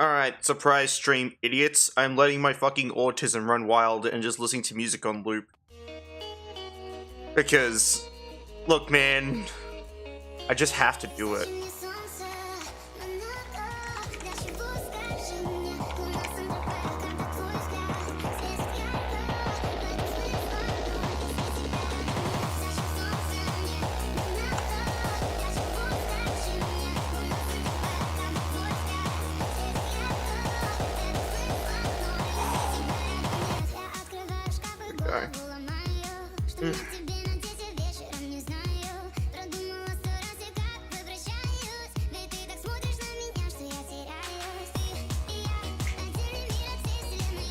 Alright, surprise stream, idiots. I'm letting my fucking autism run wild and just listening to music on loop. Because, look man, I just have to do it.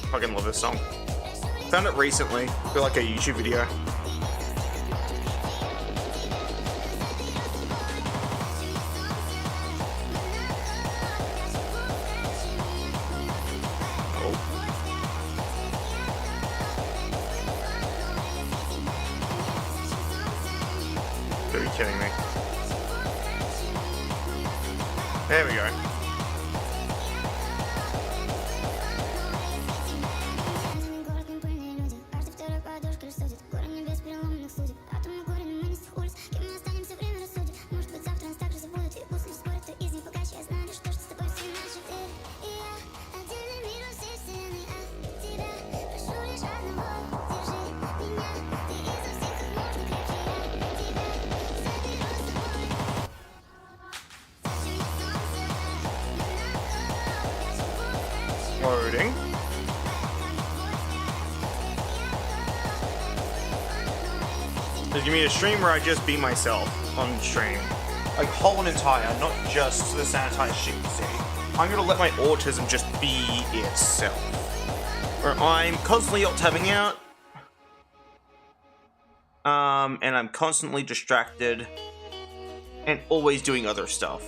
Fucking love this song. Found it recently for like a YouTube video. Are you kidding me? There we go. Loading. There's gonna be a stream where I just be myself on stream. Like whole and entire, not just the sanitized shit you see. I'm gonna let my autism just be itself. Where I'm constantly tabbing out. And I'm constantly distracted. And always doing other stuff.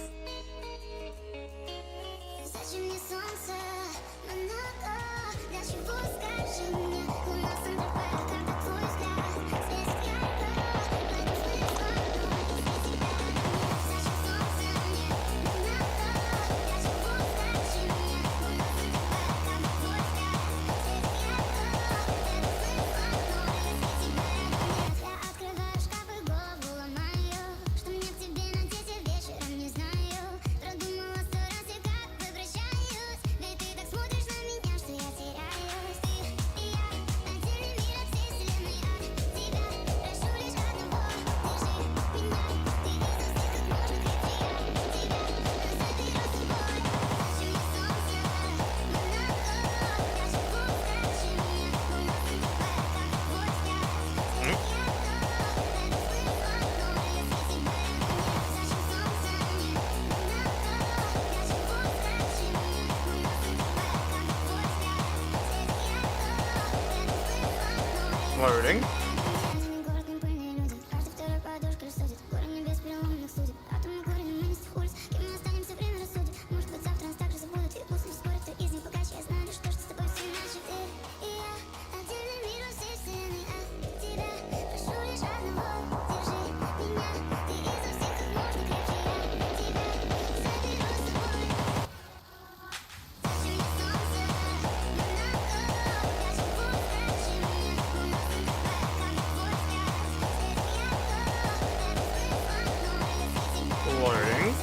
Loading. Loading.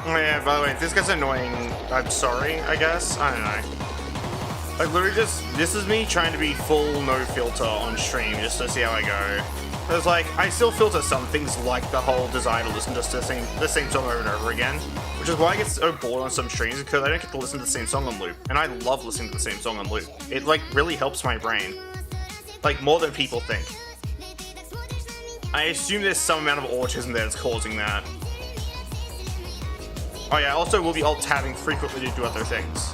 Oh yeah, by the way, if this gets annoying, I'm sorry, I guess. I don't know. Like, literally just, this is me trying to be full no filter on stream just to see how I go. Because, like, I still filter some things like the whole desire to listen to the same song over and over again. Which is why I get so bored on some streams, because I don't get to listen to the same song on loop. And I love listening to the same song on loop. It, like, really helps my brain. Like, more than people think. I assume there's some amount of autism that's causing that. Oh yeah, also we'll be alt-tabbing frequently to do other things.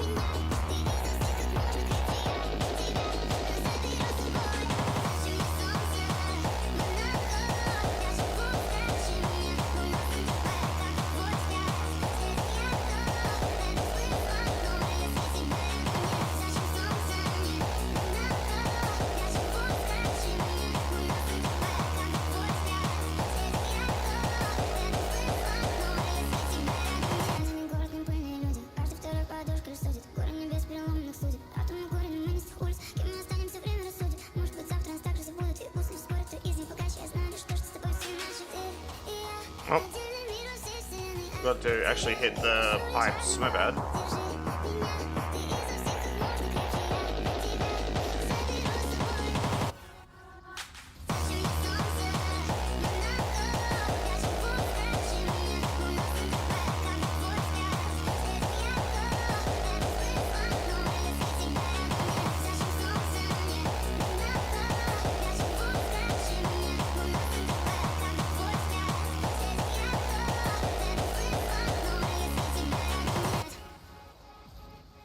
forgot to actually hit the pipes. My bad.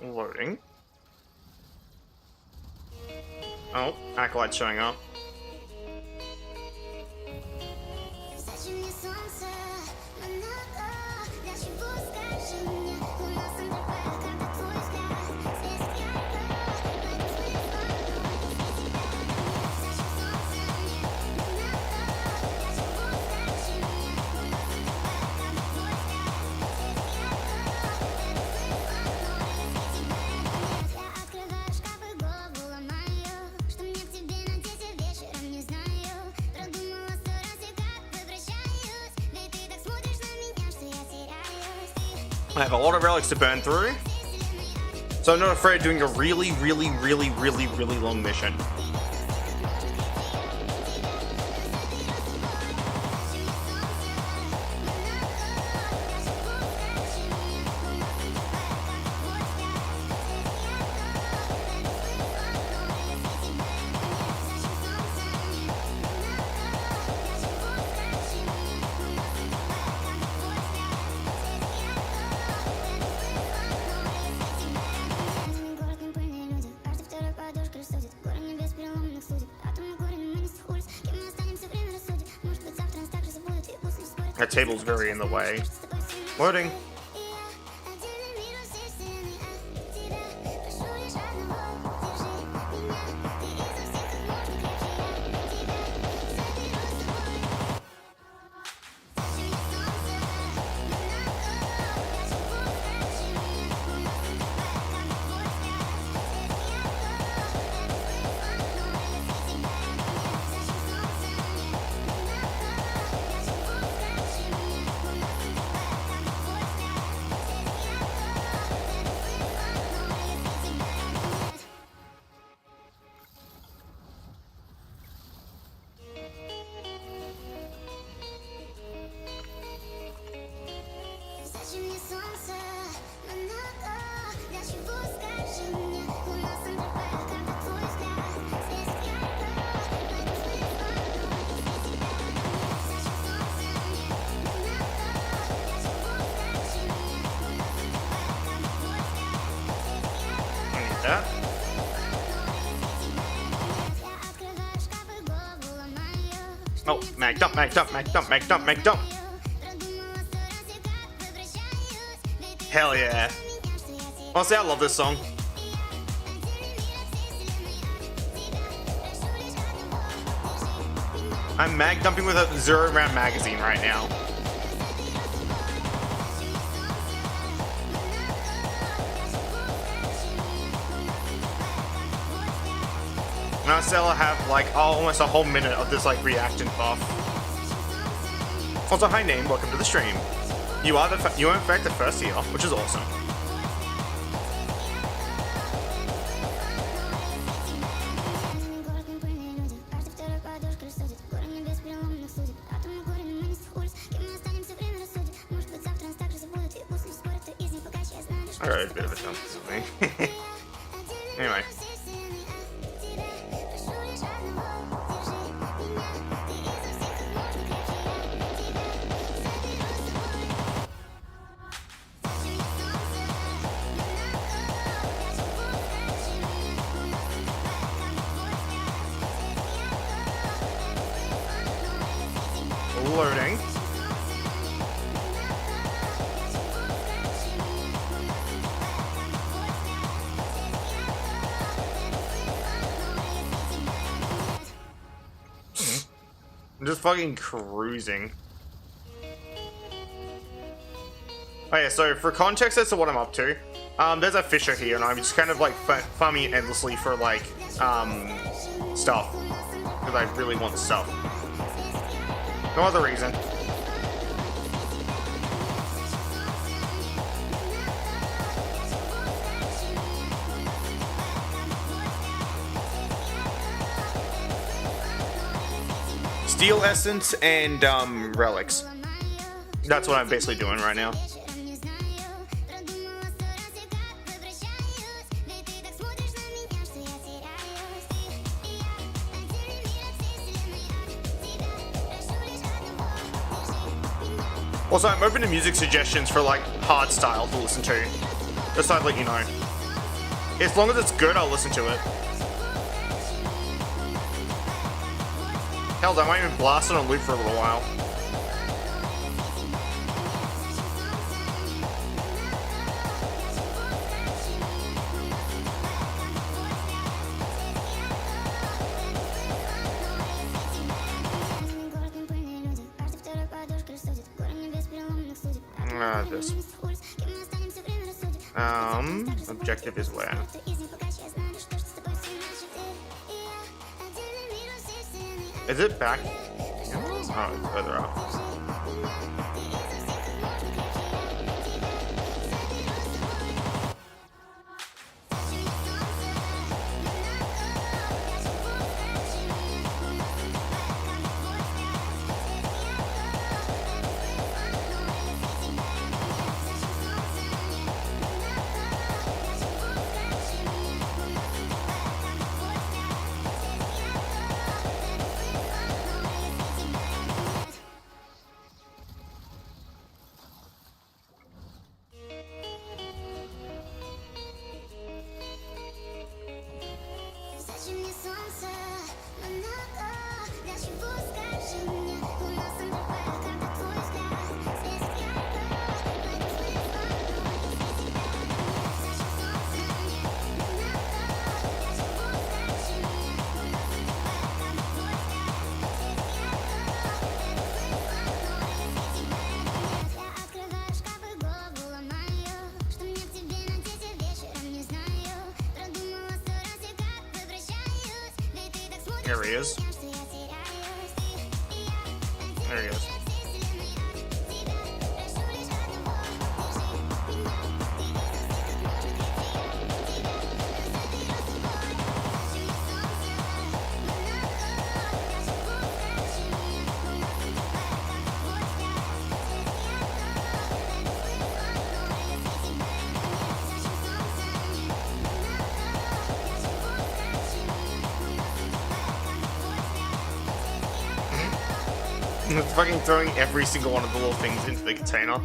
Loading. Oh, Acolyte's showing up. I have a lot of relics to burn through, so I'm not afraid of doing a really long mission. That table's very in the way. Loading. That. Oh, mag dump, mag dump, mag dump, mag dump, mag dump. Hell yeah. Honestly, I love this song. I'm mag dumping with a 0 round magazine right now. And I still have like almost a whole minute of this like reactant buff. Also, hi name, welcome to the stream. You are in fact the first here, which is awesome. I got a bit of a jump to me. Anyway. Loading. I'm just fucking cruising. Oh yeah, so for context as to what I'm up to, there's a fisher here, and I'm just kind of like farming endlessly for like stuff, because I really want stuff. No other reason. Steel Essence and Relics. That's what I'm basically doing right now. Also, I'm open to music suggestions for like hard style to listen to. Just so I'd let you know. As long as it's good, I'll listen to it. Hell, I might even blast it on loop for a little while. This. Objective is where? Is it back? Oh, it's further up. There he is. There he is. It's fucking throwing every single one of the little things into the container.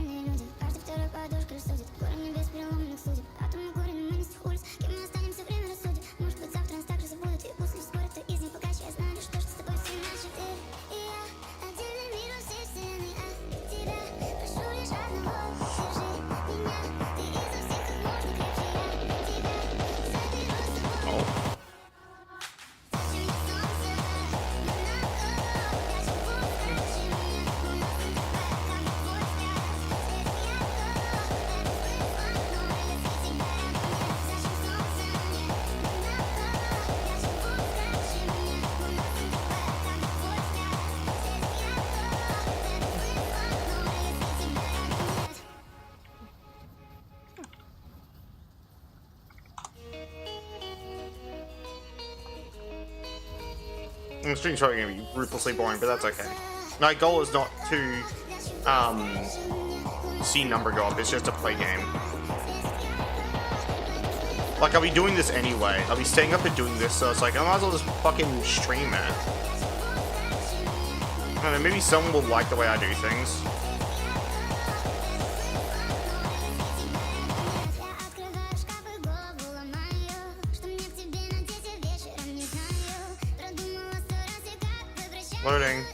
The stream's probably going to be ruthlessly boring, but that's okay. My goal is not to see number go up, it's just to play game. Like, I'll be doing this anyway. I'll be staying up and doing this, so it's like, I might as well just fucking stream it. I don't know, maybe someone will like the way I do things. Loading.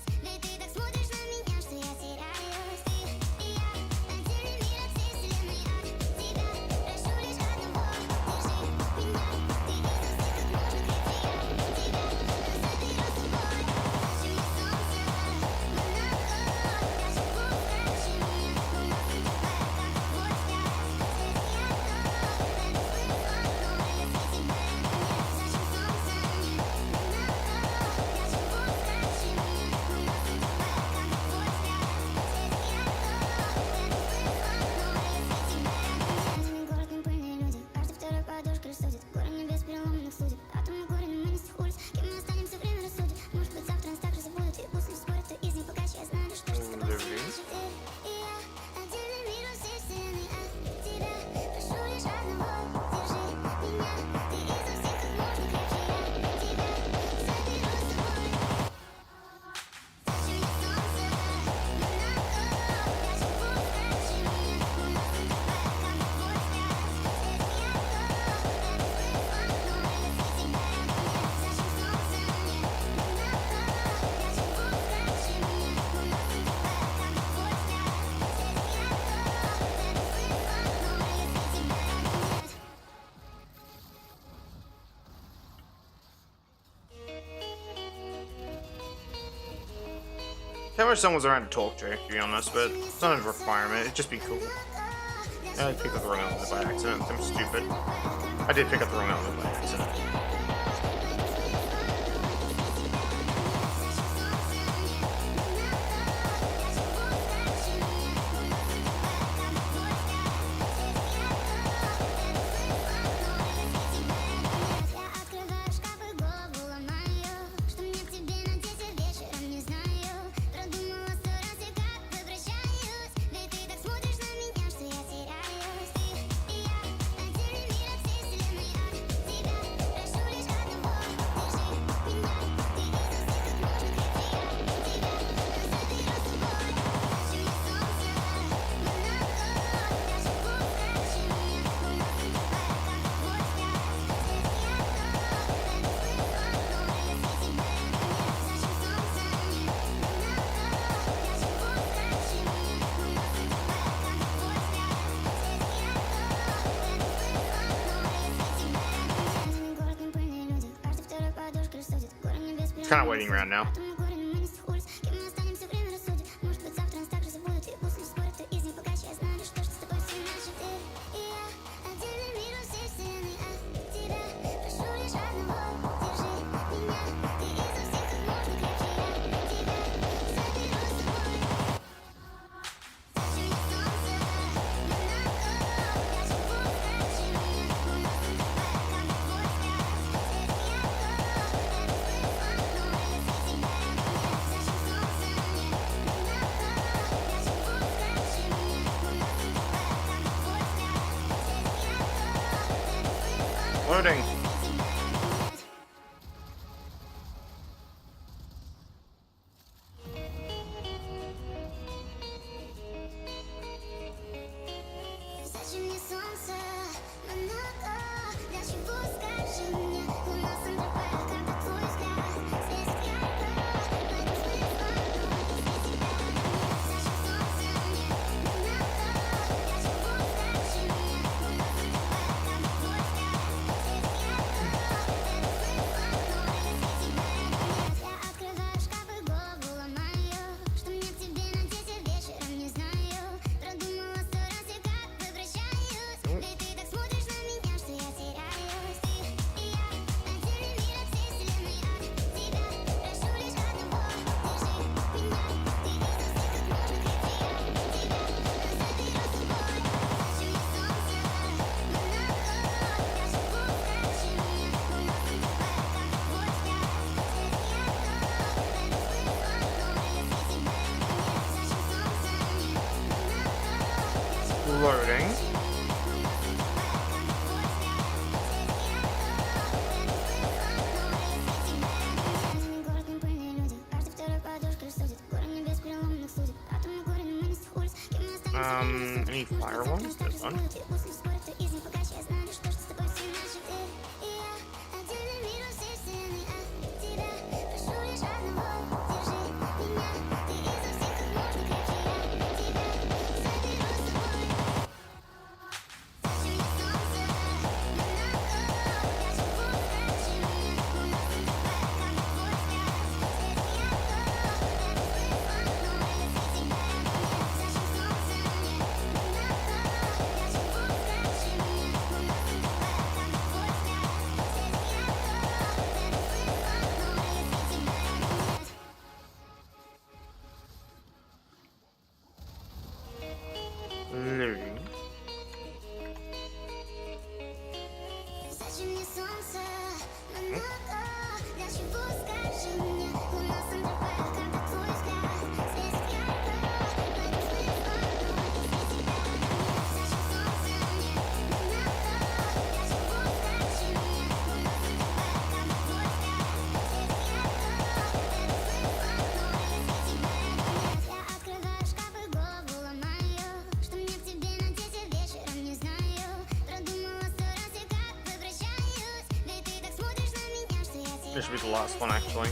I wish someone was around to talk to be honest, but it's not a requirement, it'd just be cool. I picked up the wrong element by accident, I'm stupid. I did pick up the wrong element by accident. Kind of waiting around now. Loading. Loading. Any fire ones? This one. Loading. This should be the last one, actually.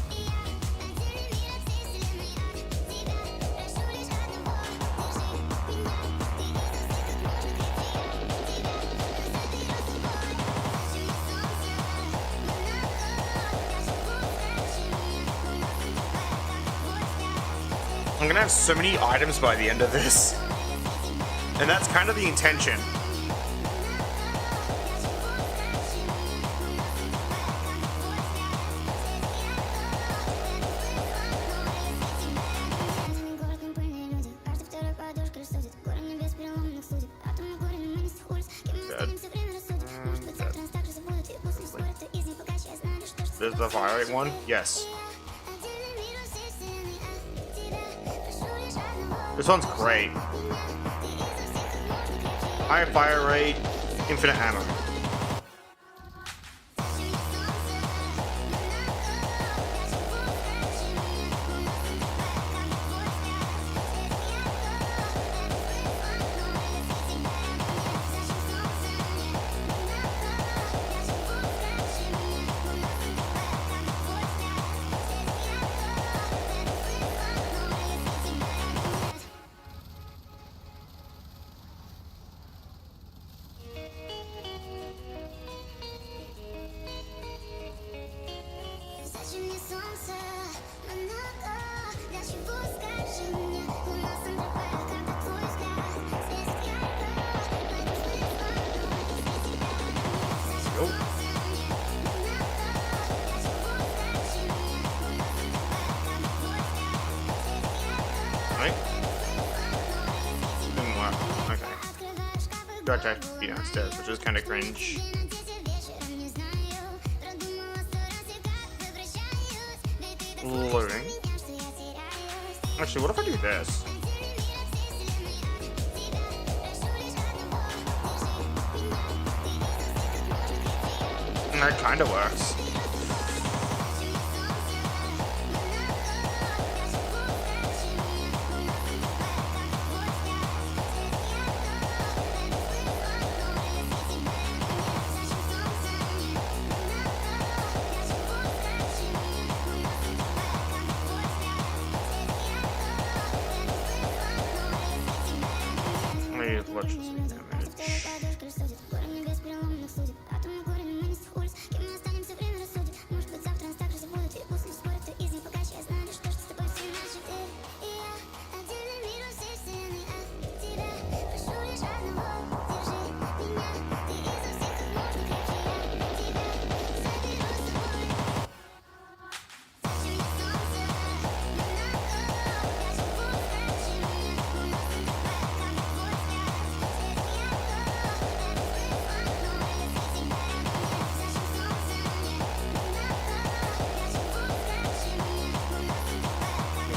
I'm gonna have so many items by the end of this. And that's kind of the intention. There's the fire rate one? Yes. This one's great. High fire rate, infinite ammo. Gotta be downstairs, which is kind of cringe. Loading. Actually, what if I do this? And that kind of works. Electricity damage.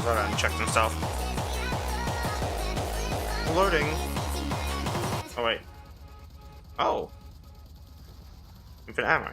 Go ahead and check some stuff. Loading. Oh wait. Oh. Infinite ammo.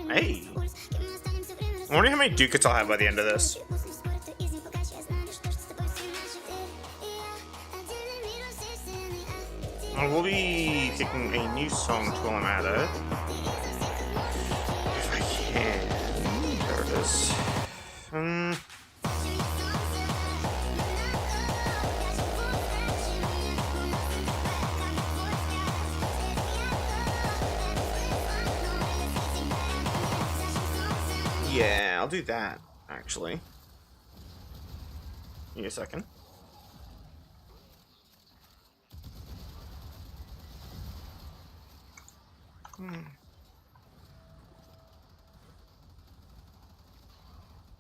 Hey! I wonder how many ducats I'll have by the end of this. I will be picking a new song while I'm at it. If I can. There it is. Yeah, I'll do that, actually. Give me a second.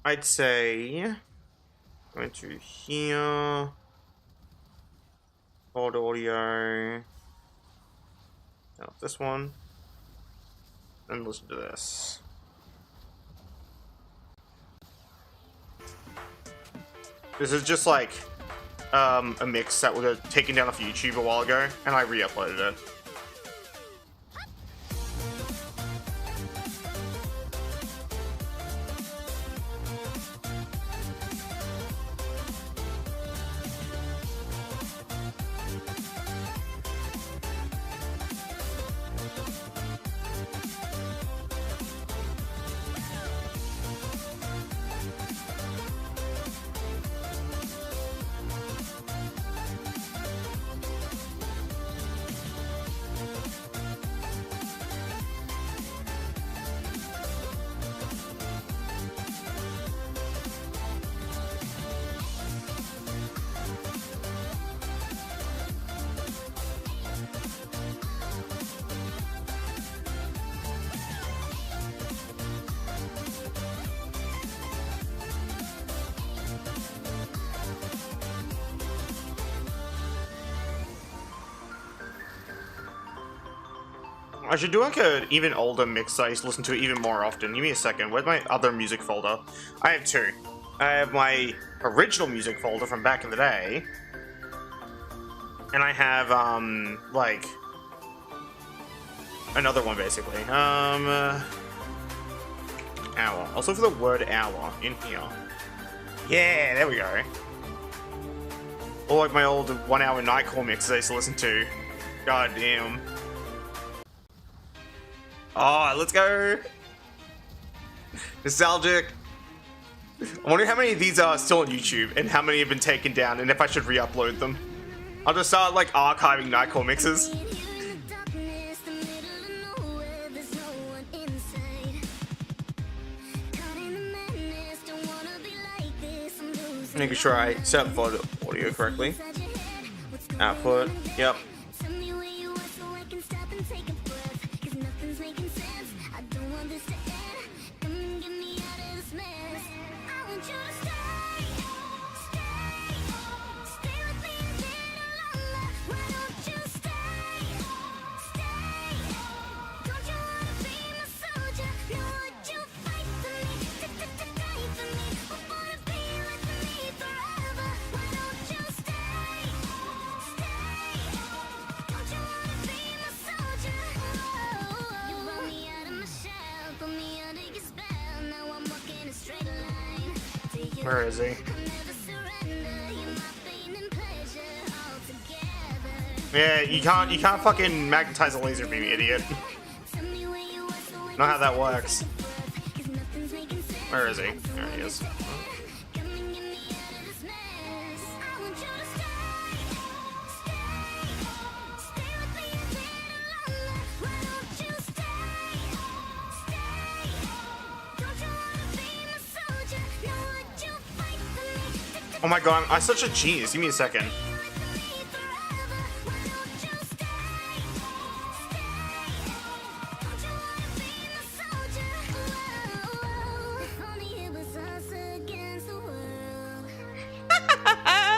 I'd say going to here. Hold audio. Now this one. And listen to this. This is just like a mix that was taken down off YouTube a while ago, and I re-uploaded it. I should do like an even older mix that I used to listen to even more often. Give me a second. Where's my other music folder? I have two. I have my original music folder from back in the day. And I have, like, another one basically. Hour. I'll look for the word hour in here. Yeah, there we go. Or like my old 1 hour Nightcore mixes I used to listen to. God damn. Oh, let's go! Nostalgic! I wonder how many of these are still on YouTube, and how many have been taken down, and if I should re-upload them. I'll just start, like, archiving Nightcore mixes. Making sure I set up the audio correctly. Output, yep. Where is he? Yeah, you can't fucking magnetize a laser beam, idiot. Not how that works. Where is he? There he is. Oh my god, I'm such a genius. Give me a second.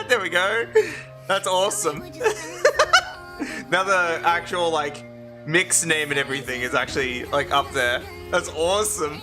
There we go. That's awesome. Now the actual, like, mix name and everything is actually, like, up there. That's awesome.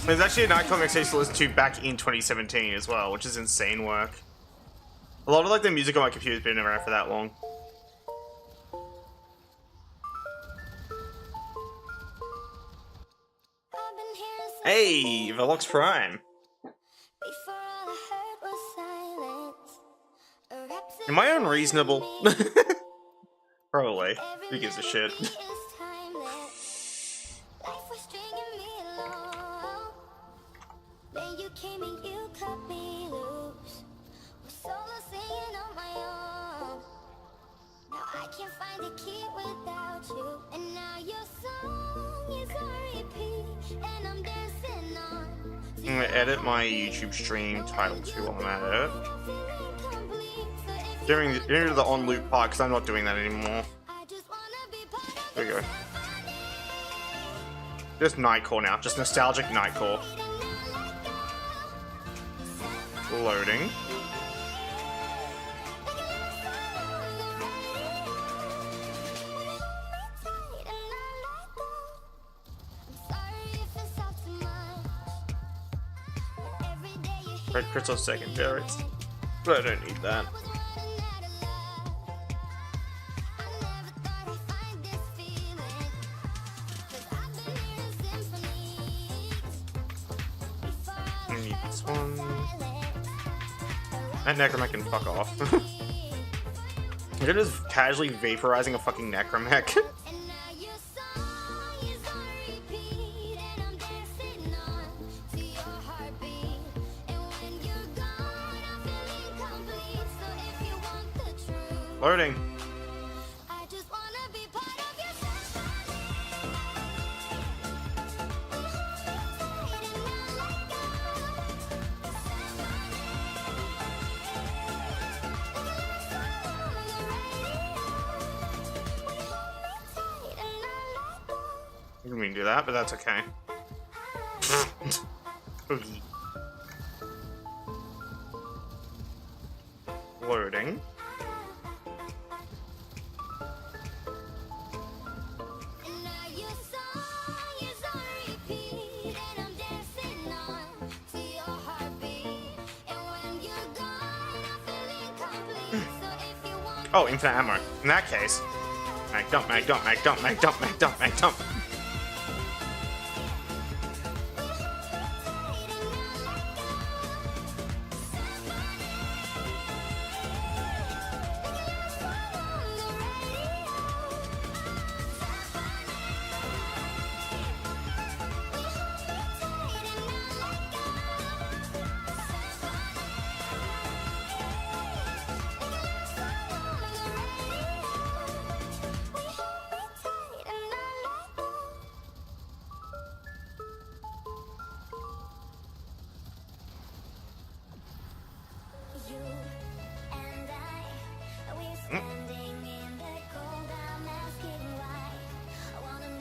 There's actually a night comics I used to listen to back in 2017 as well, which is insane work. A lot of like the music on my computer's been around for that long. Hey, Velox Prime. Am I unreasonable? Probably. Who gives a shit? I'm gonna edit my YouTube stream title too while I'm at it. During the on loop part, because I'm not doing that anymore. There we go. Just Nightcore now, just nostalgic Nightcore. Loading. Red crits on secondaries, but I don't need that. I need this one. That Necromech can fuck off. You're just casually vaporizing a fucking Necromech. Loading. I didn't mean to do that, but that's okay. Oogie. Loading. Oh, infinite ammo. In that case, mag dump, mag dump, mag dump, mag dump, mag dump, mag dump.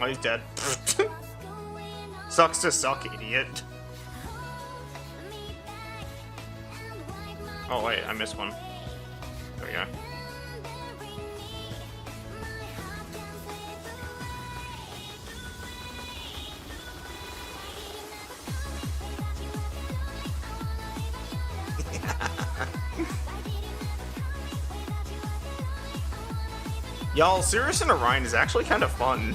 Oh, he's dead. Sucks to suck, idiot. Oh wait, I missed one. There we go. Y'all, Sirius and Orion is actually kind of fun.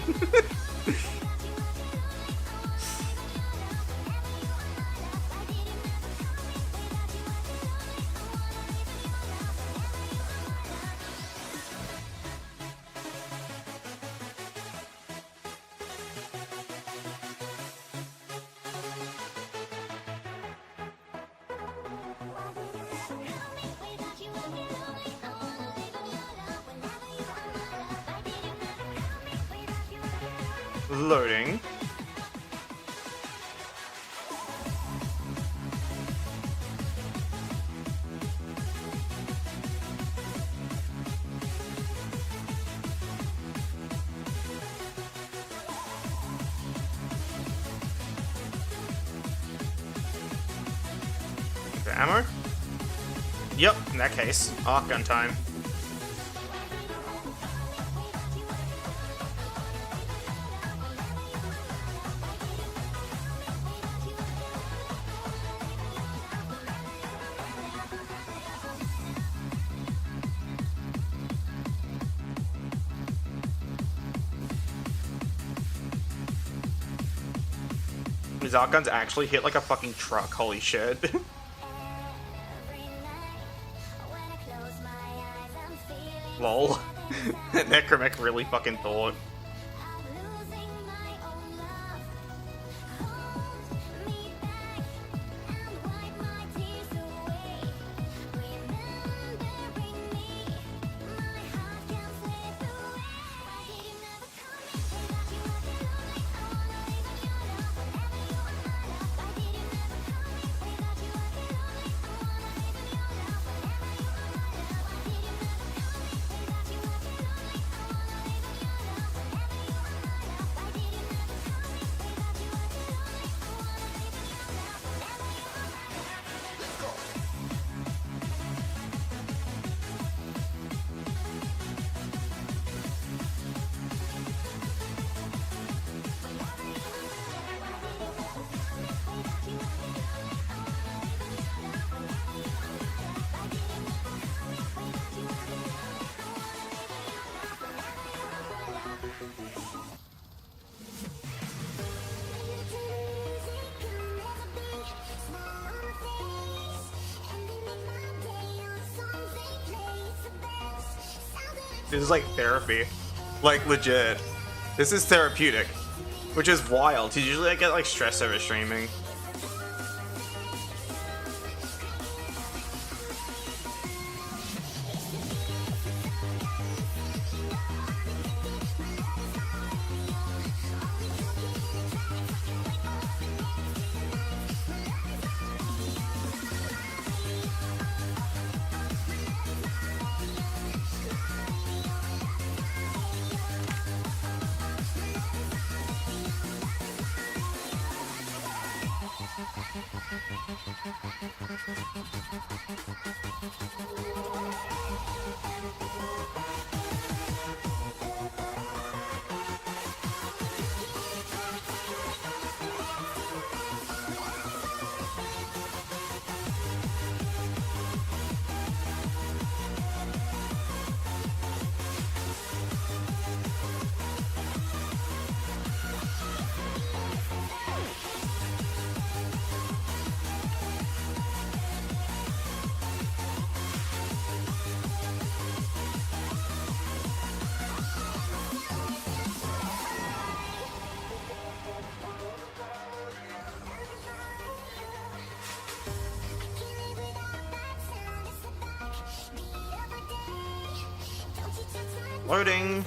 Loading. The ammo? Yep, in that case. Arc gun time. His art guns actually hit like a fucking truck, holy shit. Lol. Necromech really fucking thought. This is like therapy. Like legit. This is therapeutic. Which is wild. Usually I get like stress over streaming. Loading.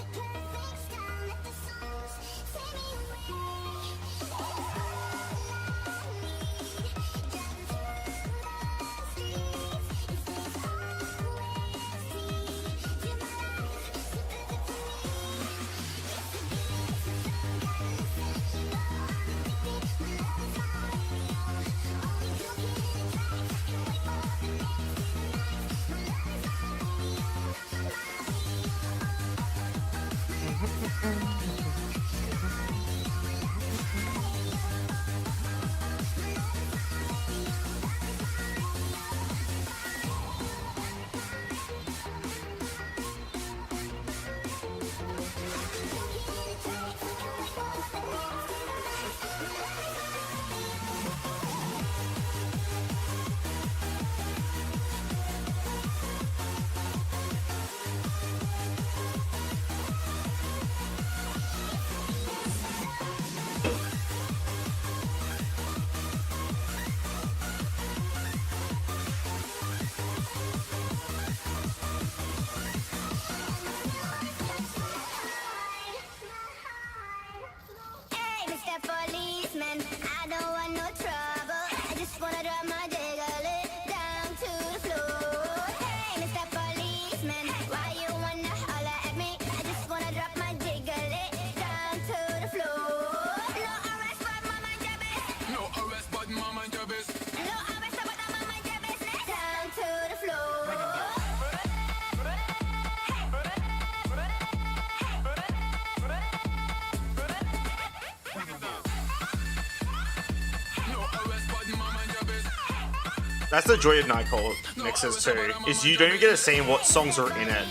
That's the joy of Nightcall mixes too, is you don't even get to see what songs are in it.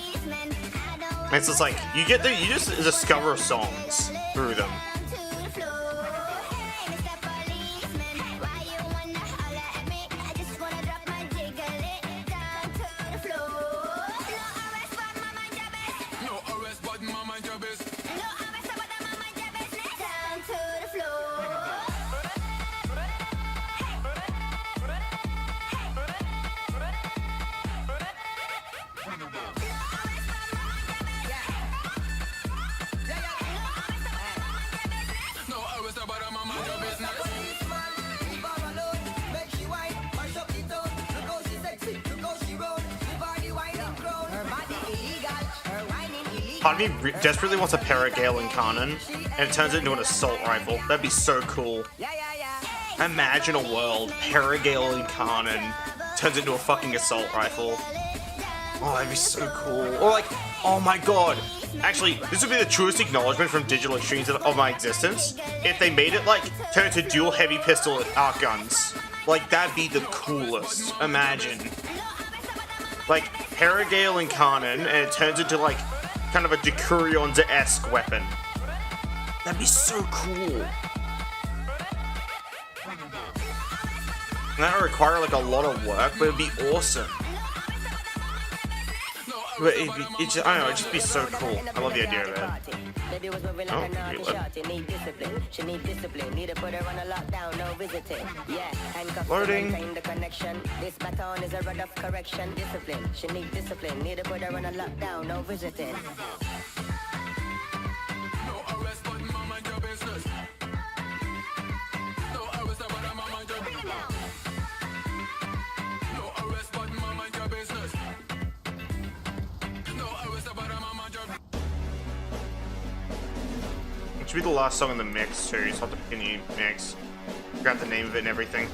It's just like, you just discover songs through them. part of me desperately wants a Paragale and cannon, and it turns it into an assault rifle. That'd be so cool. Imagine a world, Paragale and cannon turns into a fucking assault rifle. Oh, that'd be so cool. Or like, oh my god. Actually, this would be the truest acknowledgement from Digital Extremes of my existence. If they made it like, turn into dual heavy pistol arc guns. Like, that'd be the coolest. Imagine. Like, Paragale and cannon, and it turns into like, kind of a Decurion's-esque weapon. That'd be so cool. And that would require like a lot of work, but it'd be awesome. But I don't know, it'd just be so cool. I love the idea of it. Oh, loading. This baton is a rod of correction. Discipline. She need discipline. Need to put her on a lockdown. No visiting. It should be the last song in the mix too, so I'll have to pick a new mix. Grab the name of it and everything.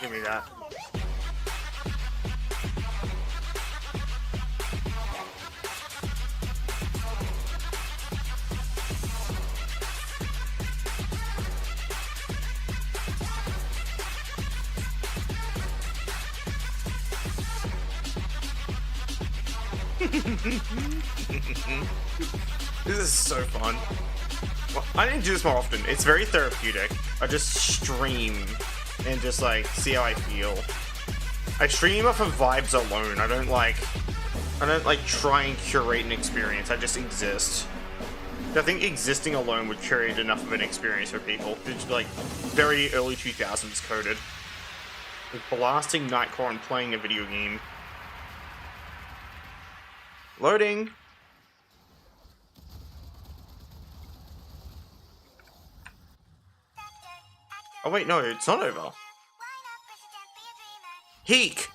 Give me that. This is so fun. Well, I need to do this more often. It's very therapeutic. I just stream and just like see how I feel. I stream off of vibes alone. I don't like try and curate an experience. I just exist. I think existing alone would curate enough of an experience for people. It's like very early 2000s coded. Like blasting Nightcore and playing a video game. Loading. Oh wait, no, it's not over. Heek!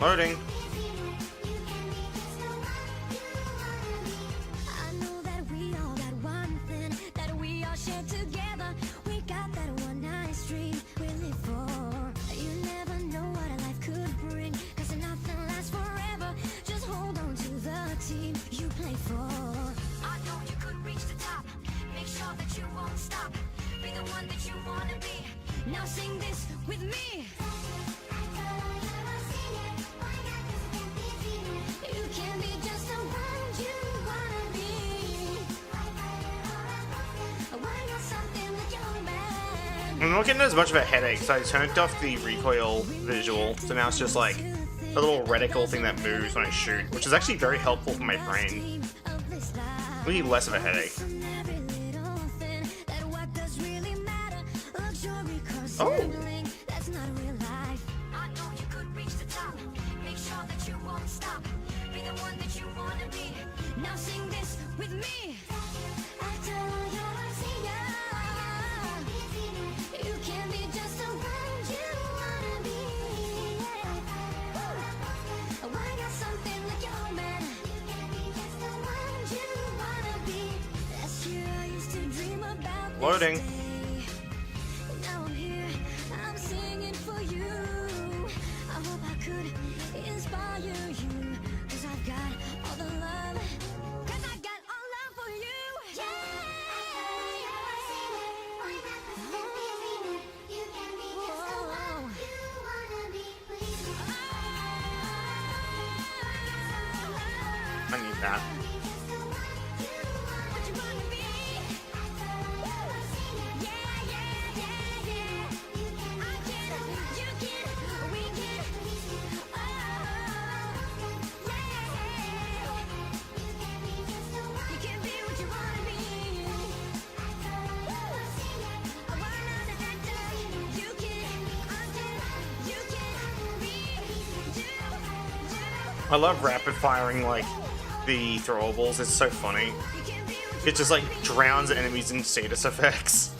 Loading. Now sing this with me. I'm not getting as much of a headache, so I turned off the recoil visual, so now it's just like a little reticle thing that moves when I shoot, which is actually very helpful for my brain. Really less of a headache. Oh! Now sing this with me. You can be just the one you wanna be. I got something like your man. You can be just the one you wanna be. Last year I used to dream about Loading. Now I'm here, I'm singing for you. I hope I could inspire you, 'cause I've got all the love. I need that. I love rapid firing like the throwables, it's so funny. It just like drowns enemies in status effects.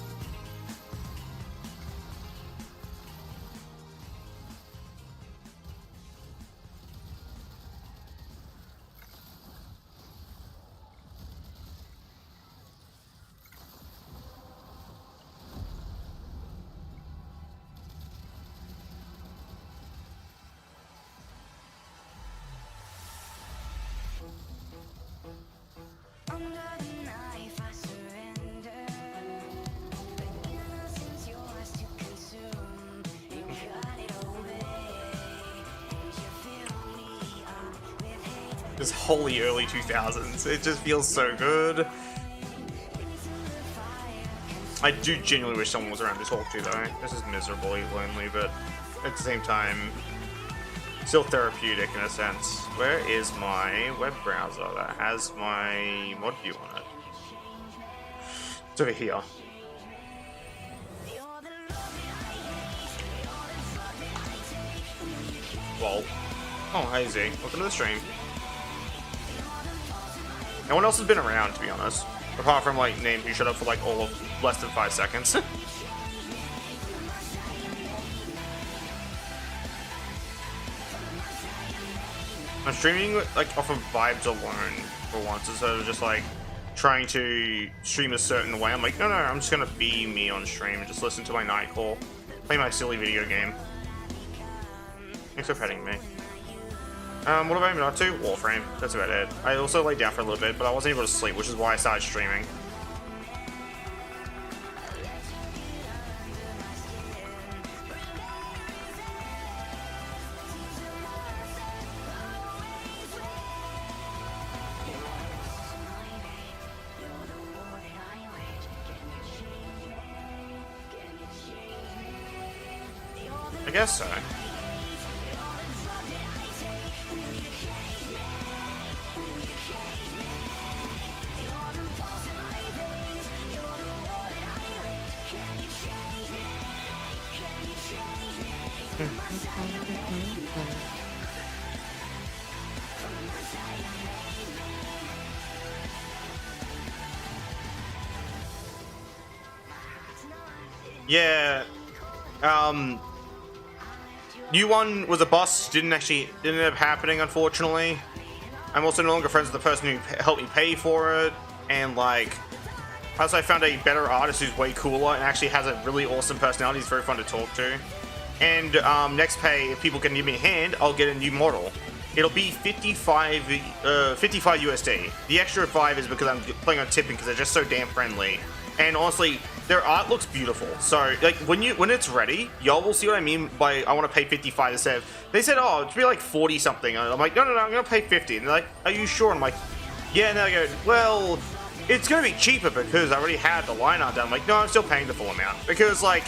This holy early 2000s. It just feels so good. I do genuinely wish someone was around to talk to though. This is miserably lonely, but at the same time, still therapeutic in a sense. Where is my web browser that has my mod view on it? It's over here. Lol. Oh, hey Z. Welcome to the stream. No one else has been around, to be honest. Apart from, like, Name who shut up for, like, all of less than 5 seconds. I'm streaming, like, off of vibes alone for once, instead of just, like, trying to stream a certain way. I'm like, no, I'm just gonna be me on stream and just listen to my Nightcall. Play my silly video game. Thanks for petting me. What have I been up to? Warframe. That's about it. I also laid down for a little bit, but I wasn't able to sleep, which is why I started streaming. I guess so. Yeah, U1 was a boss, didn't end up happening, unfortunately. I'm also no longer friends with the person who helped me pay for it, and like, plus I found a better artist who's way cooler and actually has a really awesome personality. He's very fun to talk to. And next pay, if people can give me a hand, I'll get a new model. It'll be 55 USD. The extra 5 is because I'm playing on tipping because they're just so damn friendly. And honestly, their art looks beautiful. So like when it's ready, y'all will see what I mean by I want to pay 55 instead of, they said, oh, it'd be like 40 something. And I'm like, no, I'm gonna pay 50. And they're like, are you sure? And I'm like, yeah. And they go, well, it's gonna be cheaper because I already had the line art done. I'm like, no, I'm still paying the full amount because like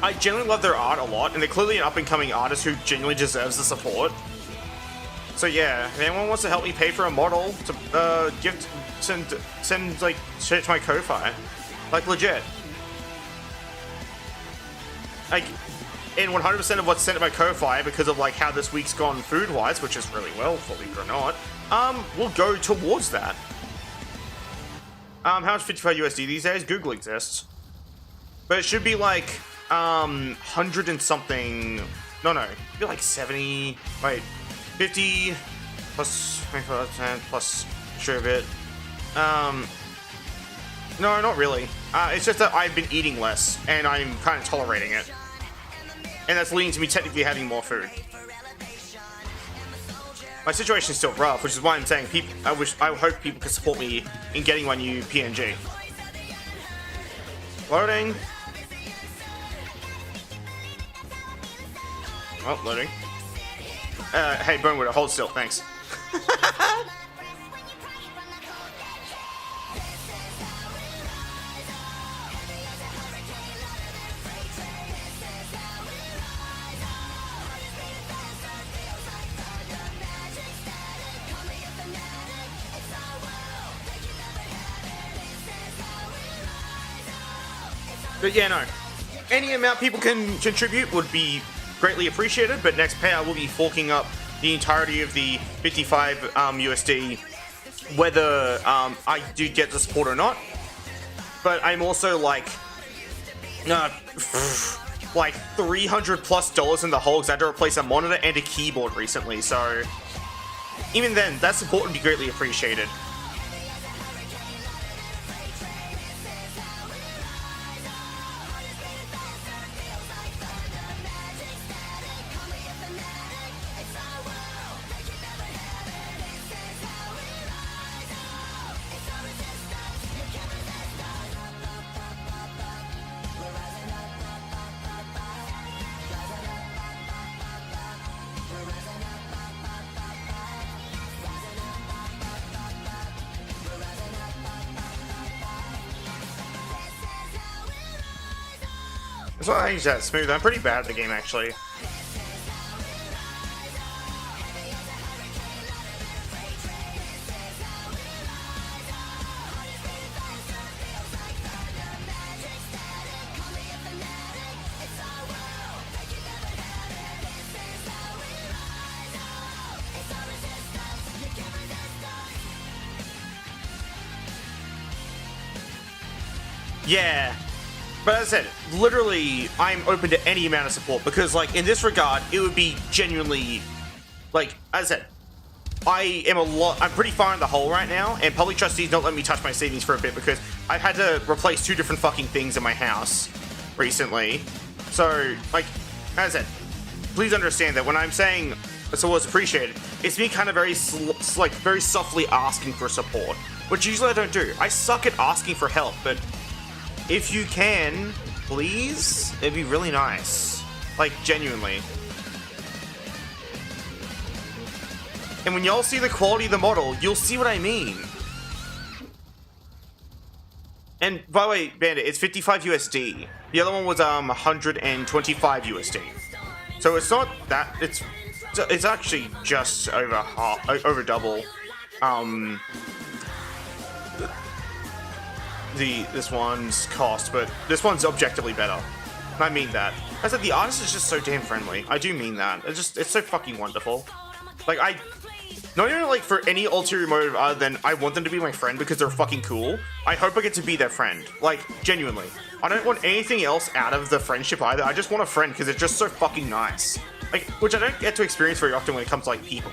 I genuinely love their art a lot, and they're clearly an up-and-coming artist who genuinely deserves the support. So yeah, if anyone wants to help me pay for a model to send like shit to my Ko-Fi, like legit. Like, and 100% of what's sent to my Ko-Fi, because of like how this week's gone food-wise, which is really well, believe it or not, will go towards that. How much 55 USD these days? Google exists. But it should be like, 100 and something. No, it'd be like 70. Wait, 50 plus 25% plus sure of it. No, not really. It's just that I've been eating less and I'm kind of tolerating it. And that's leading to me technically having more food. My situation is still rough, which is why I'm saying I hope people can support me in getting my new PNG. Loading. Oh, loading. Hey, Bonewood, hold still, thanks. But yeah, no. Any amount people can contribute would be greatly appreciated, but next pay I will be forking up the entirety of the 55 USD, whether I do get the support or not. But I'm also like $300+ in the hole because I had to replace a monitor and a keyboard recently, so even then, that support would be greatly appreciated. That's why I use that smooth. I'm pretty bad at the game, actually. Yeah. But as I said, literally, I'm open to any amount of support because, like, in this regard, it would be genuinely, like, as I said, I'm pretty far in the hole right now, and public trustees don't let me touch my savings for a bit because I've had to replace 2 different fucking things in my house recently. So, like, as I said, please understand that when I'm saying it's always appreciated, it's me kind of very softly asking for support, which usually I don't do. I suck at asking for help, but if you can, please, it'd be really nice. Like, genuinely. And when y'all see the quality of the model, you'll see what I mean. And, by the way, Bandit, it's 55 USD. The other one was 125 USD. So it's not that, it's actually just over double. This one's cost, but this one's objectively better. And I mean that. I said the artist is just so damn friendly. I do mean that. It's so fucking wonderful. Like, not even like for any ulterior motive other than I want them to be my friend because they're fucking cool. I hope I get to be their friend. Like, genuinely. I don't want anything else out of the friendship either. I just want a friend because it's just so fucking nice. Like, which I don't get to experience very often when it comes to, like, people.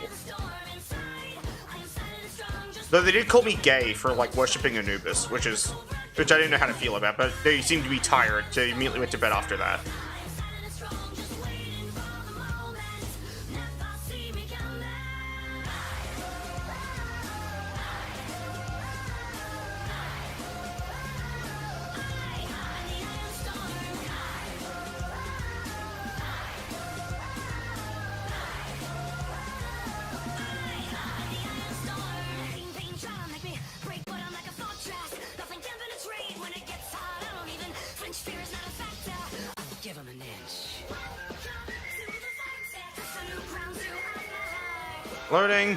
Though they did call me gay for, like, worshipping Anubis, which I didn't know how to feel about, but they seemed to be tired, so they immediately went to bed after that. Loading.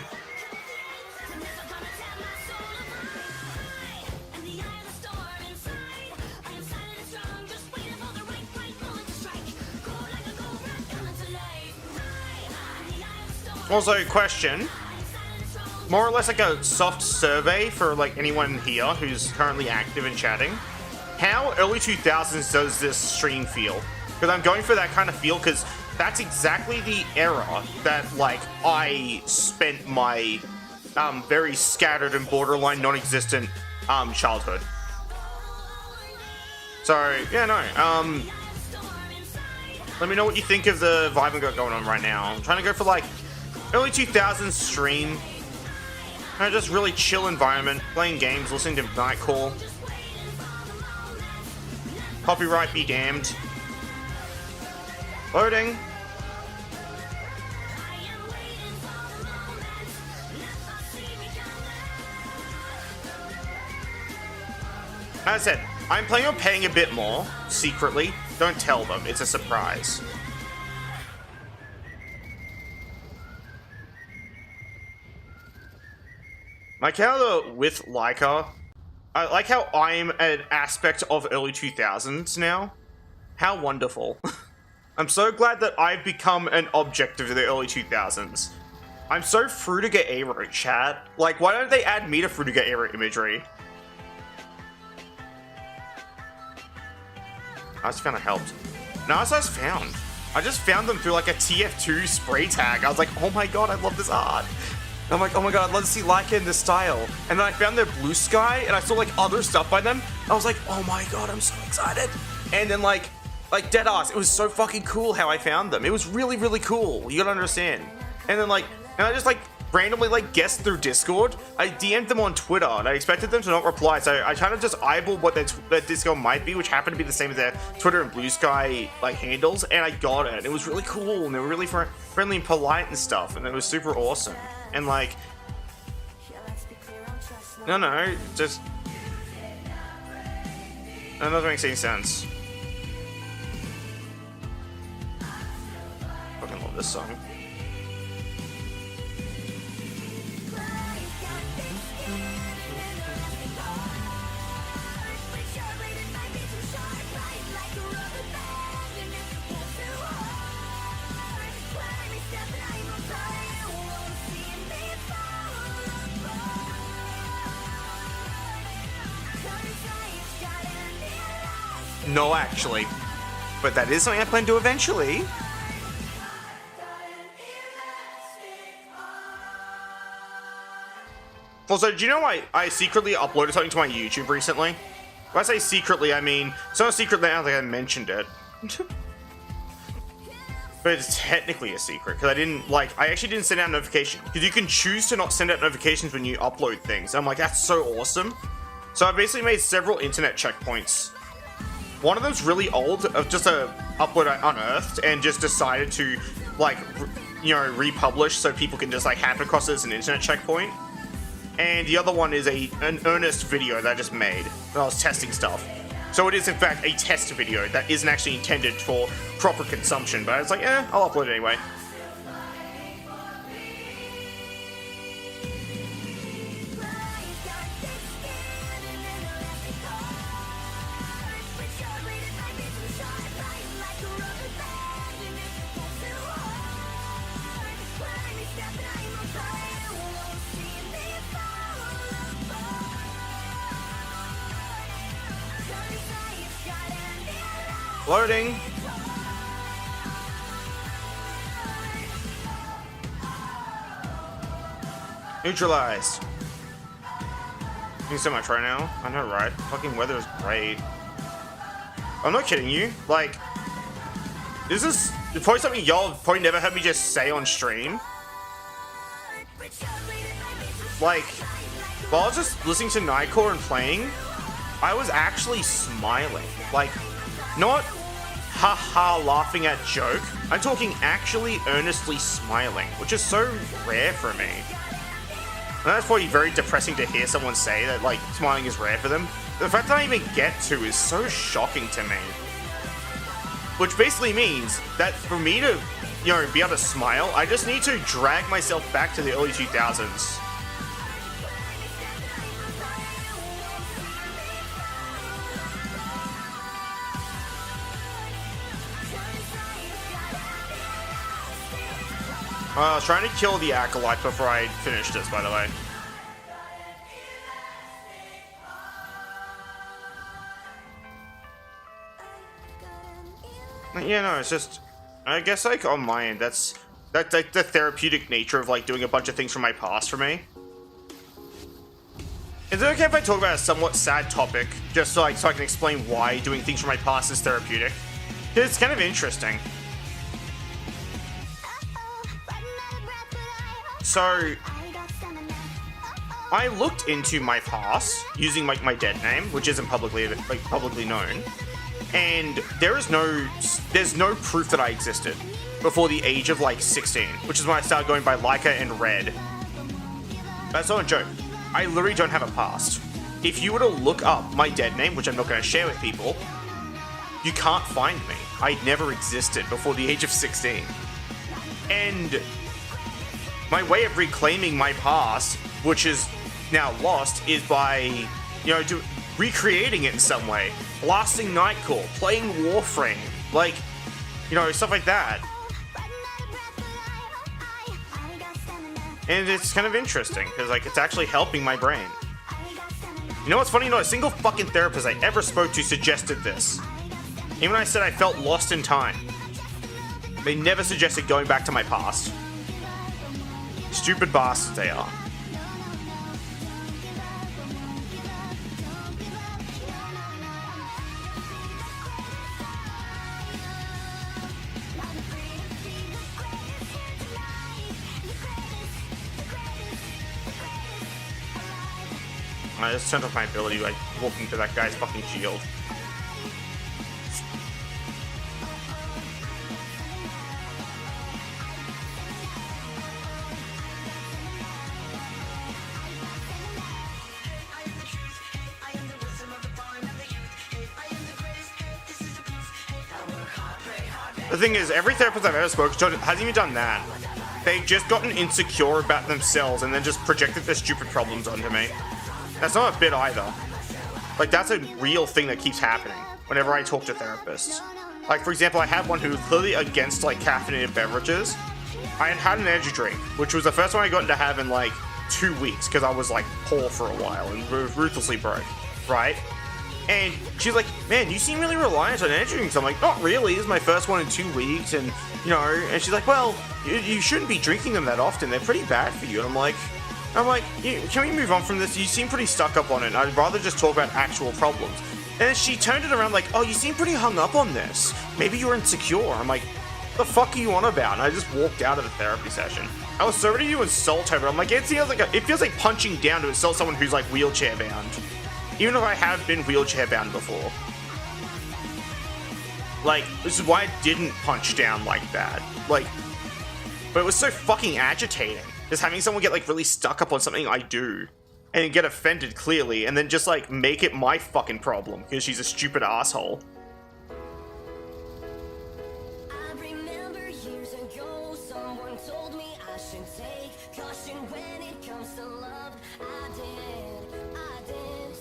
Also, question. More or less like a soft survey for like anyone here who's currently active and chatting. How early 2000s does this stream feel? Because I'm going for that kind of feel because that's exactly the era that like I spent my very scattered and borderline non-existent childhood. So yeah, no. Let me know what you think of the vibe I got going on right now. I'm trying to go for like early 2000s stream. Just really chill environment, playing games, listening to Nightcall. Copyright be damned. Loading. As I said, I'm planning on paying a bit more, secretly. Don't tell them, it's a surprise. Like how with Layka, I like how I'm an aspect of early 2000s now. How wonderful. I'm so glad that I've become an object of the early 2000s. I'm so Fruitiger era, chat. Like, why don't they add me to Fruitiger era imagery? I just found it helped. No, that's what I just found. I just found them through like a TF2 spray tag. I was like, oh my god, I love this art. And I'm like, oh my god, I'd love to see Layka in this style. And then I found their Blue Sky, and I saw like other stuff by them. I was like, oh my god, I'm so excited. And then like dead ass, it was so fucking cool how I found them. It was really, really cool. You gotta understand. And then like, and I just like randomly like guessed through Discord. I DM'd them on Twitter, and I expected them to not reply. So I kind of just eyeballed what their Discord might be, which happened to be the same as their Twitter and Blue Sky like handles. And I got it. It was really cool, and they were really friendly and polite and stuff. And it was super awesome. And like, no, just, that doesn't make any sense. Fucking love this song. No, actually. But that is something I plan to do eventually. Also, do you know I secretly uploaded something to my YouTube recently? When I say secretly, I mean, it's not a secret now that I mentioned it. But it's technically a secret, because I actually didn't send out a notification. Because you can choose to not send out notifications when you upload things. I'm like, that's so awesome. So I basically made several internet checkpoints. One of them's really old, of just a upload I unearthed, and just decided to, like, republish so people can just, like, happen across it as an internet checkpoint. And the other one is an earnest video that I just made when I was testing stuff. So it is, in fact, a test video that isn't actually intended for proper consumption, but I was like, I'll upload it anyway. Loading. Neutralized. Thank you so much right now. I know, right? Fucking weather is great. I'm not kidding you. Like, this is probably something y'all have probably never heard me just say on stream. Like, while I was just listening to Nightcore and playing, I was actually smiling. Like, not haha laughing at joke. I'm talking actually earnestly smiling, which is so rare for me. And that's probably very depressing to hear someone say that, like, smiling is rare for them. The fact that I even get to is so shocking to me. Which basically means that for me to you know, be able to smile. I just need to drag myself back to the early 2000s. I was trying to kill the Acolyte before I finished this, by the way. Yeah, no, it's just, I guess, like, on my end, that's like the therapeutic nature of, like, doing a bunch of things from my past for me. Is it okay if I talk about a somewhat sad topic, just so I can explain why doing things from my past is therapeutic? It's kind of interesting. So, I looked into my past using like my dead name, which isn't publicly known, and there's no proof that I existed before the age of like 16, which is when I started going by Layka and Red. That's not a joke. I literally don't have a past. If you were to look up my dead name, which I'm not going to share with people, you can't find me. I never existed before the age of 16. And my way of reclaiming my past, which is now lost, is by, you know, recreating it in some way. Blasting Nightcore, playing Warframe, like, you know, stuff like that. And it's kind of interesting, because, like, it's actually helping my brain. You know what's funny? Not a single fucking therapist I ever spoke to suggested this. Even when I said I felt lost in time, they never suggested going back to my past. Stupid bastards they are. I just turned off my ability by walking to that guy's fucking shield. The thing is, every therapist I've ever spoken to hasn't even done that. They've just gotten insecure about themselves and then just projected their stupid problems onto me. That's not a bit either. Like, that's a real thing that keeps happening whenever I talk to therapists. Like, for example, I had one who was clearly against, like, caffeinated beverages. I had had an energy drink, which was the first one I got to have in, like, 2 weeks, because I was, like, poor for a while and ruthlessly broke, right? And she's like, man, you seem really reliant on energy drinks. I'm like, not really. This is my first one in 2 weeks, and, you know, and she's like, well, you shouldn't be drinking them that often. They're pretty bad for you. And I'm like, can we move on from this? You seem pretty stuck up on it. I'd rather just talk about actual problems. And then she turned it around like, oh, you seem pretty hung up on this. Maybe you're insecure. I'm like, what the fuck are you on about? And I just walked out of the therapy session. I was so ready to insult her, but I'm like, it feels like punching down to insult someone who's like wheelchair bound. Even if I have been wheelchair bound before. Like, this is why I didn't punch down like that. Like, but it was so fucking agitating. Just having someone get, like, really stuck up on something I do. And get offended, clearly. And then just, like, make it my fucking problem. Because she's a stupid asshole. I remember years ago, someone told me I should take caution when it comes to love. I did.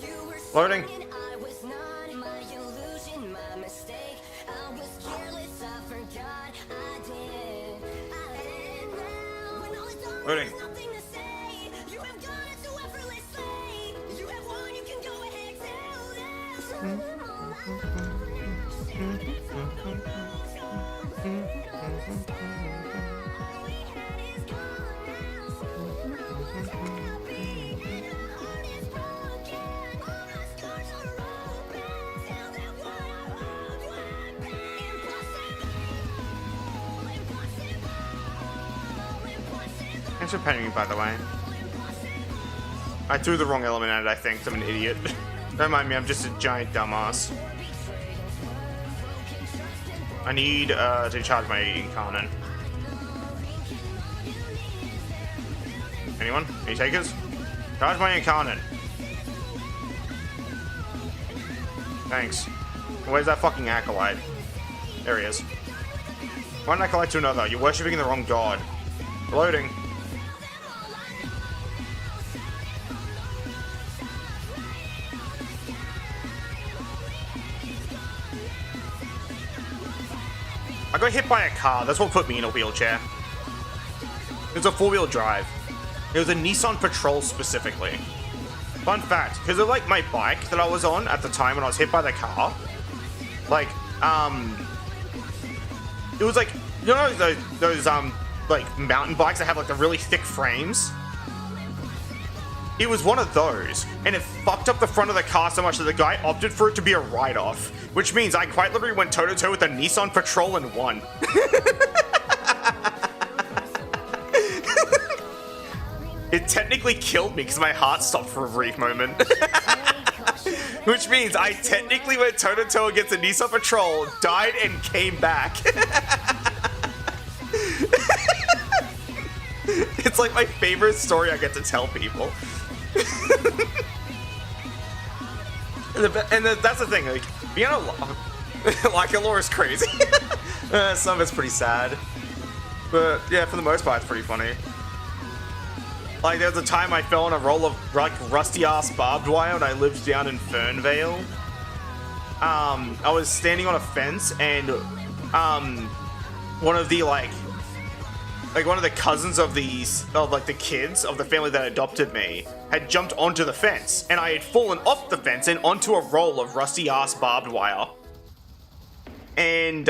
You were Loading. saying I was not my illusion, my mistake. I was careless, I forgot. I did. When all is done, Loading. there's nothing to say. You have done it so effortlessly. You have won, you can go ahead, tell them. Thanks for petting me, by the way. I threw the wrong element at it, I think. I'm an idiot. Don't mind me, I'm just a giant dumbass. I need to charge my incarnate. Anyone? Any takers? Charge my incarnate. Thanks. Where's that fucking acolyte? There he is. Why didn't I collide to another? You're worshipping the wrong god. Loading. I got hit by a car. That's what put me in a wheelchair. It was a 4-wheel drive. It was a Nissan Patrol specifically. Fun fact, because of like my bike that I was on at the time when I was hit by the car, like, it was like, you know those like mountain bikes that have like the really thick frames? It was one of those, and it fucked up the front of the car so much that the guy opted for it to be a write-off, which means I quite literally went toe-to-toe with a Nissan Patrol and won. It technically killed me because my heart stopped for a brief moment. Which means I technically went toe-to-toe against a Nissan Patrol, died, and came back. It's like my favorite story I get to tell people. That's the thing, like, being on a Layka lore is crazy. Some of it's pretty sad. But yeah, for the most part, it's pretty funny. Like, there was a time I fell on a roll of, like, rusty-ass barbed wire when I lived down in Fernvale. I was standing on a fence, and, one of the, like, one of the cousins of the kids of the family that adopted me had jumped onto the fence, and I had fallen off the fence and onto a roll of rusty-ass barbed wire. And,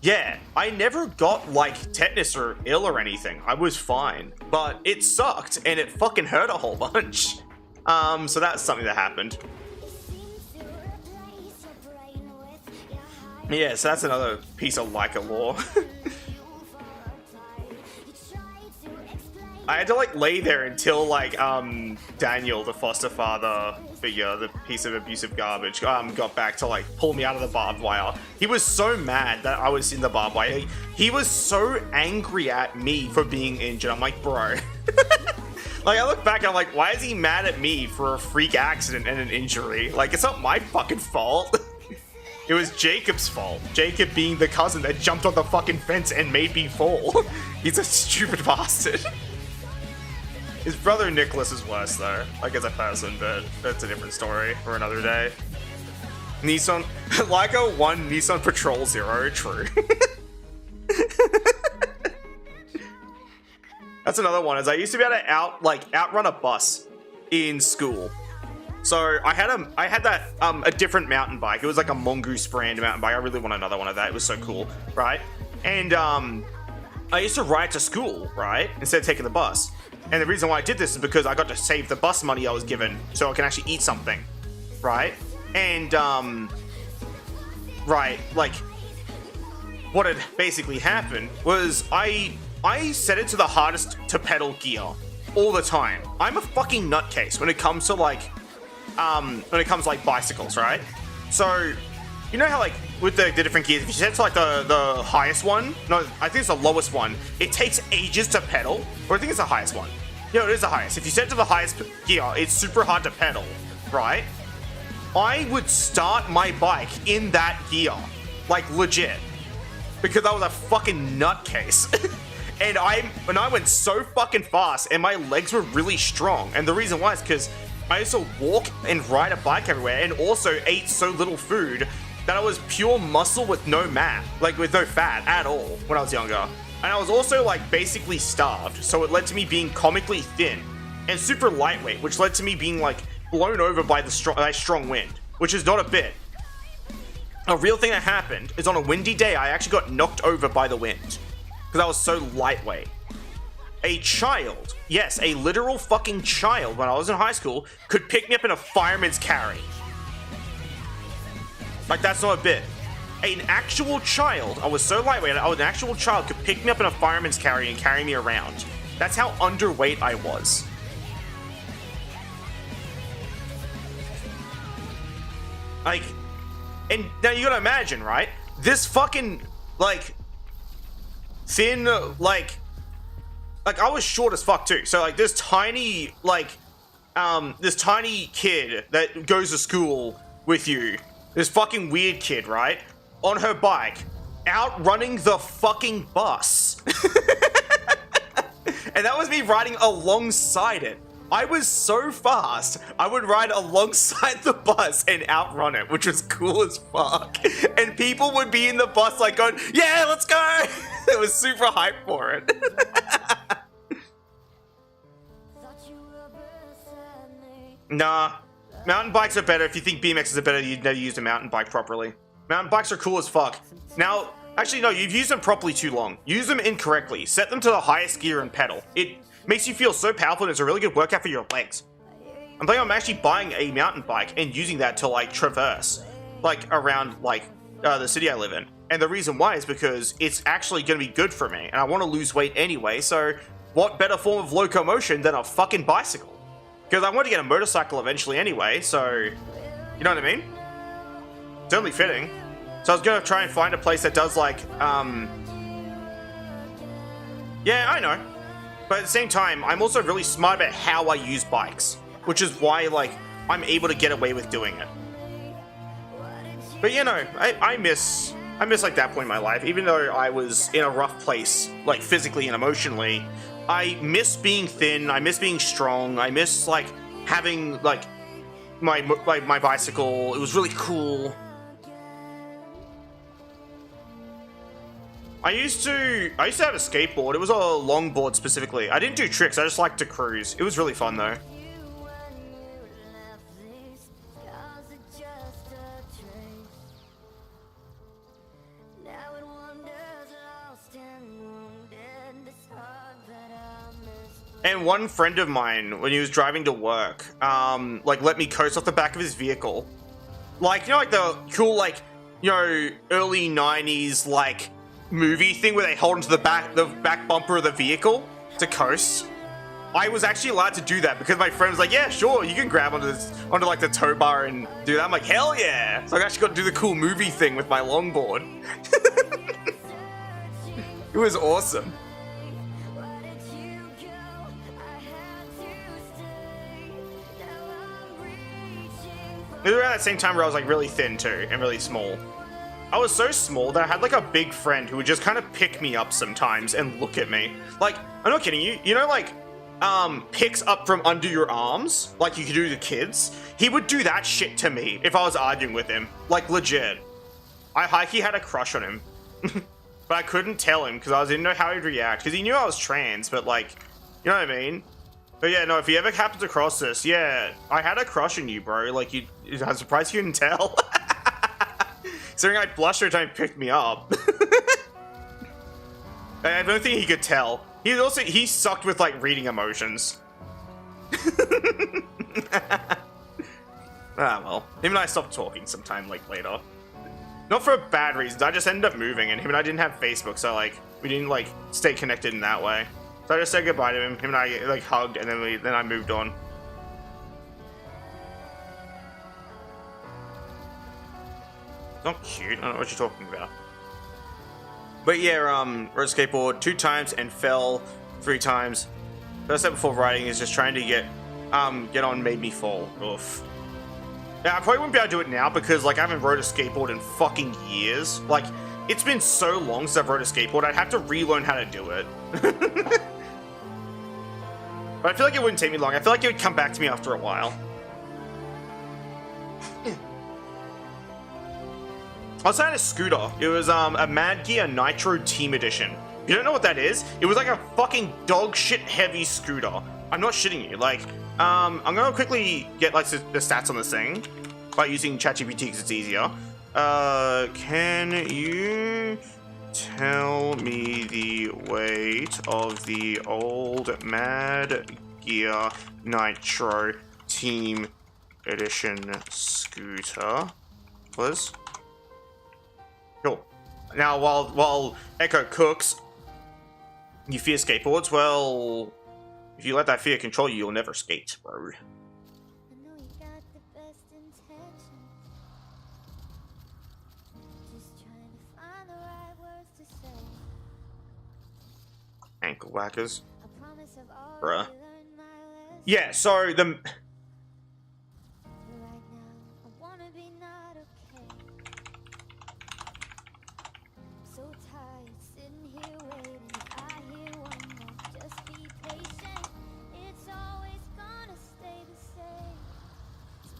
yeah, I never got, like, tetanus or ill or anything. I was fine. But it sucked, and it fucking hurt a whole bunch. So that's something that happened. Yeah, so that's another piece of Layka lore. I had to, like, lay there until, like, Daniel, the foster father figure, the piece of abusive garbage, got back to, like, pull me out of the barbed wire. He was so mad that I was in the barbed wire. He was so angry at me for being injured. I'm like, bro. Like, I look back and I'm like, why is he mad at me for a freak accident and an injury? Like, it's not my fucking fault. It was Jacob's fault. Jacob being the cousin that jumped on the fucking fence and made me fall. He's a stupid bastard. His brother Nicholas is worse though, like as a person, but that's a different story for another day. Nissan, Layka 1, Nissan Patrol 0, true. That's another one, is I used to be able to outrun a bus in school. So I had that, a different mountain bike. It was like a Mongoose brand mountain bike. I really want another one of that. It was so cool, right? And, I used to ride to school, right? Instead of taking the bus. And the reason why I did this is because I got to save the bus money I was given so I can actually eat something, right? And, right, like, what had basically happened was I set it to the hardest to pedal gear all the time. I'm a fucking nutcase when it comes to, like, bicycles, right? So, you know how, like, with the different gears, if you set it to, like, the highest one, no, I think it's the lowest one, it takes ages to pedal, or I think it's the highest one. No, it is the highest. If you set it to the highest gear, it's super hard to pedal, right? I would start my bike in that gear, like, legit, because I was a fucking nutcase. And I went so fucking fast, and my legs were really strong, and the reason why is because I used to walk and ride a bike everywhere, and also ate so little food that I was pure muscle with no with no fat at all when I was younger. And I was also, like, basically starved, so it led to me being comically thin and super lightweight, which led to me being, like, blown over by the strong wind, which is not a bit. A real thing that happened is on a windy day, I actually got knocked over by the wind because I was so lightweight. A child, yes, a literal fucking child when I was in high school could pick me up in a fireman's carry. Like, that's not a bit. An actual child, I was so lightweight, an actual child could pick me up in a fireman's carry and carry me around. That's how underweight I was. Like, and now you gotta imagine, right? This fucking, like, thin, like I was short as fuck too. So, like, this tiny, this tiny kid that goes to school with you, this fucking weird kid, right? On her bike, outrunning the fucking bus. And that was me riding alongside it. I was so fast, I would ride alongside the bus and outrun it, which was cool as fuck. And people would be in the bus like going, yeah, let's go! It was super hyped for it. Nah, mountain bikes are better. If you think BMXs are better, you'd never used a mountain bike properly. Mountain bikes are cool as fuck. Now, actually no, you've used them properly too long. Use them incorrectly. Set them to the highest gear and pedal. It makes you feel so powerful and it's a really good workout for your legs. I'm planning on actually buying a mountain bike and using that to like traverse, like around like the city I live in. And the reason why is because it's actually going to be good for me and I want to lose weight anyway, so what better form of locomotion than a fucking bicycle? Because I want to get a motorcycle eventually anyway, so you know what I mean? It's only fitting. So I was going to try and find a place that does like, yeah, I know. But at the same time, I'm also really smart about how I use bikes, which is why, like, I'm able to get away with doing it. But, you know, I miss, like, that point in my life. Even though I was in a rough place, like, physically and emotionally, I miss being thin, I miss being strong, I miss, like, having, like, my bicycle. It was really cool. I used to have a skateboard. It was a longboard specifically. I didn't do tricks. I just liked to cruise. It was really fun though. And one friend of mine, when he was driving to work, like let me coast off the back of his vehicle. Like, you know, like the cool, like, you know, early 90s, like, movie thing where they hold onto the back bumper of the vehicle to coast. I was actually allowed to do that because my friend was like, yeah, sure, you can grab onto like the tow bar and do that. I'm like, hell yeah. So I actually got to do the cool movie thing with my longboard. It was awesome. It was around that same time where I was like really thin too and really small. I was so small that I had like a big friend who would just kind of pick me up sometimes and look at me. Like, I'm not kidding you. You know, like, picks up from under your arms, like you could do to kids? He would do that shit to me if I was arguing with him. Like, legit. I high-key had a crush on him. But I couldn't tell him because I didn't know how he'd react. Because he knew I was trans, but like, you know what I mean? But yeah, no, if he ever happens across this, yeah, I had a crush on you, bro. Like, I'm surprised you didn't tell. Considering I blushed every time he picked me up. I don't think he could tell. He sucked with like reading emotions. Ah well. Him and I stopped talking sometime like later. Not for bad reasons, I just ended up moving and him and I didn't have Facebook, so like we didn't like stay connected in that way. So I just said goodbye to him. Him and I like hugged and then I moved on. Not cute. I don't know what you're talking about. But yeah, rode a skateboard 2 times and fell 3 times. First step before riding is just trying to get on made me fall. Oof. Now I probably wouldn't be able to do it now because like I haven't rode a skateboard in fucking years. Like it's been so long since I've rode a skateboard. I'd have to relearn how to do it. But I feel like it wouldn't take me long. I feel like it would come back to me after a while. I also had a scooter. It was a Mad Gear Nitro Team Edition. If you don't know what that is, it was like a fucking dog shit heavy scooter. I'm not shitting you. Like, I'm gonna quickly get like the stats on this thing by using ChatGPT because it's easier. Can you tell me the weight of the old Mad Gear Nitro Team Edition scooter, please? Cool. Now, while Echo cooks, you fear skateboards? Well, if you let that fear control you, you'll never skate, bro. I know you got the best intentions. Just trying to find the right words to say. Ankle whackers. I promise I've already Bruh. learned my lesson. Yeah, so the... But right now, I wanna be not okay. So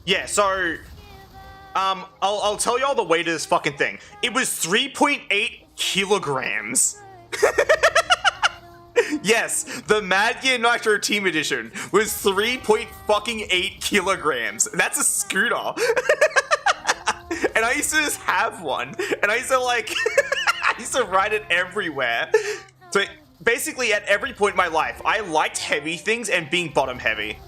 Yeah, so I'll tell y'all the weight of this fucking thing. It was 3.8 kilograms. Yes, the Mad Gear Nitro Team Edition was 3.8 kilograms. That's a scooter. And I used to just have one. And I used to like, I used to ride it everywhere. So basically at every point in my life, I liked heavy things and being bottom heavy.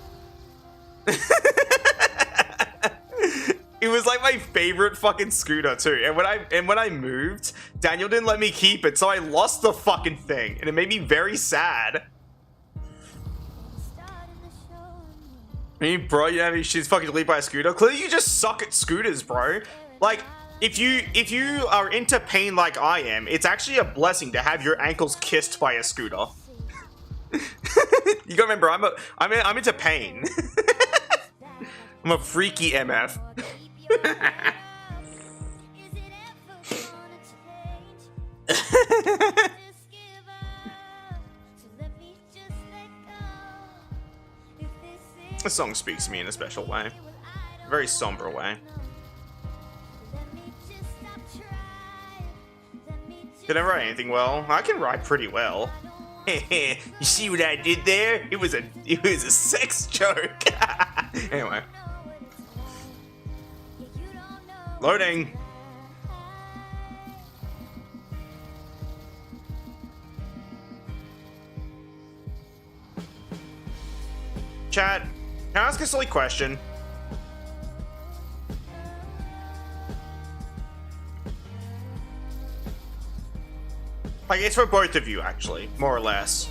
It was like my favorite fucking scooter too. And when I moved, Daniel didn't let me keep it, so I lost the fucking thing, and it made me very sad. I mean, bro, you know, she's fucking lead by a scooter. Clearly, you just suck at scooters, bro. Like, if you are into pain like I am, it's actually a blessing to have your ankles kissed by a scooter. You gotta remember, I'm into pain. I'm a freaky MF. This song speaks to me in a special way, a very somber way. Did I write anything well? I can write pretty well. You see what I did there? It was a sex joke. Anyway. Loading. Chat, can I ask a silly question? Like, it's for both of you, actually, more or less.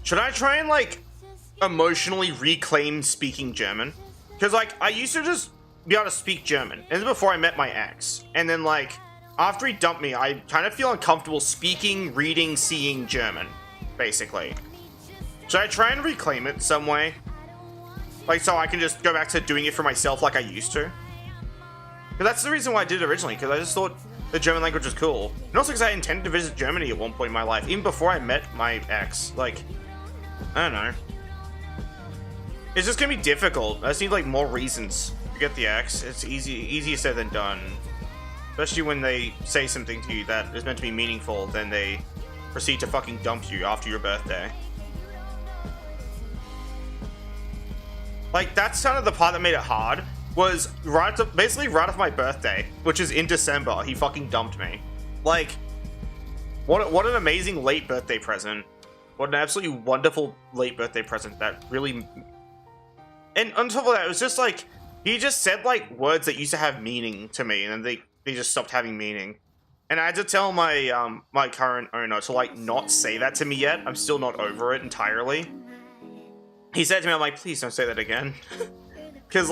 Should I try and, like, emotionally reclaim speaking German? Because, like, I used to just be able to speak German. And this is before I met my ex. And then, like, after he dumped me, I kind of feel uncomfortable speaking, reading, seeing German, basically. Should I try and reclaim it some way? Like, so I can just go back to doing it for myself like I used to? Because that's the reason why I did it originally, because I just thought the German language was cool. And also because I intended to visit Germany at one point in my life, even before I met my ex. Like, I don't know. It's just gonna be difficult. I just need, like, more reasons to get the ex. It's easier said than done. Especially when they say something to you that is meant to be meaningful, then they proceed to fucking dump you after your birthday. Like, that's kind of the part that made it hard, was basically right off my birthday, which is in December, he fucking dumped me. Like, what an amazing late birthday present. What an absolutely wonderful late birthday present that really... And on top of that, it was just like, he just said, like, words that used to have meaning to me, and then they just stopped having meaning. And I had to tell my, my current owner to, like, not say that to me yet. I'm still not over it entirely. He said to me, I'm like, please don't say that again. Because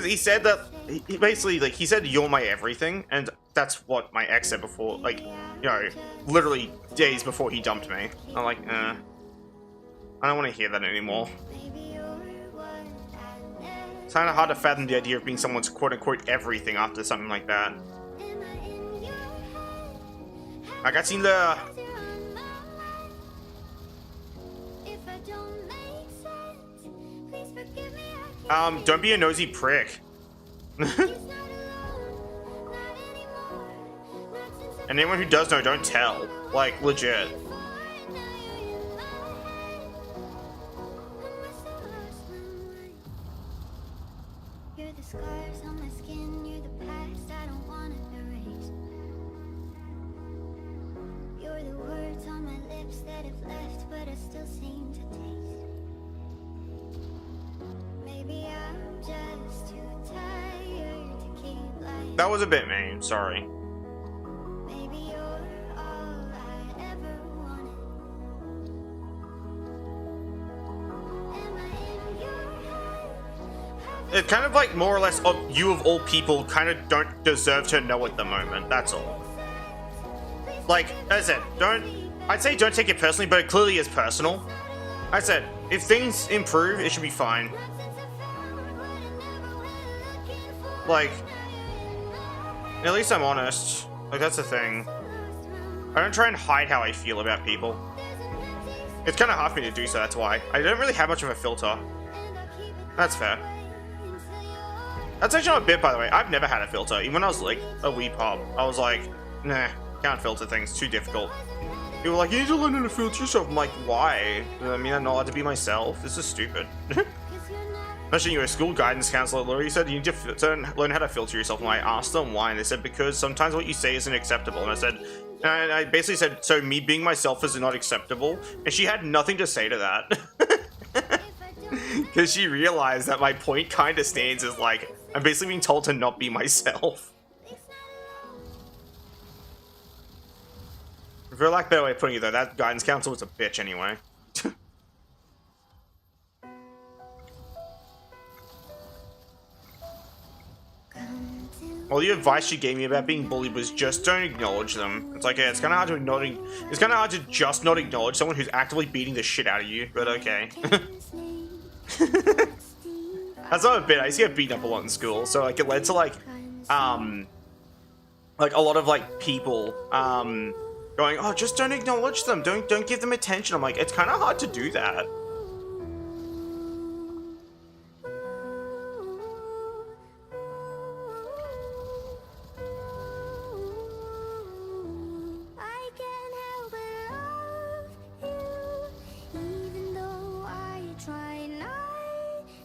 he said that, he basically, like, he said, you're my everything, and that's what my ex said before, like, you know, literally days before he dumped me. I'm like, I don't want to hear that anymore. It's kind of hard to fathom the idea of being someone's quote-unquote everything after something like that. I got seen the... don't be a nosy prick. And anyone who does know, don't tell. Like, legit. You're the scars on my skin, you're the past I don't wanna erase. You're the words on my lips that have left, but I still seem to taste. Maybe I'm just too tired to keep lying. That was a bit mean, sorry. Maybe you're all I ever wanted. Am I in your head? It's kind of like more or less of you of all people kind of don't deserve to know at the moment, that's all. Like, as I said, I'd say don't take it personally, but it clearly is personal. I said, if things improve, it should be fine. Like, at least I'm honest. Like, that's the thing. I don't try and hide how I feel about people. It's kind of hard for me to do so, that's why. I don't really have much of a filter. That's fair. That's actually not a bit, by the way. I've never had a filter. Even when I was like a wee pop, I was like, nah, can't filter things, too difficult. People were like, you need to learn how to filter yourself. I'm like, why? I mean, I'm not allowed to be myself. This is stupid. Imagine you're a school guidance counselor, literally said you need to learn how to filter yourself. And I asked them why, and they said, because sometimes what you say isn't acceptable. And I said, and I basically said, so me being myself is not acceptable? And she had nothing to say to that. Because she realized that my point kind of stands as like, I'm basically being told to not be myself. For lack of a better way of putting it though, that guidance counselor was a bitch anyway. All the advice she gave me about being bullied was just don't acknowledge them. It's like, yeah, it's kind of hard to acknowledge. It's kind of hard to just not acknowledge someone who's actively beating the shit out of you. But okay. That's not a bit. I used to get beaten up a lot in school, so like it led to like a lot of like people going, oh, just don't acknowledge them. Don't give them attention. I'm like, it's kind of hard to do that.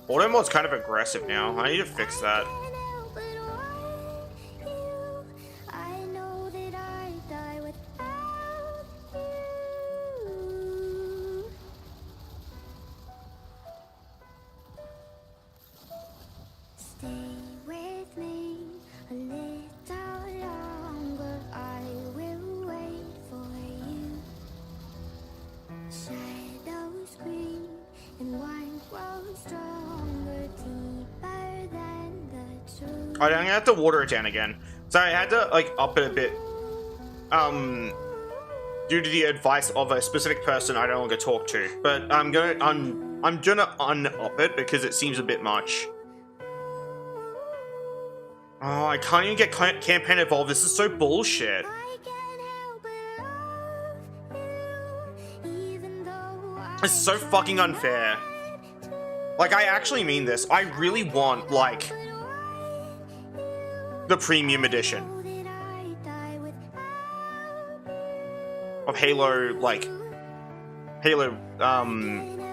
Auto mode's kind of aggressive now. I need to fix that. Alright, I'm gonna have to water it down again. So I had to like up it a bit. Due to the advice of a specific person I no longer talk to. But I'm gonna un-up it because it seems a bit much. Oh, I can't even get campaign involved. This is so bullshit. It's so fucking unfair. Like, I actually mean this. I really want, like, the premium edition of Halo, like, Halo,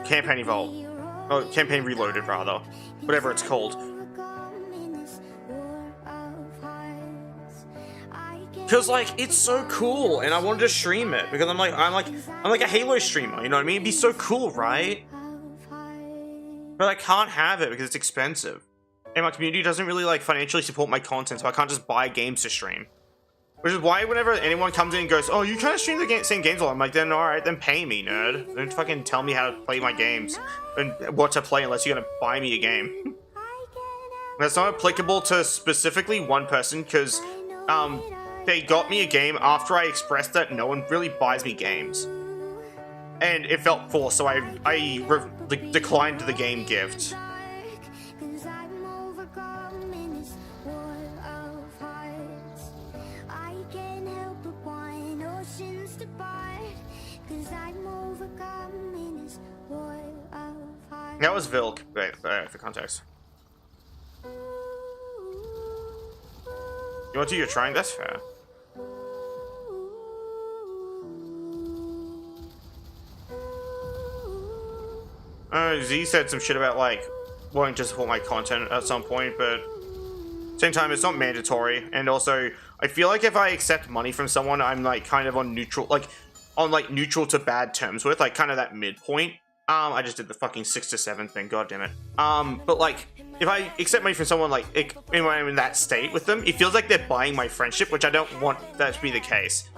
Campaign Evolved. Oh, Campaign Reloaded, rather. Whatever it's called. Because, like, it's so cool, and I wanted to stream it, because I'm like a Halo streamer, you know what I mean? It'd be so cool, right? But I can't have it because it's expensive. And my community doesn't really, like, financially support my content, so I can't just buy games to stream. Which is why whenever anyone comes in and goes, oh, you can't stream the same games all, I'm like, then alright, then pay me, nerd. Don't fucking tell me how to play my games and what to play unless you're gonna buy me a game. That's not applicable to specifically one person, because, they got me a game after I expressed that no one really buys me games. And it felt forced, so I declined the game gift. That was Vilk, for context. You want to do your trying? That's fair. Z said some shit about, like, wanting to support my content at some point, but same time, it's not mandatory. And also, I feel like if I accept money from someone, I'm, like, kind of on neutral, neutral to bad terms with, like, kind of that midpoint. I just did the fucking 6 to 7 thing, god damn it. But, like, if I accept money from someone, like, when I'm in that state with them, it feels like they're buying my friendship, which I don't want that to be the case.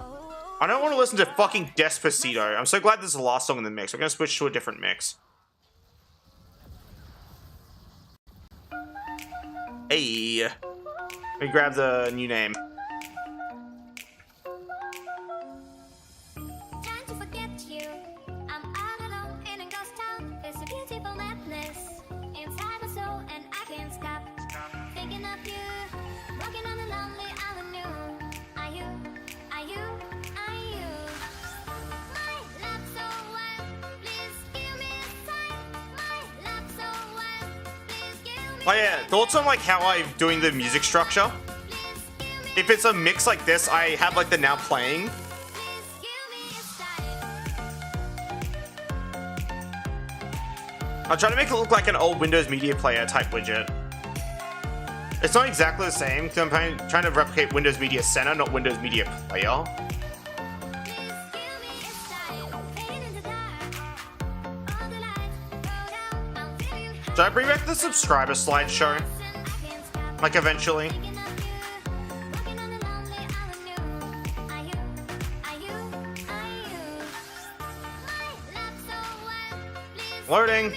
I don't want to listen to fucking Despacito. I'm so glad this is the last song in the mix. I'm gonna switch to a different mix. Hey, let me grab the new name. Trying to forget you. I'm all alone in a ghost town. There's a beautiful madness inside my soul, and I can't stop thinking of you. Walking on a lonely avenue. Are you? Are you? Are you? Oh yeah, thoughts on like how I'm doing the music structure? If it's a mix like this, I have like the now playing. I'll try to make it look like an old Windows Media Player type widget. It's not exactly the same because I'm trying to replicate Windows Media Center, not Windows Media Player. Should I bring back the subscriber slideshow? Like eventually? Loading.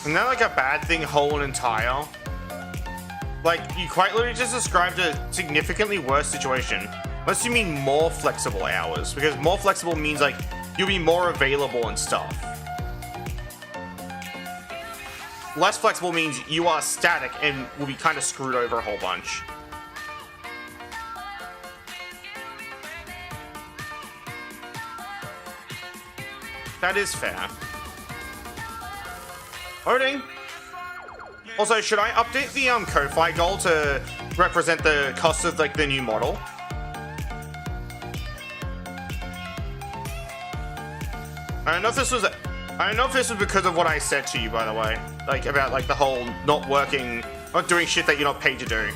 Isn't that like a bad thing, whole and entire? Like, you quite literally just described a significantly worse situation. Unless you mean more flexible hours, because more flexible means like you'll be more available and stuff. Less flexible means you are static and will be kind of screwed over a whole bunch. That is fair. Loading. Also, should I update the Ko-Fi goal to represent the cost of like the new model? I don't know if this was because of what I said to you, by the way, like about like the whole not working, not doing shit that you're not paid to do.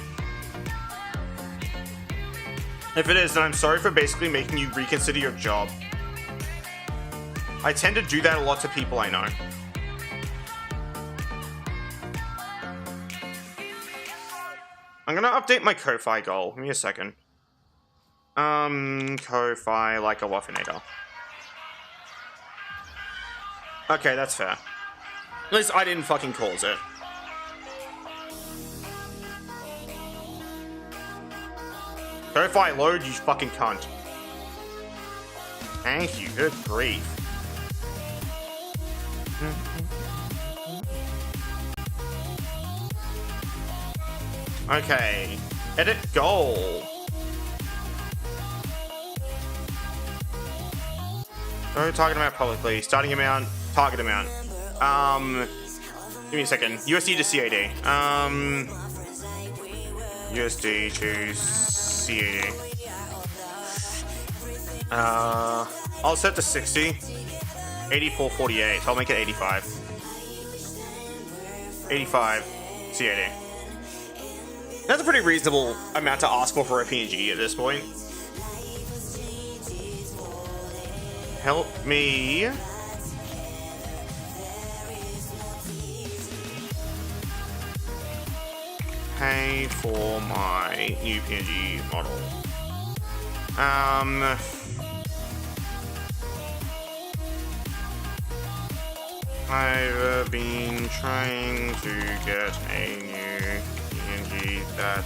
If it is, then I'm sorry for basically making you reconsider your job. I tend to do that a lot to people I know. I'm gonna update my Ko-Fi goal. Give me a second. Ko-Fi like a Wuffinator. Okay, that's fair. At least I didn't fucking cause it. Ko-Fi load, you fucking cunt. Thank you, good grief. Okay, edit goal. No target amount publicly. Starting amount, target amount. Give me a second. USD to CAD. USD to CAD. I'll set to 60. 84.48. So I'll make it 85. 85 CAD. That's a pretty reasonable amount to ask for a PNG at this point. Help me. Pay for my new PNG model. I've been trying to get a new PNG that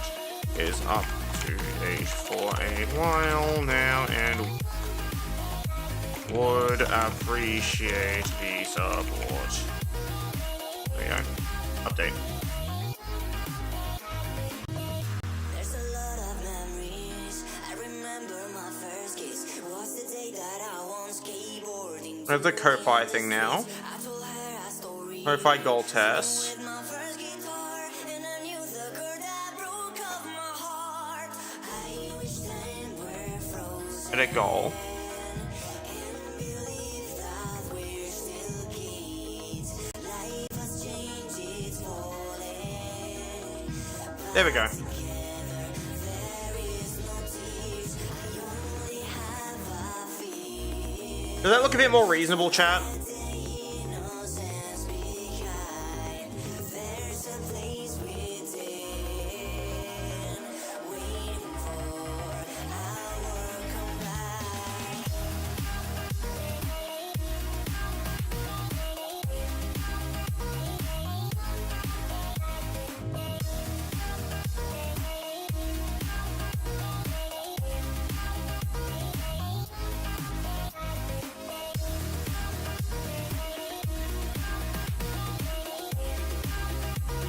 is up to date for a while now and would appreciate the support. There you go. Update. There's a lot of memories. I remember my first kiss. Was the day that I won skateboarding. I have the Ko-Fi thing now. Ko-Fi goal test. Edit goal. There we go. Does that look a bit more reasonable, chat?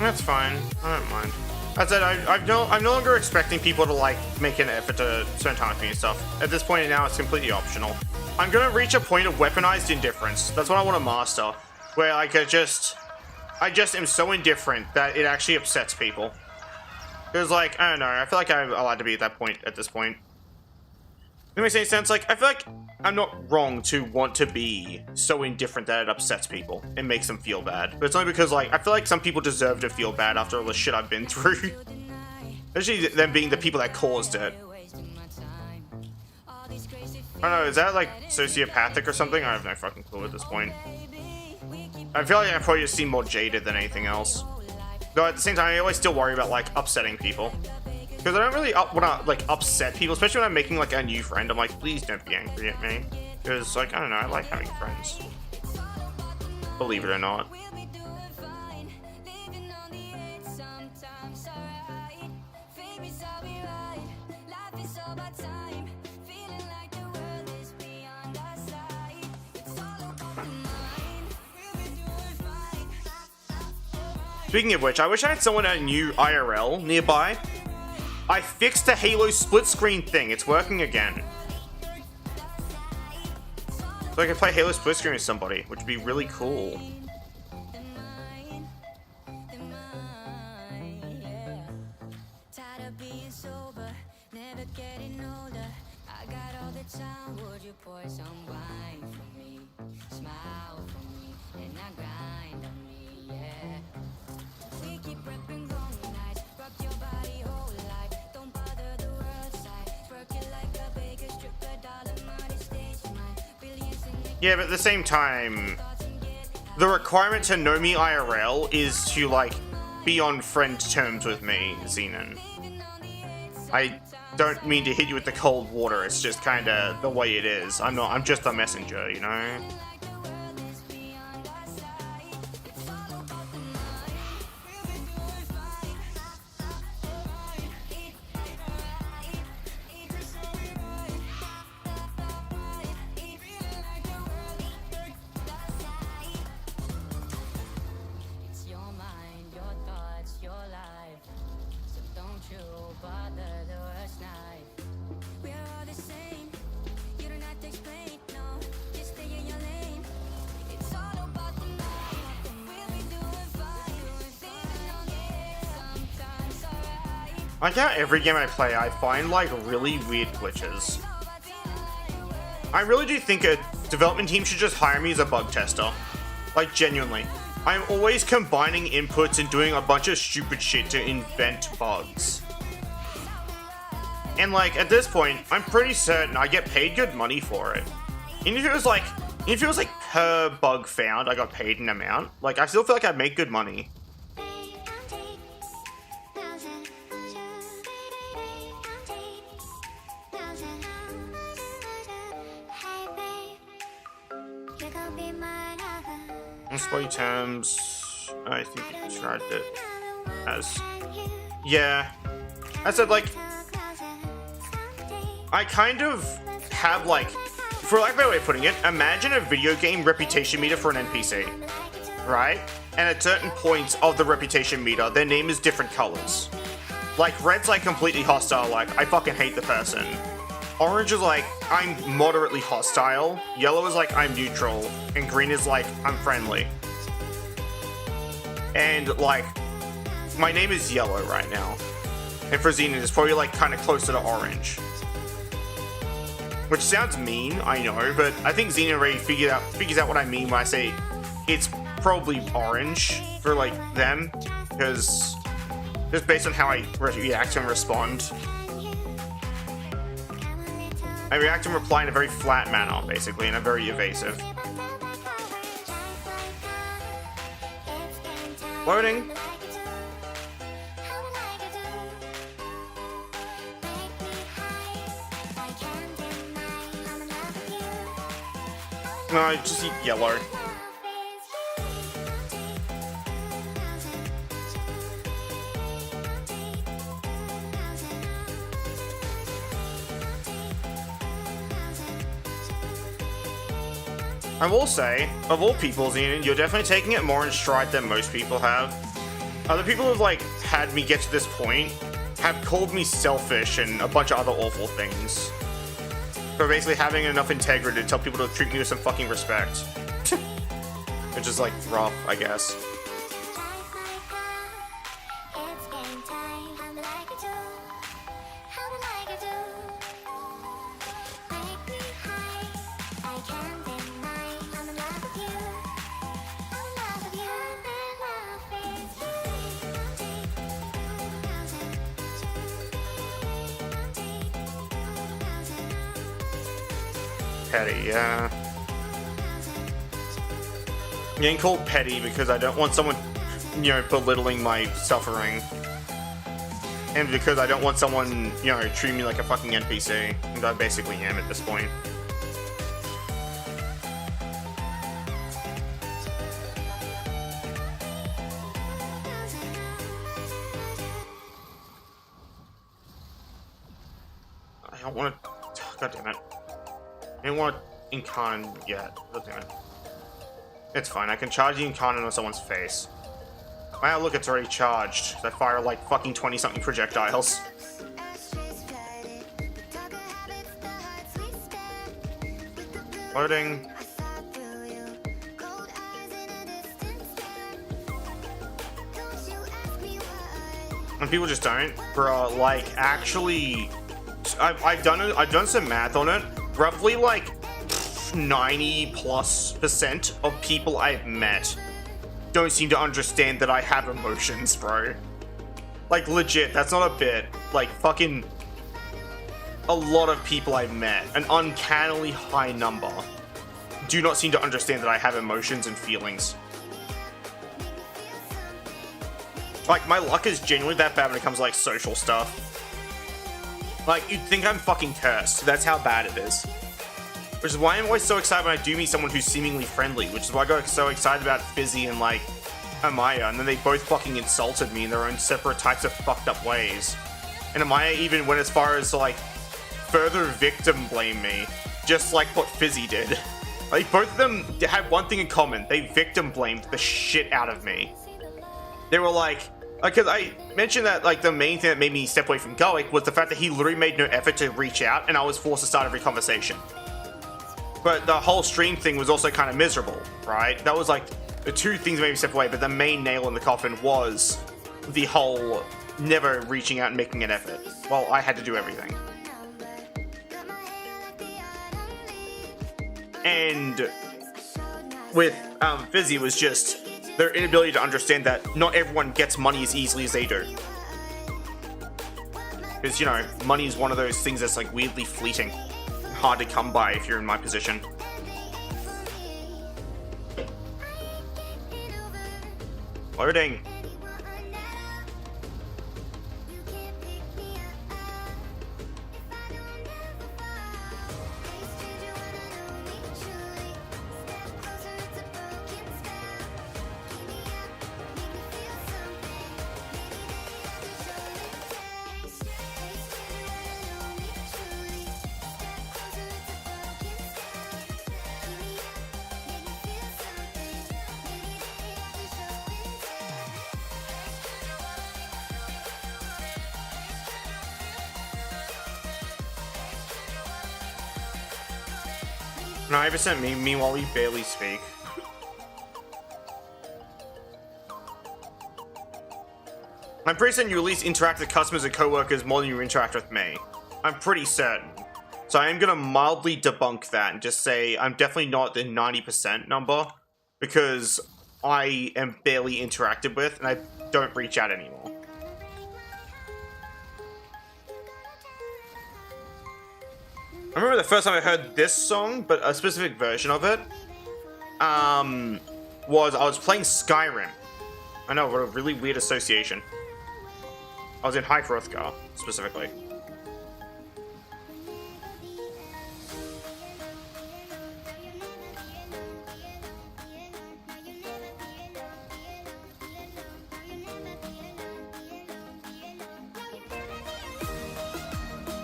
That's fine. I don't mind. I said I'm no longer expecting people to like make an effort to spend time with me and stuff. At this point now, it's completely optional. I'm gonna reach a point of weaponized indifference. That's what I want to master, where like I just am so indifferent that it actually upsets people. Because like I don't know, I feel like I'm allowed to be at that point at this point. Does that make any sense? Like I feel like I'm not wrong to want to be so indifferent that it upsets people and makes them feel bad. But it's only because like I feel like some people deserve to feel bad after all the shit I've been through. Especially them being the people that caused it. I don't know, is that like sociopathic or something? I have no fucking clue at this point. I feel like I probably just seem more jaded than anything else. Though at the same time, I always still worry about like upsetting people. Because I don't really want to like upset people, especially when I'm making like a new friend. I'm like, please don't be angry at me. Because like, I don't know, I like having friends. Believe it or not. Speaking of which, I wish I had someone that knew IRL nearby. I fixed the Halo split screen thing. It's working again. So I can play Halo split screen with somebody, which would be really cool. Yeah, but at the same time, the requirement to know me IRL is to, like, be on friend terms with me, Xenon. I don't mean to hit you with the cold water, it's just kinda the way it is. I'm just a messenger, you know? Like how every game I play, I find like really weird glitches. I really do think a development team should just hire me as a bug tester. Like genuinely. I'm always combining inputs and doing a bunch of stupid shit to invent bugs. And like at this point, I'm pretty certain I get paid good money for it. Even if it was like per bug found, I got paid an amount. Like I still feel like I make good money. Spotty terms, I think you described it as, yeah. I said like, I kind of have like, for lack of a better way of putting it, imagine a video game reputation meter for an NPC, right? And at certain points of the reputation meter, their name is different colors. Like red's like completely hostile, like I fucking hate the person. Orange is like, I'm moderately hostile. Yellow is like, I'm neutral. And green is like, I'm friendly. And like, my name is Yellow right now. And for Xenon, it's probably like kind of closer to orange. Which sounds mean, I know, but I think Xenon already figures out what I mean when I say it's probably orange for like them. Because just based on how I react and respond. I react and reply in a very flat manner, basically, and I'm very evasive. Loading. No, I just eat yellow. I will say, of all people, Xenon, you're definitely taking it more in stride than most people have. Other people who've like had me get to this point have called me selfish and a bunch of other awful things. For basically having enough integrity to tell people to treat me with some fucking respect. Which is like rough, I guess. It's game time. I'm like a do. How do like a do? Make me high. I can't deny. I'm in love with you. I'm in love with you. Petty, yeah. I'm getting called petty because I don't want someone, you know, belittling my suffering. And because I don't want someone, you know, treating me like a fucking NPC. And I basically am at this point. I don't want to... God damn it. I didn't want to incarn yet. God damn it. It's fine, I can charge the incarnate on someone's face. Wow, look, it's already charged. I fire like fucking 20-something projectiles. Loading. And people just don't. Bruh, like, actually... I've done some math on it. Roughly, like, 90+% of people I've met don't seem to understand that I have emotions, bro. Like, legit, that's not a bit. Like, fucking... a lot of people I've met, an uncannily high number, do not seem to understand that I have emotions and feelings. Like, my luck is genuinely that bad when it comes to, like, social stuff. Like, you'd think I'm fucking cursed. That's how bad it is. Which is why I'm always so excited when I do meet someone who's seemingly friendly, which is why I got so excited about Fizzy and, like, Amaya, and then they both fucking insulted me in their own separate types of fucked up ways. And Amaya even went as far as to, like, further victim blame me, just like what Fizzy did. Like, both of them had one thing in common. They victim blamed the shit out of me. They were like, because I mentioned that, like, the main thing that made me step away from Goic was the fact that he literally made no effort to reach out, and I was forced to start every conversation. But the whole stream thing was also kind of miserable, right? That was, like, the two things that made me step away, but the main nail in the coffin was the whole never reaching out and making an effort. Well, I had to do everything. And with Fizzy, was just their inability to understand that not everyone gets money as easily as they do. Because, you know, money is one of those things that's, like, weirdly fleeting. Hard to come by if you're in my position. Loading. No, 90% me, meanwhile we barely speak. I'm pretty certain you at least interact with customers and co-workers more than you interact with me. I'm pretty certain. So I am gonna mildly debunk that and just say I'm definitely not the 90% number, because I am barely interacted with and I don't reach out anymore. I remember the first time I heard this song, but a specific version of it, was I was playing Skyrim. I know, what a really weird association. I was in High Hrothgar, specifically.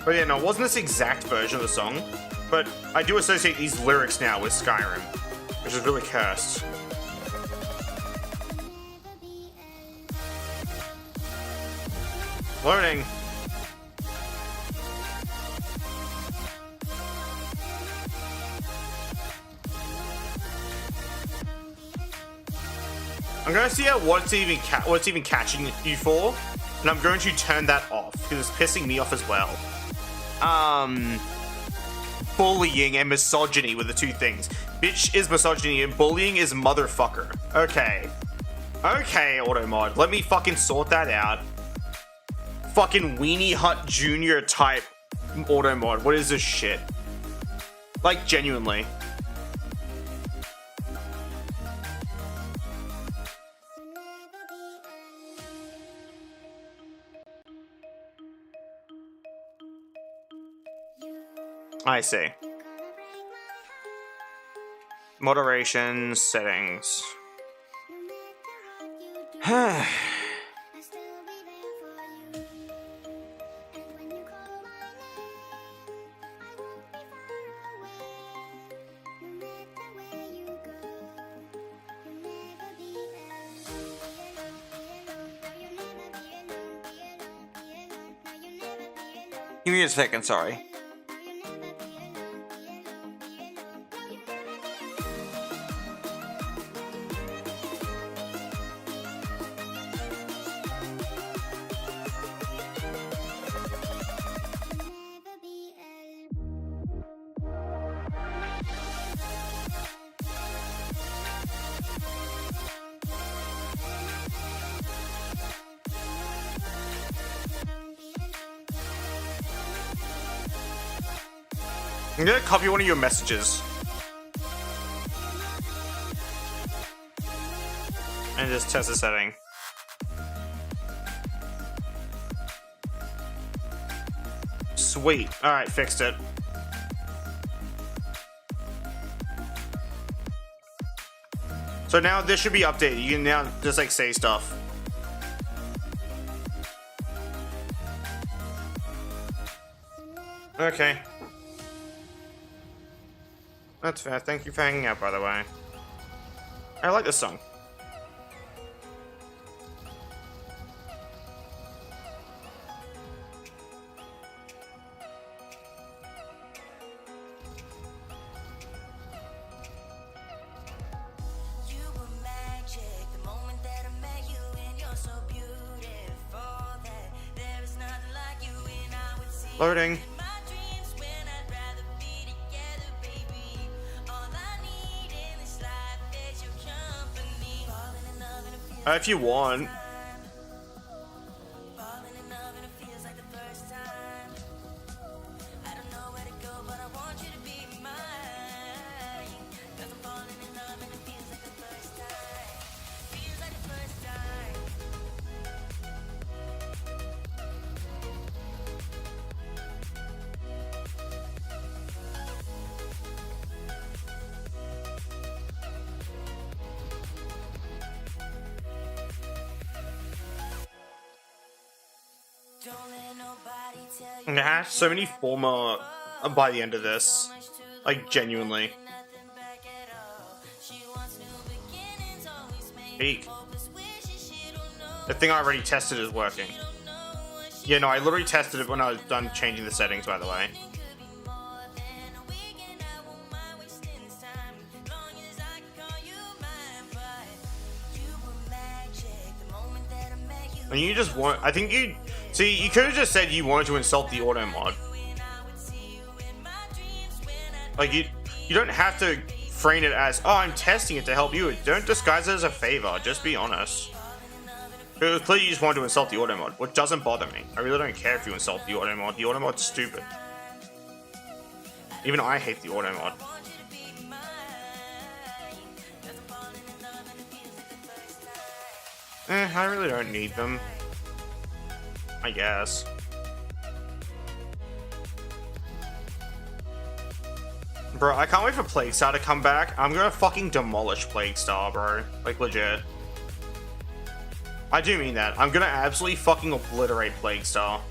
But yeah, no, it wasn't this exact version of the song, but I do associate these lyrics now with Skyrim, which is really cursed. Loading. I'm gonna see out what's even catching you for, and I'm going to turn that off because it's pissing me off as well. Bullying and misogyny were the two things. Bitch is misogyny and bullying is motherfucker. Okay. Okay, auto mod. Let me fucking sort that out. Fucking Weenie Hut Jr. type auto mod. What is this shit? Like, genuinely. I see. Moderation settings. Give me a second, sorry. I'm gonna copy one of your messages. And just test the setting. Sweet. Alright, fixed it. So now this should be updated. You can now just like say stuff. Okay. That's fair. Thank you for hanging out, by the way. I like this song. Loading. If you want. Nah, so many former by the end of this. Like, genuinely. Peak. The thing I already tested is working. Yeah, no, I literally tested it when I was done changing the settings, by the way. And you just want, I think you, see, you could have just said you wanted to insult the auto mod. Like, you don't have to frame it as, oh, I'm testing it to help you. Don't disguise it as a favor, just be honest. Because clearly you just wanted to insult the auto mod, which doesn't bother me. I really don't care if you insult the auto mod's stupid. Even I hate the auto mod. I really don't need them. I guess. Bro, I can't wait for Plague Star to come back. I'm gonna fucking demolish Plague Star, bro. Like, legit. I do mean that. I'm gonna absolutely fucking obliterate Plague Star.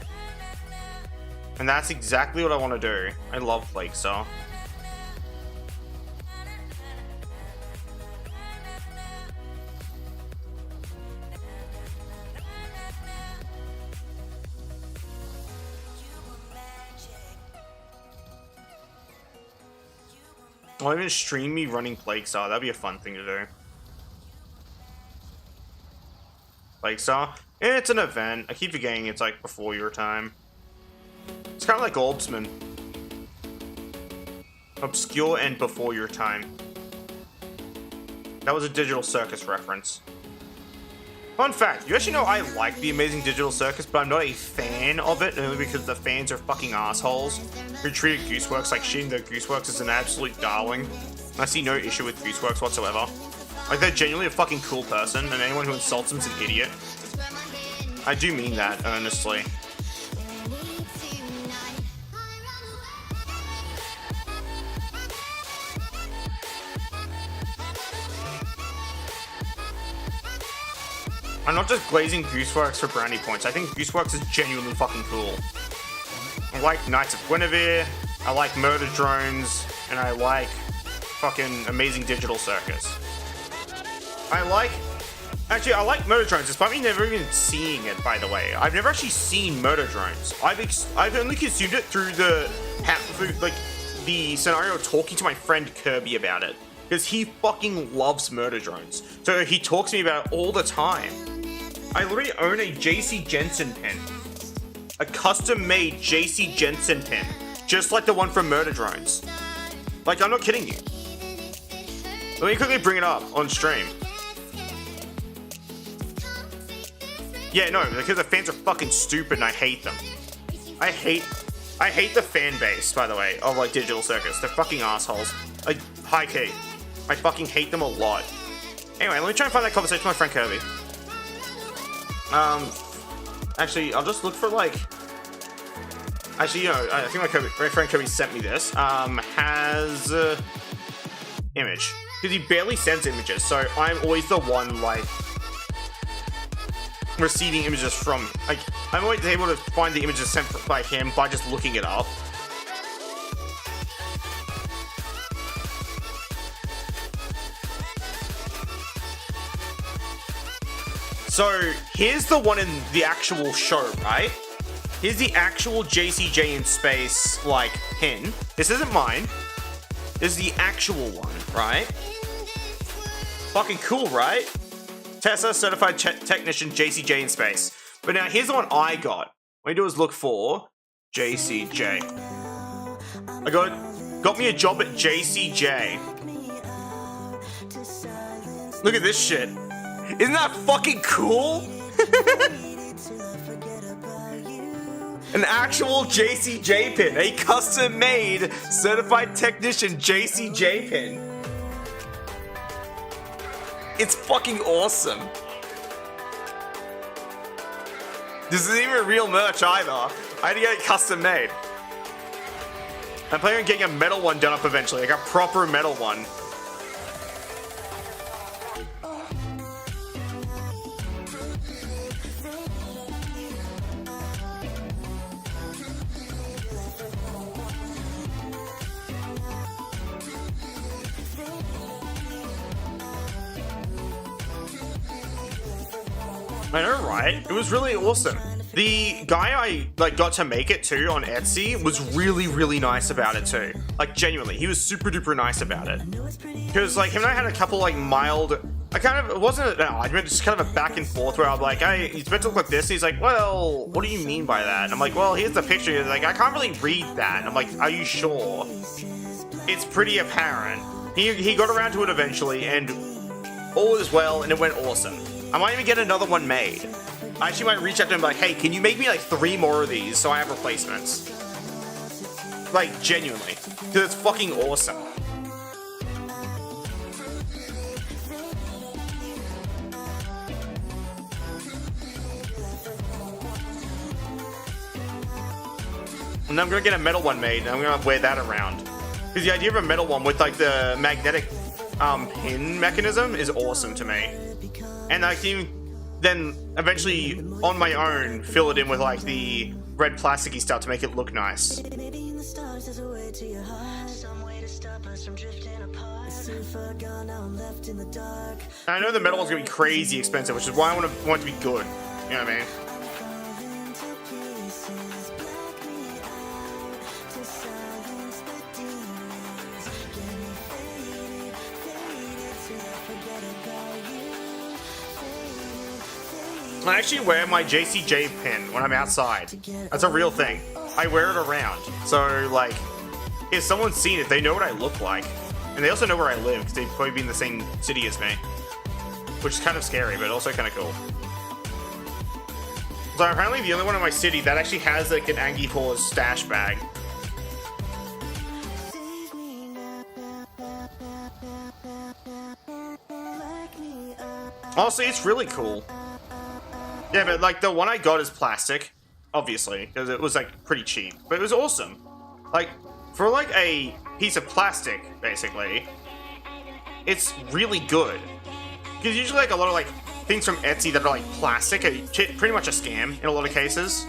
And that's exactly what I want to do. I love Plague Star. Or even stream me running Plague Star. That'd be a fun thing to do. Plague Star? Yeah, it's an event. I keep forgetting it's like before your time. It's kind of like Orbsman. Obscure and before your time. That was a Digital Circus reference. Fun fact, you actually know I like the Amazing Digital Circus, but I'm not a fan of it, only because the fans are fucking assholes who treated Gooseworks like shit, though Gooseworks is an absolute darling. I see no issue with Gooseworks whatsoever. Like, they're genuinely a fucking cool person, and anyone who insults them is an idiot. I do mean that, earnestly. I'm not just glazing Gooseworks for brownie points. I think Gooseworks is genuinely fucking cool. I like Knights of Guinevere, I like Murder Drones, and I like fucking Amazing Digital Circus. I like Murder Drones, despite me never even seeing it, by the way. I've never actually seen Murder Drones. I've only consumed it through the scenario talking to my friend Kirby about it. Because he fucking loves Murder Drones. So he talks to me about it all the time. I literally own a JC Jensen pin. A custom-made JC Jensen pin. Just like the one from Murder Drones. Like, I'm not kidding you. Let me quickly bring it up on stream. Yeah, no, because the fans are fucking stupid and I hate them. I hate the fan base, by the way, of like Digital Circus. They're fucking assholes. Like, high key. I fucking hate them a lot. Anyway, let me try and find that conversation with my friend Kirby. Actually, I'll just look for like... Actually, you know, I think my friend Kirby sent me this. Has... image. Because he barely sends images, so I'm always the one, like... receiving images from... Like, I'm always able to find the images sent by him by just looking it up. So, here's the one in the actual show, right? Here's the actual JCJ in space, like, pin. This isn't mine. This is the actual one, right? Fucking cool, right? Tessa, Certified Technician, JCJ in space. But now, here's the one I got. What I do is look for JCJ. I got me a job at JCJ. Look at this shit. Isn't that fucking cool? An actual JCJ pin. A custom-made Certified Technician JCJ pin. It's fucking awesome. This isn't even real merch either. I had to get it custom made. I'm planning on getting a metal one done up eventually, like a proper metal one. I know, right? It was really awesome. The guy I got to make it to on Etsy was really, really nice about it too. Like, genuinely, he was super duper nice about it. Because like him and I had a couple like mild, it wasn't an argument, just kind of a back and forth where I'm like, hey, he's meant to look like this. And he's like, well, what do you mean by that? And I'm like, well, here's the picture. He's like, I can't really read that. And I'm like, are you sure? It's pretty apparent. He got around to it eventually, and all is well, and it went awesome. I might even get another one made. I actually might reach out to him and be like, hey, can you make me like 3 more of these so I have replacements? Like, genuinely. Because it's fucking awesome. And I'm gonna get a metal one made, and I'm gonna wear that around. Because the idea of a metal one with like the magnetic pin mechanism is awesome to me. And I can then eventually, on my own, fill it in with like the red plasticky stuff to make it look nice. I know the metal one's gonna be crazy expensive, which is why I want it to be good. You know what I mean? I actually wear my JCJ pin when I'm outside. That's a real thing. I wear it around. So, like, if someone's seen it, they know what I look like. And they also know where I live, because they've probably been in the same city as me. Which is kind of scary, but also kind of cool. So I'm apparently the only one in my city that actually has, like, an Angie Paws stash bag. Honestly, it's really cool. Yeah, but, like, the one I got is plastic. Obviously, because it was, like, pretty cheap. But it was awesome. Like, for, like, a piece of plastic, basically, it's really good. Because usually, like, a lot of, like, things from Etsy that are, like, plastic are pretty much a scam in a lot of cases.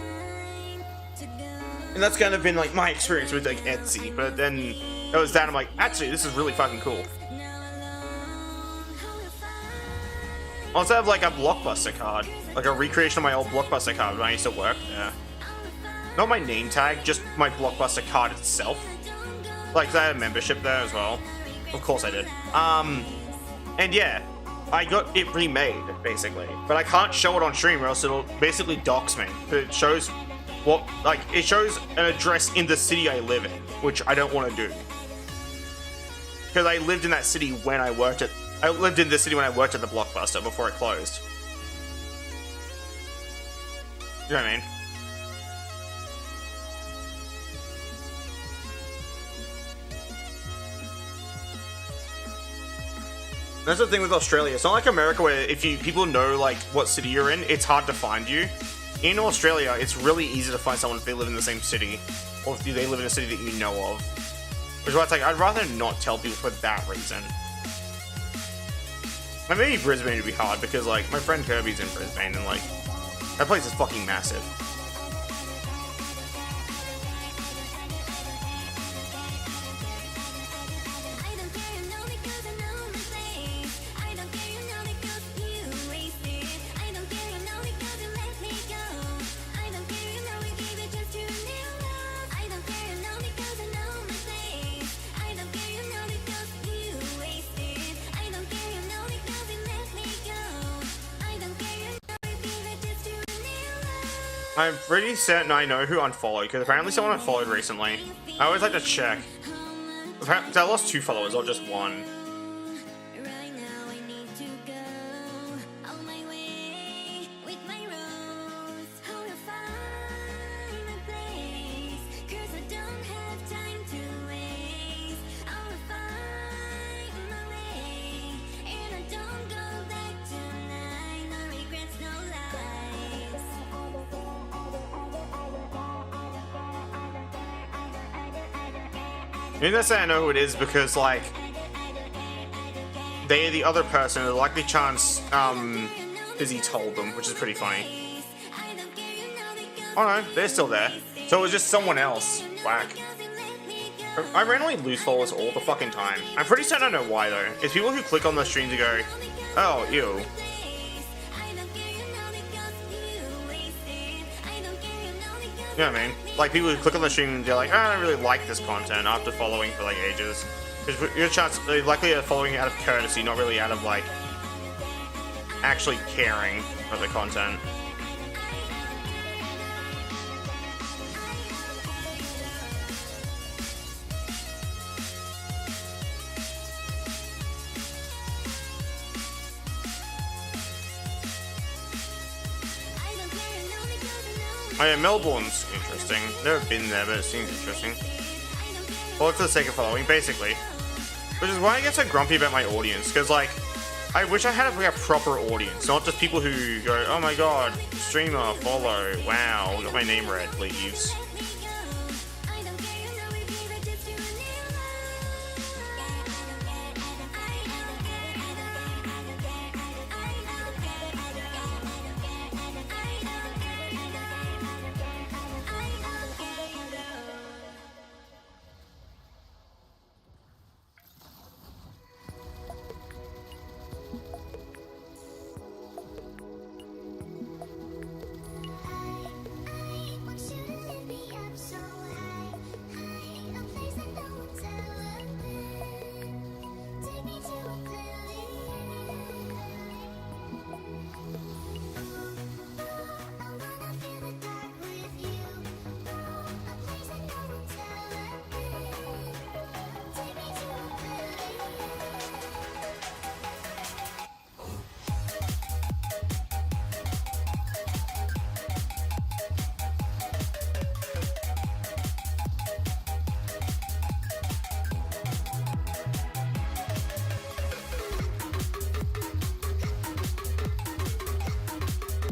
And that's kind of been, like, my experience with, like, Etsy. But then it was that, I'm like, actually, this is really fucking cool. I also have, like, a Blockbuster card. Like, a recreation of my old Blockbuster card when I used to work there. Not my name tag, just my Blockbuster card itself. Like, I had a membership there as well. Of course I did. And yeah, I got it remade, basically. But I can't show it on stream or else it'll basically dox me. It shows what, like, it shows an address in the city I live in, which I don't want to do. Because I lived in that city when I worked at, I lived in this city when I worked at the Blockbuster before it closed. You know what I mean? That's the thing with Australia. It's not like America where if people know like what city you're in, it's hard to find you. In Australia, it's really easy to find someone if they live in the same city, or if they live in a city that you know of. Which is why it's like I'd rather not tell people for that reason. And maybe Brisbane would be hard because like my friend Kirby's in Brisbane and like that place is fucking massive. I'm pretty certain I know who unfollowed, because apparently someone unfollowed recently. I always like to check. Apparently, I lost 2 followers, or just 1. Maybe that's how I know who it is because, like, they're the other person, and the likely chance, Izzy told them, which is pretty funny. Oh no, they're still there. So it was just someone else. Whack. I randomly lose followers all the fucking time. I'm pretty certain I know why, though. It's people who click on the stream to go, oh, ew. You know what I mean? Like, people who click on the stream and they're like, oh, I don't really like this content after following for, like, ages. Because your chance, they likely are following out of courtesy, not really out of, like, actually caring for the content. Oh yeah, Melbourne's interesting. Never been there, but it seems interesting. Follow for the sake of following, basically. Which is why I get so grumpy about my audience, because, like, I wish I had a proper audience, not just people who go, oh my god, streamer, follow, wow, got my name read, leaves.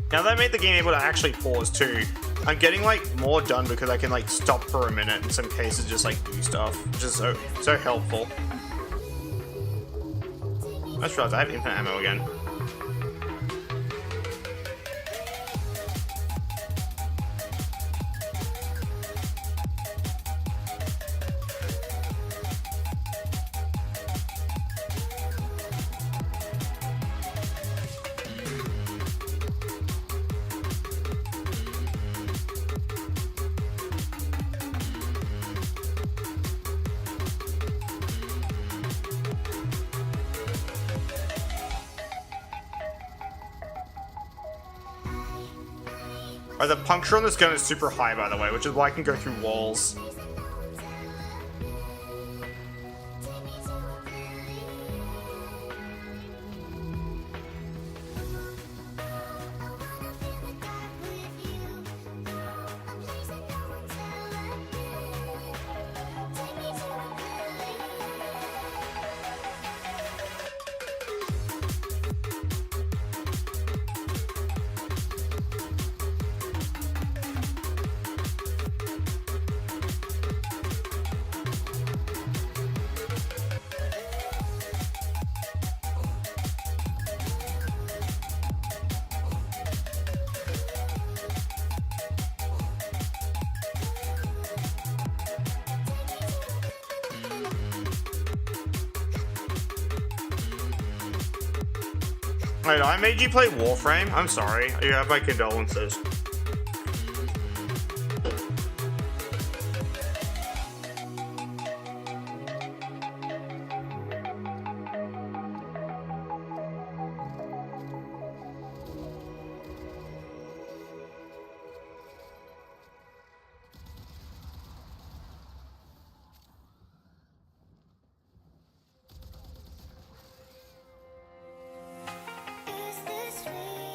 Now they made the game able to actually pause too. I'm getting like more done because I can like stop for a minute in some cases, just like do stuff, which is so helpful. I just realized I have infinite ammo again. The puncture on this gun is super high, by the way, which is why I can go through walls. Wait, I made you play Warframe? I'm sorry. You have my condolences.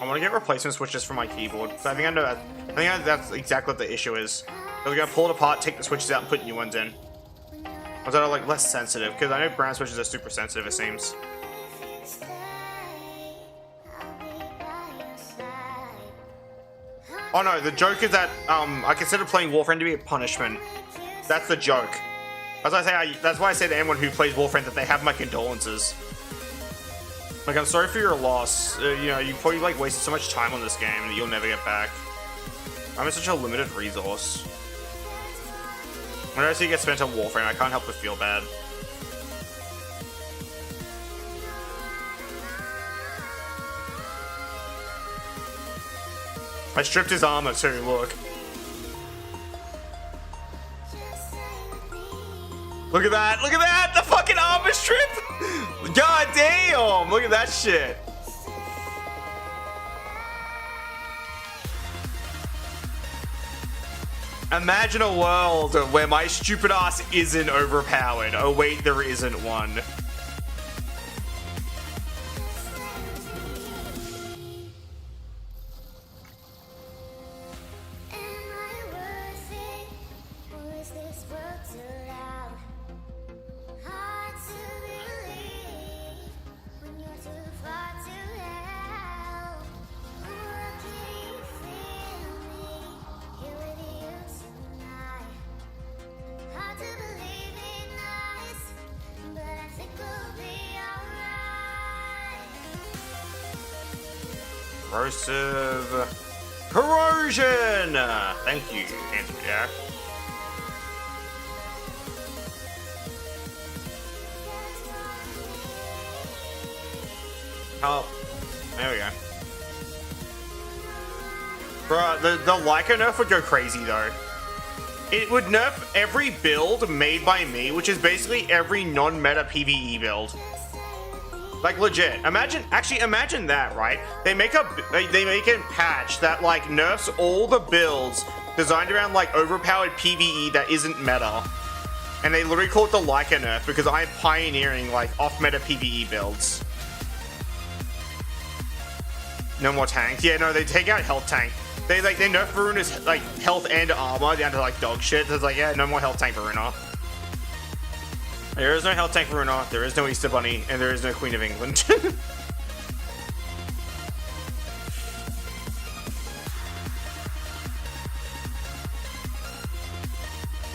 I want to get replacement switches for my keyboard. I think that's exactly what the issue is. We're gonna pull it apart, take the switches out, and put new ones in. Ones that are like less sensitive, because I know brown switches are super sensitive. It seems. Oh no, the joke is that I consider playing Warframe to be a punishment. That's the joke. As I say, that's why I say to anyone who plays Warframe that they have my condolences. Like, I'm sorry for your loss. You know, you probably like wasted so much time on this game that you'll never get back. I'm such a limited resource. Whenever I see it get spent on Warframe, I can't help but feel bad. I stripped his armor too, look. Look at that, look at that! The fucking armor strip! God damn! Look at that shit. Imagine a world where my stupid ass isn't overpowered. Oh wait, there isn't one. Corrosive corrosion! Thank you, Handsome Jack. Oh, there we go. Bruh, the Layka nerf would go crazy though. It would nerf every build made by me, which is basically every non-meta PvE build. Like legit, imagine that, right? They make a patch that like nerfs all the builds designed around like overpowered PvE that isn't meta. And they literally call it the Layka nerf because I'm pioneering like off-meta PvE builds. No more tank. Yeah, no, they take out health tank. They nerf Varuna's like health and armor down to like dog shit. So it's like, yeah, no more health tank Varuna. There is no health tank Varuna, there is no Easter Bunny, and there is no Queen of England.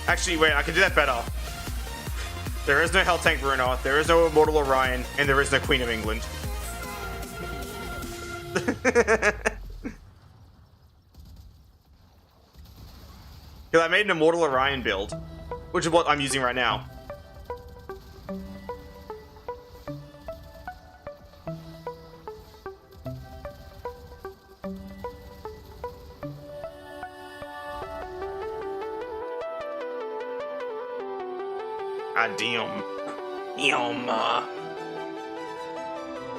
Actually, wait, I can do that better. There is no Hell Tank Bruno, there is no Immortal Orion, and there is no Queen of England. Because I made an Immortal Orion build, which is what I'm using right now. Ah, damn.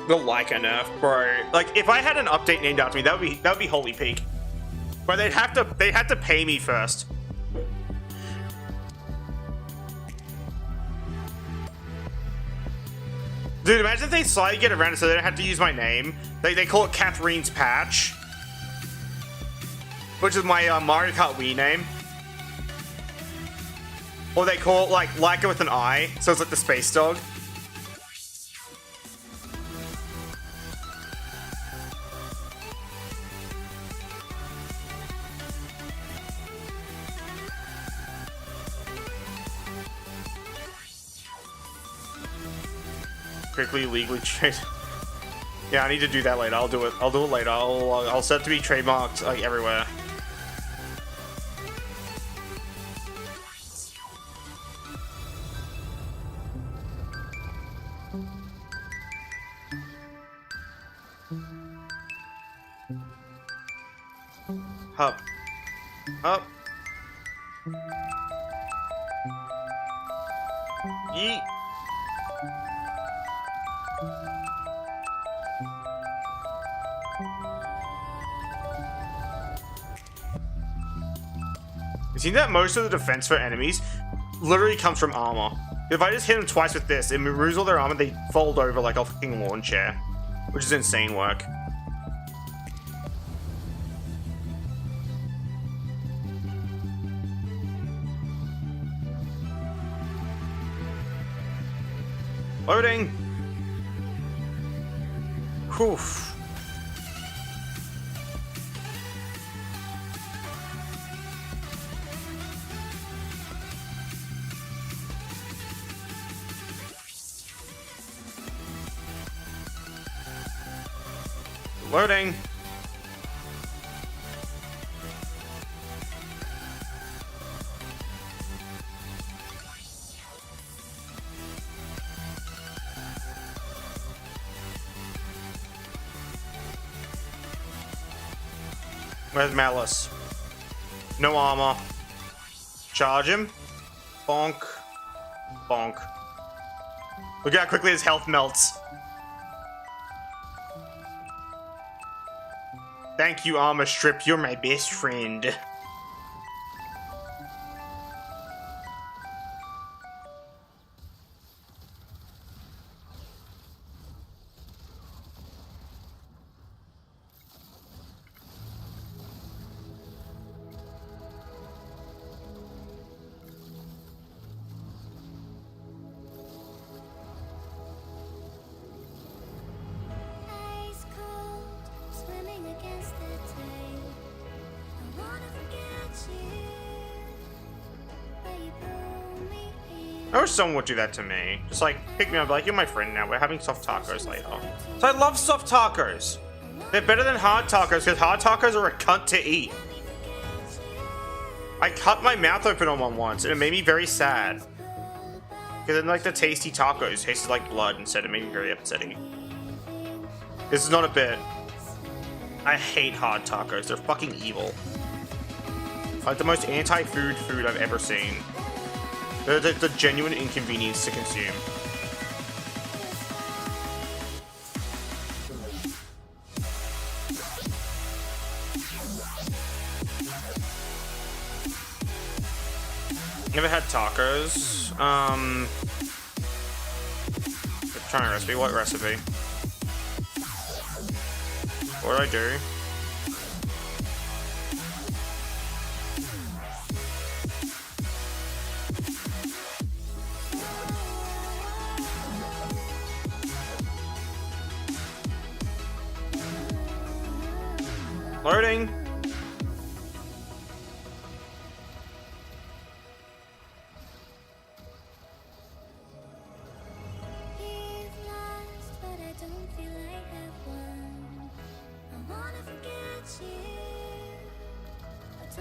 The Layka nerf, bro. Like, if I had an update named after me, that would be Holy Peak. But they'd have to pay me first. Dude, imagine if they slightly get around it so they don't have to use my name. They call it Catherine's Patch, which is my Mario Kart Wii name. Or they call it like Layka with an I, so it's like the space dog. Quickly legally trade. Yeah, I need to do that later. I'll do it. I'll do it later. I'll set it to be trademarked like everywhere. Up. Up. Yeet. You see that most of the defense for enemies literally comes from armor. If I just hit them twice with this, it removes all their armor, they fold over like a fucking lawn chair, which is insane work. Loading. Whew. Loading. Where's Malice? No armor. Charge him. Bonk. Bonk. Look how quickly his health melts. Thank you, Armor Strip. You're my best friend. Ice cold, swimming against the tide. I wanna forget you, but you pull me in. I wish someone would do that to me. Just like pick me up, like, you're my friend now. We're having soft tacos later. So I love soft tacos. They're better than hard tacos because hard tacos are a cunt to eat. I cut my mouth open on one once and it made me very sad. Because then like the tasty tacos tasted like blood instead. It made me very upsetting. This is not a bit. I hate hard tacos. They're fucking evil. Like the most anti-food food I've ever seen. They're the genuine inconvenience to consume. Never had tacos. Trying a recipe. What recipe? What do I do? Loading.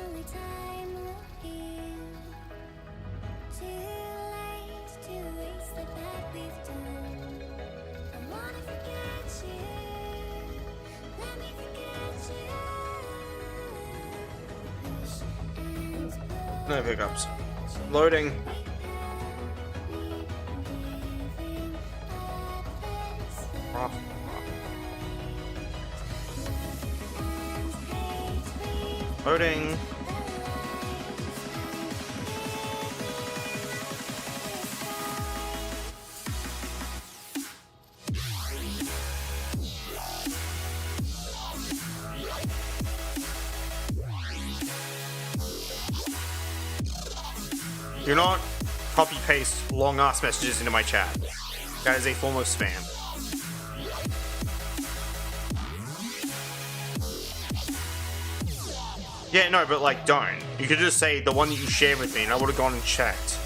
only time will heal. Too late to erase the bad we've done. I wanna forget you. Let me forget you. Push and pull. No pickups. Loading. Off. Loading. Do not copy paste long ass messages into my chat. That is a form of spam. Yeah, no, but like, don't. You could just say the one that you shared with me, and I would have gone and checked.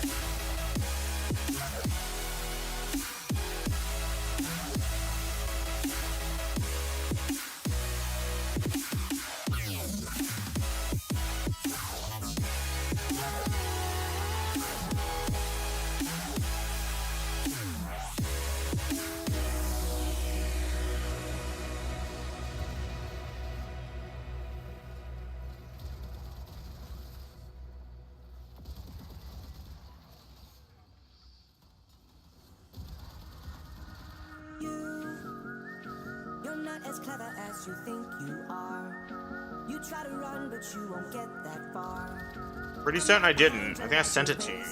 You're not as clever as you think you are. You try to run, but you won't get that far. Pretty certain I didn't. I think I sent it to you.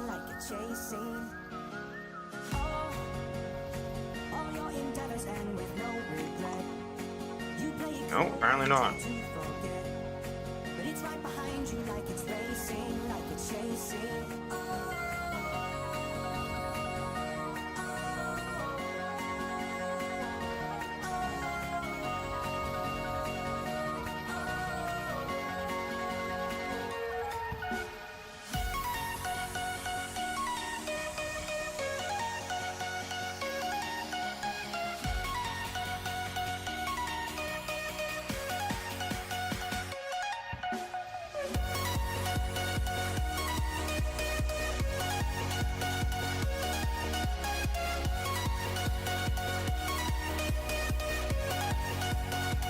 Like a chasing. All your endeavors end with no regret. You play it No, cool, apparently not. tend to forget. But it's right behind you like it's racing, like it's chasing.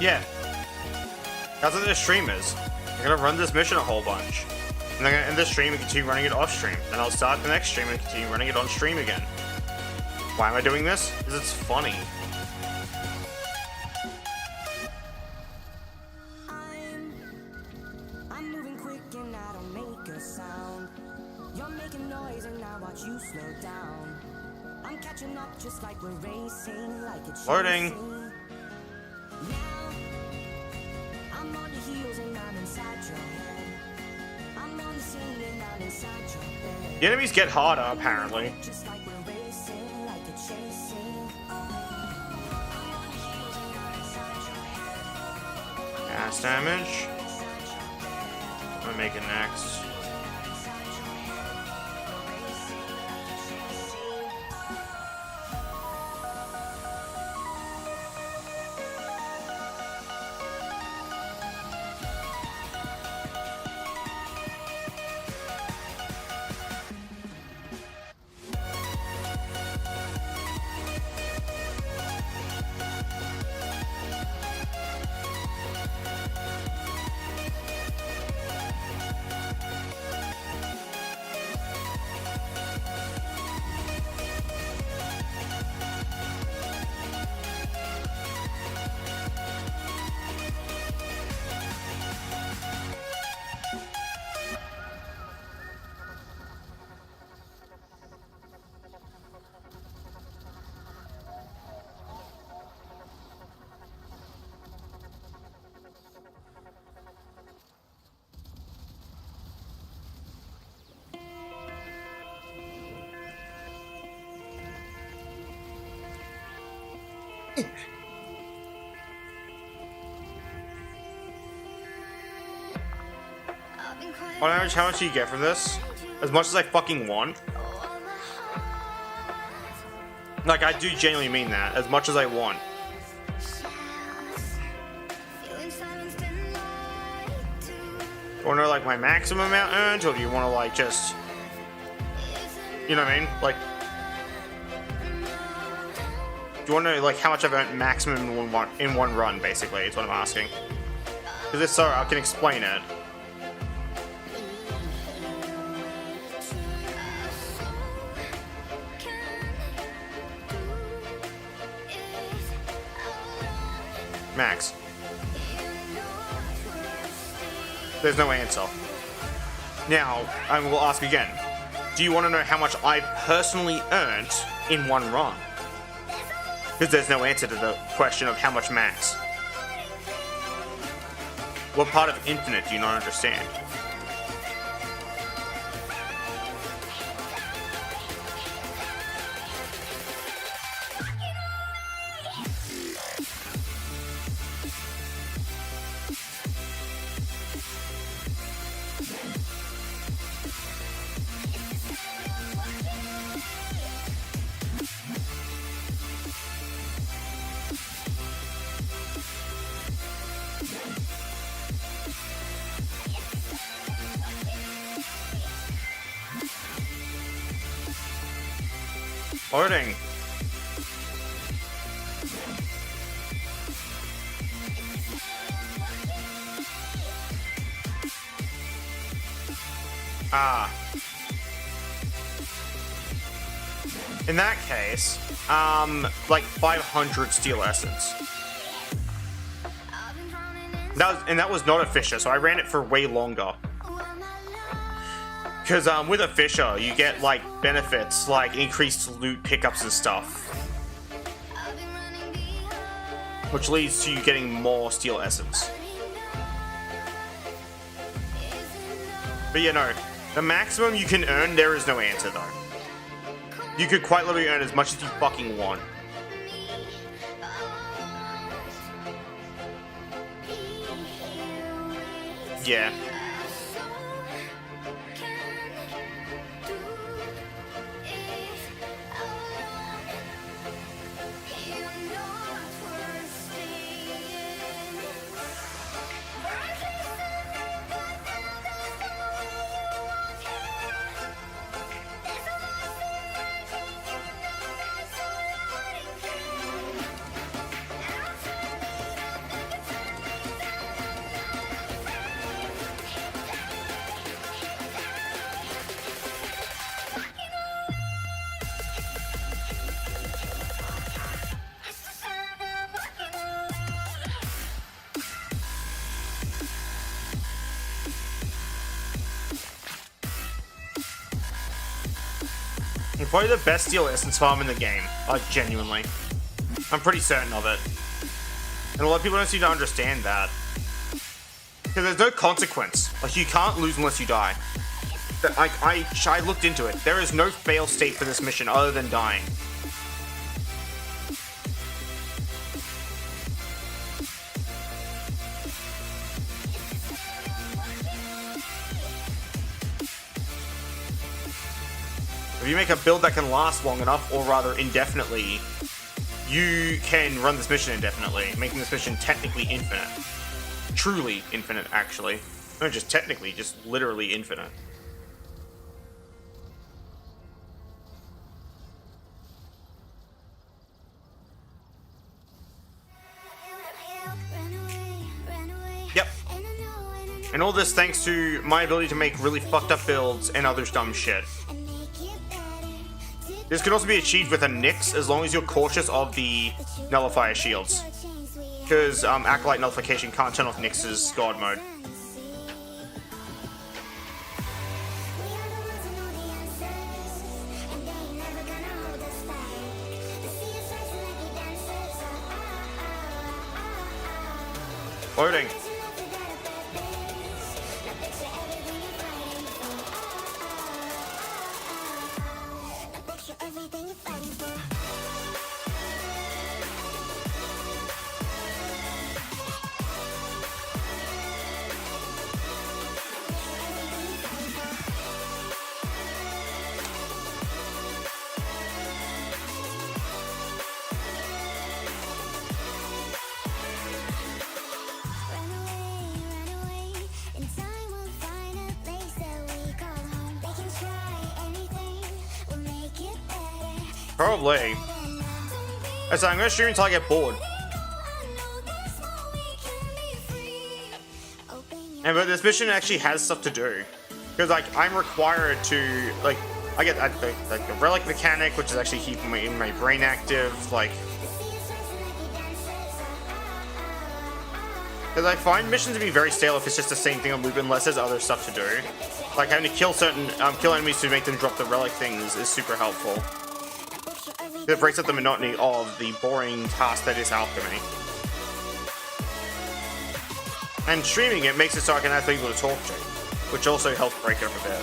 Yeah. That's what the stream is. I'm gonna run this mission a whole bunch. And then I'm gonna end the stream and continue running it off stream. Then I'll start the next stream and continue running it on stream again. Why am I doing this? Because it's funny. I'm moving quick and I don't make a sound. You're making noise and I watch you slow down. I'm catching up just like we're racing, like it's Loading. chasing. Now, I'm on your heels and I'm inside your head. I'm on the scene and I'm inside your bed. The enemies get harder, apparently. Just like we're racing, like it's chasing. I'm on your heels and I'm inside your head. Gas damage. I'm gonna make it next. On average, how much do you get from this? As much as I fucking want. Like, I do genuinely mean that. As much as I want. You want to know like my maximum amount earned, or do you want to like just, you know what I mean? Like, do you want to know like how much I've earned maximum in one run? Basically, is what I'm asking. Because if so, I can explain it. Max. There's no answer. Now, I will ask again. Do you want to know how much I personally earned in one run? Because there's no answer to the question of how much max. What part of infinite do you not understand? Loading. Ah. In that case, like 500 steel essence. That was not a Fisher, so I ran it for way longer. Because with a Fisher, you get like benefits like increased loot pickups and stuff, which leads to you getting more steel essence. But you know, the maximum you can earn, there is no answer though. You could quite literally earn as much as you fucking want. Yeah. Probably the best steel essence farm in the game, like genuinely. I'm pretty certain of it. And a lot of people don't seem to understand that. Because there's no consequence. Like, you can't lose unless you die. I looked into it. There is no fail state for this mission other than dying. If you make a build that can last long enough, or rather indefinitely, you can run this mission indefinitely, making this mission technically infinite. Truly infinite, actually. Not just technically, just literally infinite. Yep. And all this thanks to my ability to make really fucked up builds and other dumb shit. This can also be achieved with a Nyx as long as you're cautious of the nullifier shields. Because Acolyte Nullification can't turn off Nyx's God mode. Loading. Probably. So I'm gonna stream until I get bored. And but this mission actually has stuff to do. Because like I'm required to like I get like the relic mechanic, which is actually keeping my brain active, like because I find missions to be very stale if it's just the same thing on loop unless there's other stuff to do. Like having to kill kill enemies to make them drop the relic things is super helpful. It breaks up the monotony of the boring task that is alchemy. And streaming it makes it so I can have people to talk to, which also helps break it up a bit.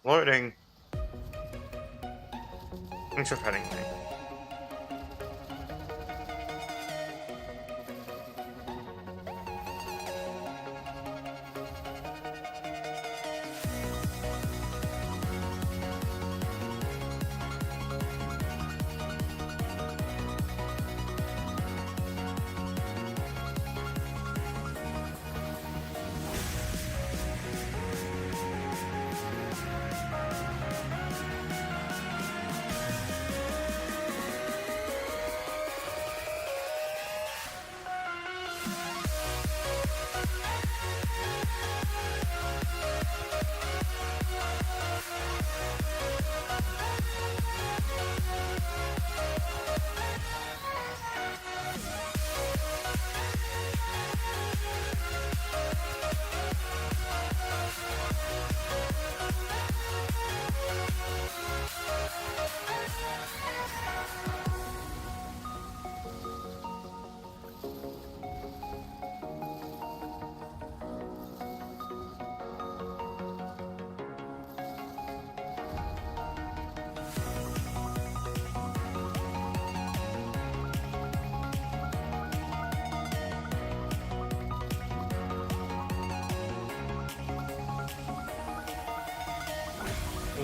Loading. Thanks for petting me.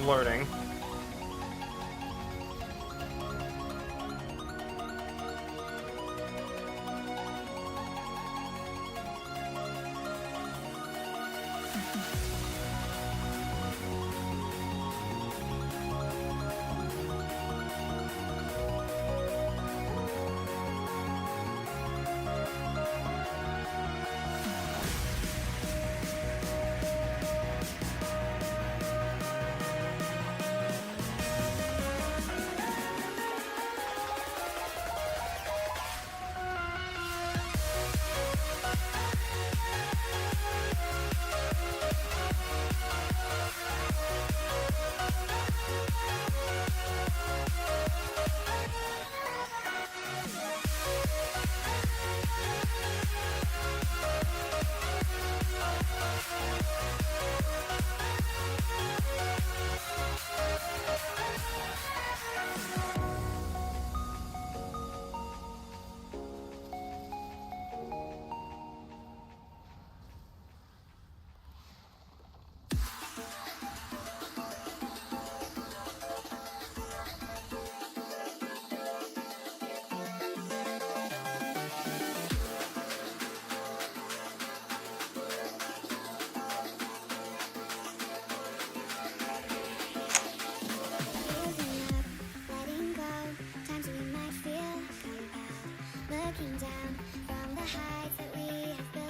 Loading.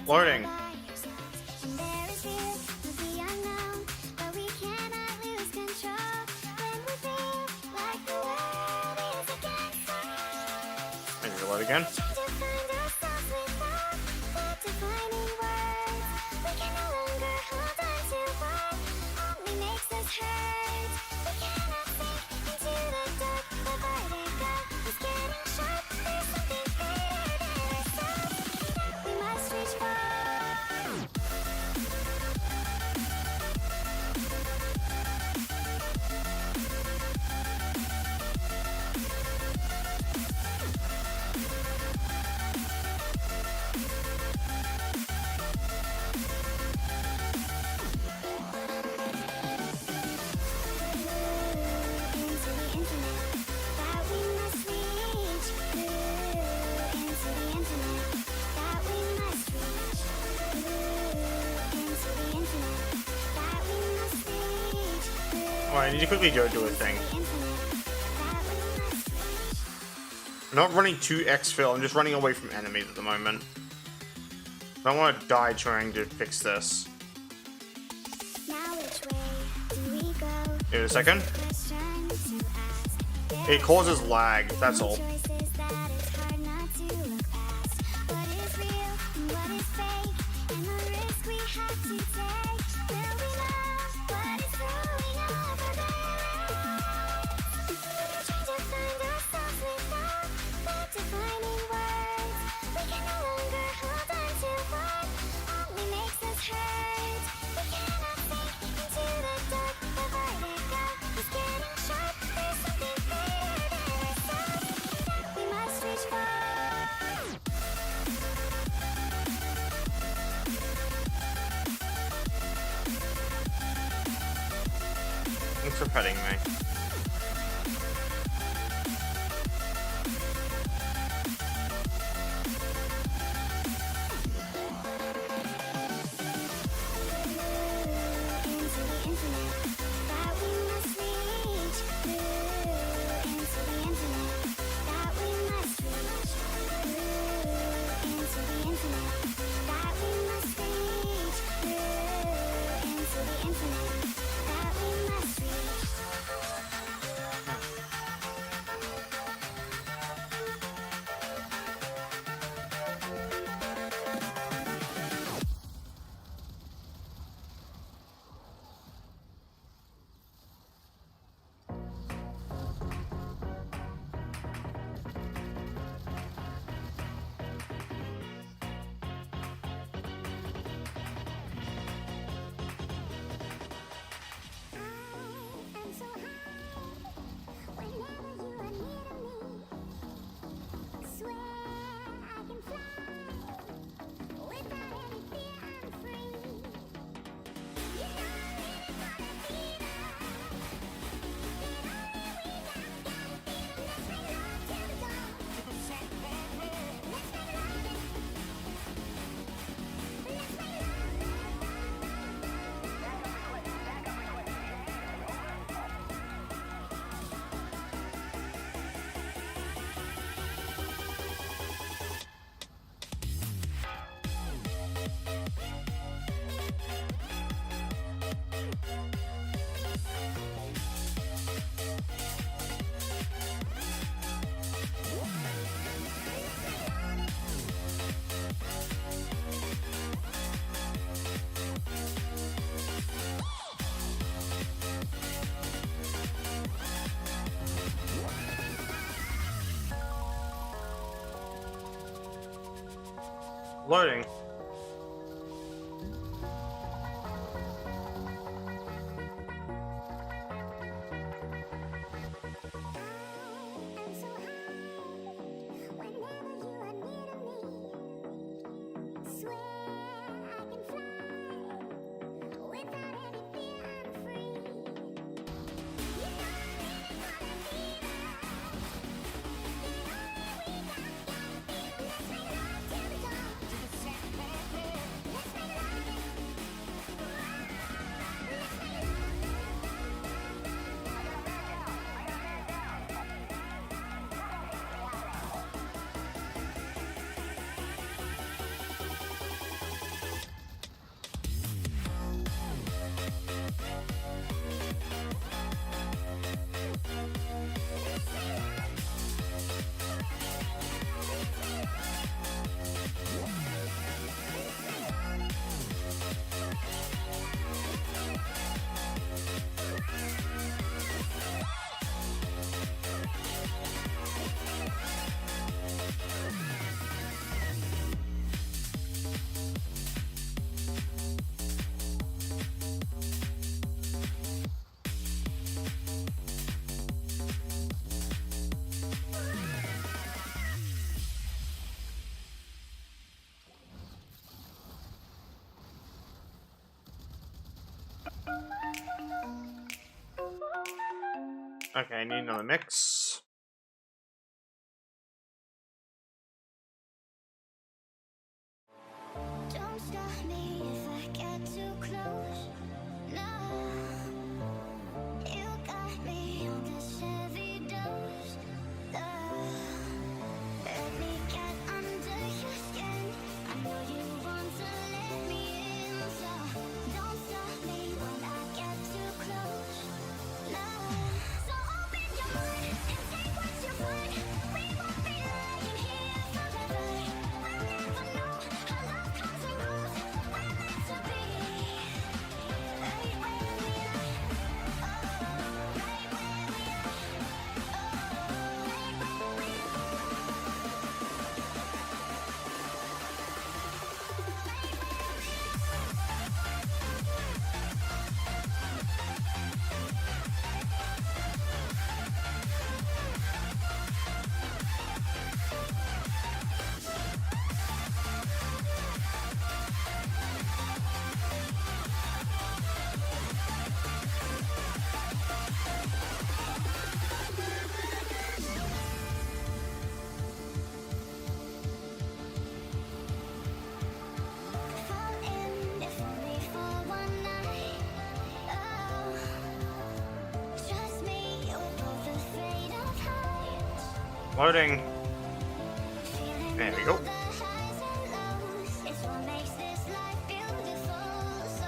Loading. And reload again. I need to quickly go do a thing. I'm not running to exfil, I'm just running away from enemies at the moment. I don't want to die trying to fix this. Wait a second. It causes lag, that's all. Thanks for petting me. Loading. Okay, I need another mix. Don't stop me if I get too close. No, you Loading. There we go. It's what makes this life beautiful. So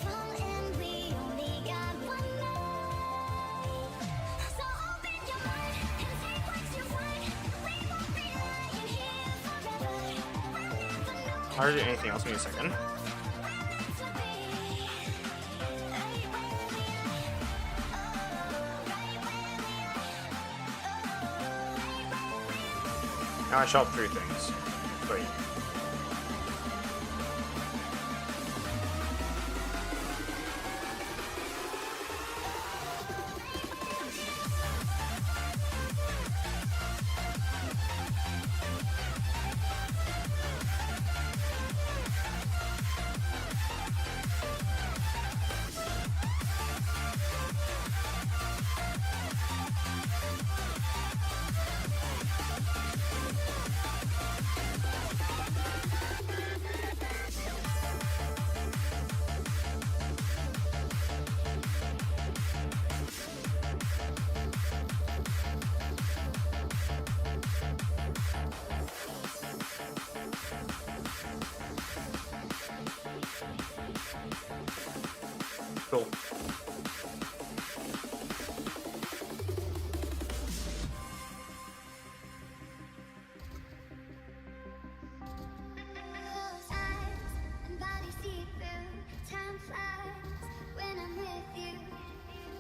falling, we only got one night. So open your mind and take what you find. We won't be lying here forever. We'll never know How to do anything else? Give me a second. what to be. Now I shop through things. Wait. Cool. Close eyes and body see through. Time flies when I'm with you.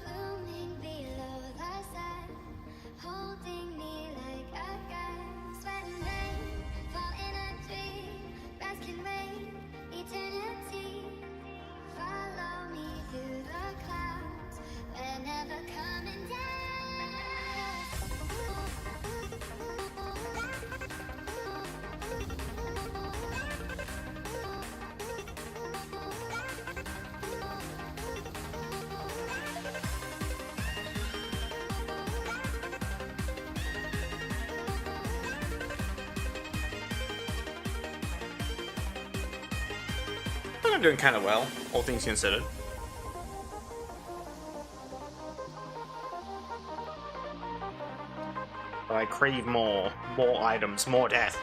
Looming below the sun, holding me like a gun. Sweat and rain, fall in a dream. Grass can wait eternity. Follow me through the clouds. We're never coming down. I think I'm doing kind of well, all things considered. But I crave more items, more death.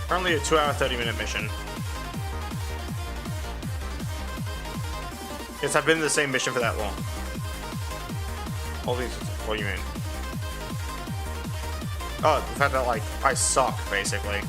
Currently a 2-hour, 30-minute mission. Yes, I've been in the same mission for that long. All these, what do you mean? Oh, the fact that, like, I suck, basically.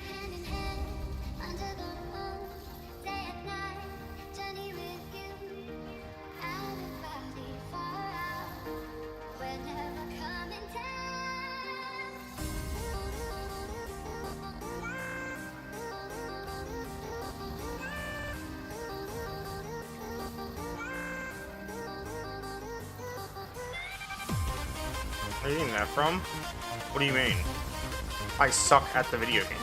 Hand in hand, under the moon, day and night, journey with you. Out of body, far out, we're never coming Where are you getting that from? What do you mean? I suck at the video game.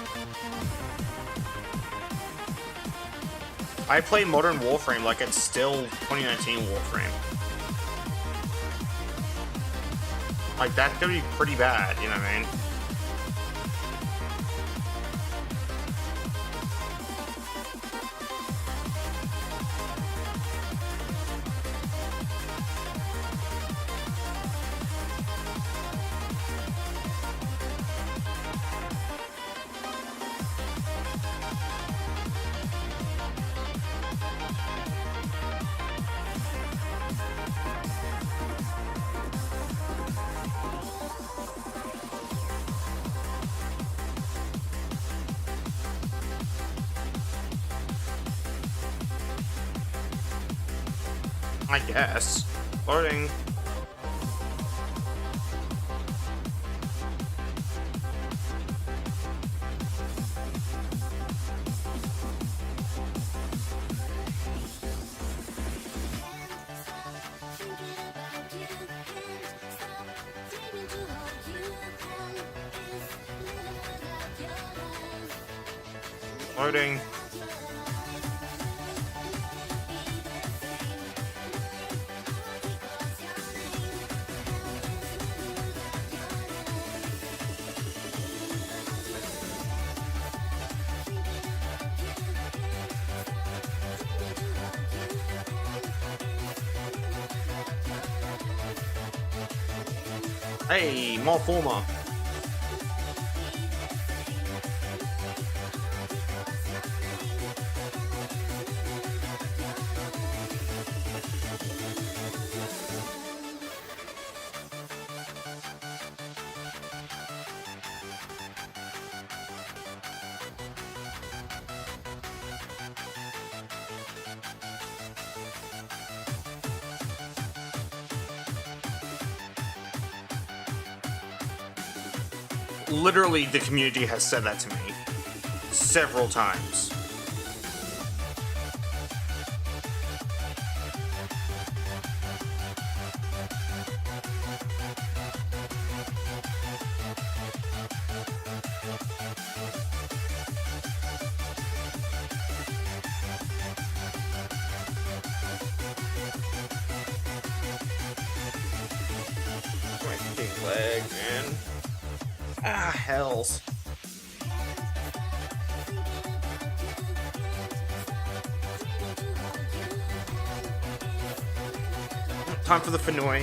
I play Modern Warframe like it's still 2019 Warframe. Like, that could be pretty bad, you know what I mean? I guess. Loading. Loading. Hey, more former. Literally, the community has said that to me several times. My fucking leg, man. Ah, hells. Time for the Finoi.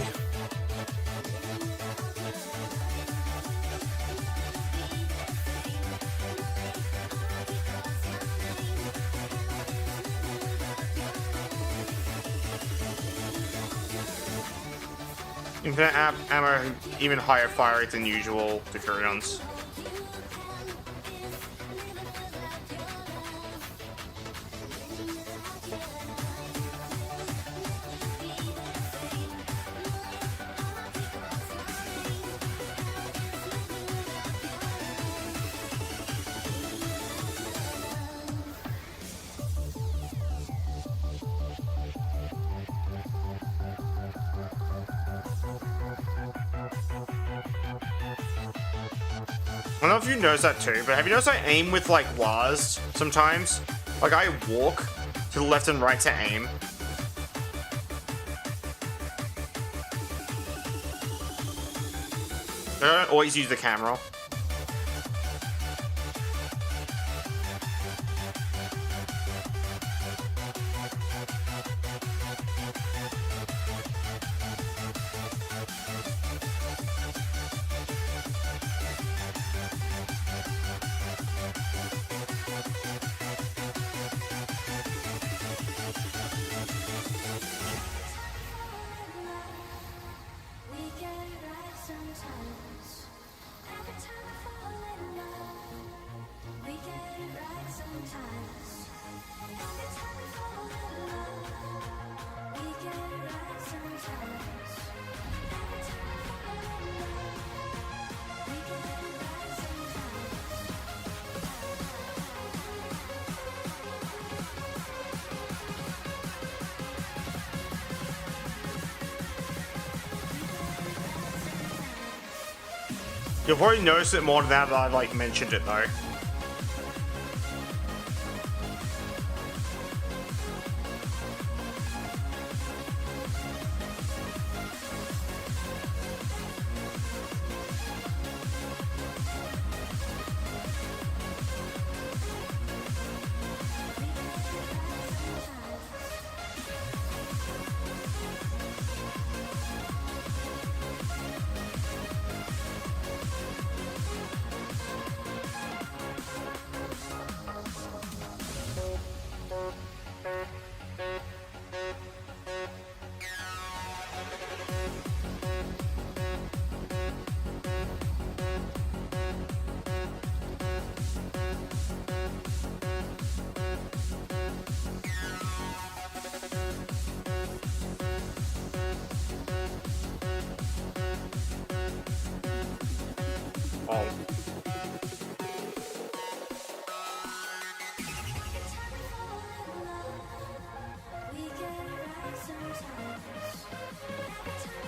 Infinite ammo, even higher fire rate than usual, the Courions. I don't know if you noticed that too, but have you noticed I aim with like WASD sometimes? Like I walk to the left and right to aim. I don't always use the camera. You'll probably notice it more now that I've like mentioned it though.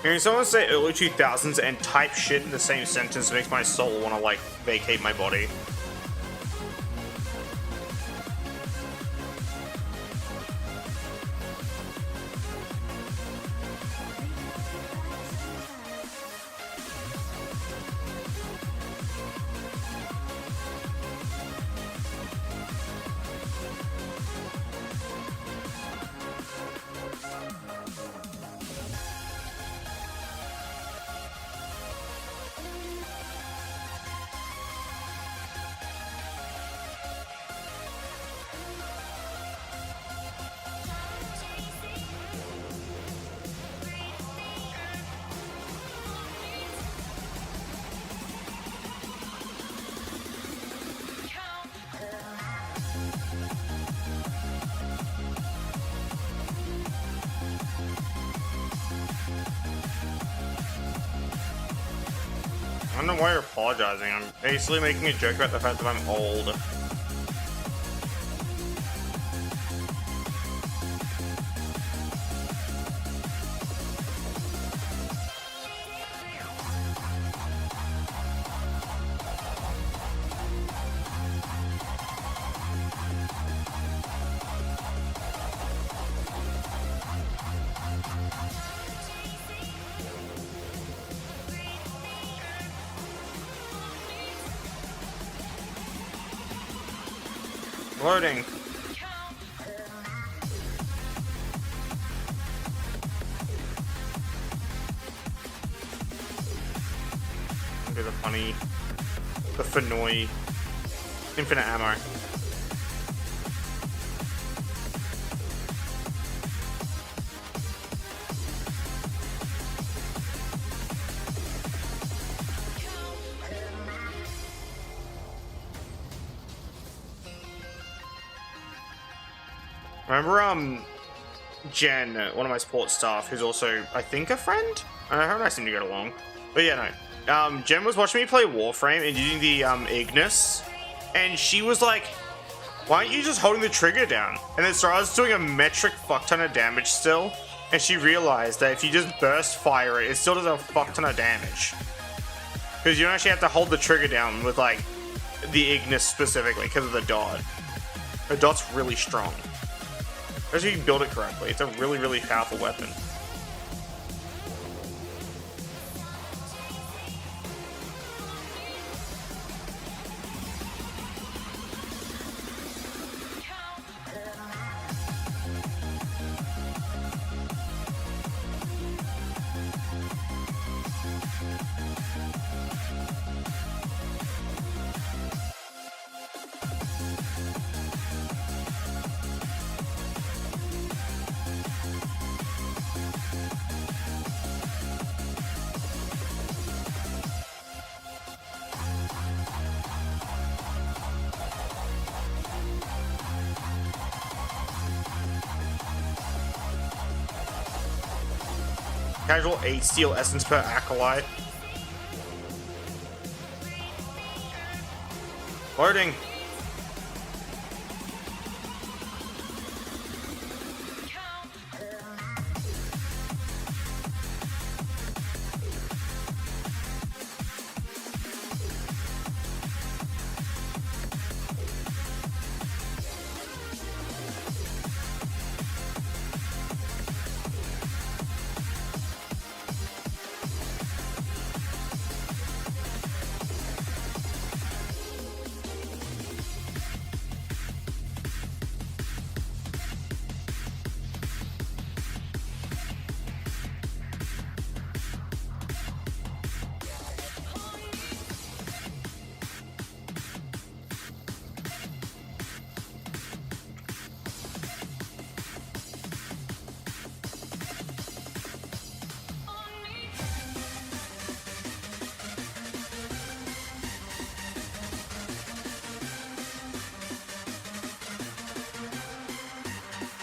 Hearing someone say early 2000s and type shit in the same sentence makes my soul want to, like, vacate my body. I don't know why you're apologizing. I'm basically making a joke about the fact that I'm old. Loading. Do the funny, the Fenoi, infinite ammo. Remember, Jen, one of my support staff, who's also, I think, a friend? Her and I seem to get along. But yeah, no. Jen was watching me play Warframe and using the, Ignis, and she was like, why aren't you just holding the trigger down? And then Sarah's doing a metric fuck ton of damage still, and she realized that if you just burst fire it, it still does a fuck ton of damage. Because you don't actually have to hold the trigger down with, like, the Ignis specifically, because of the dot. The dot's really strong. Especially if you build it correctly. It's a really, really powerful weapon. Casual 8 steel essence per acolyte. Loading.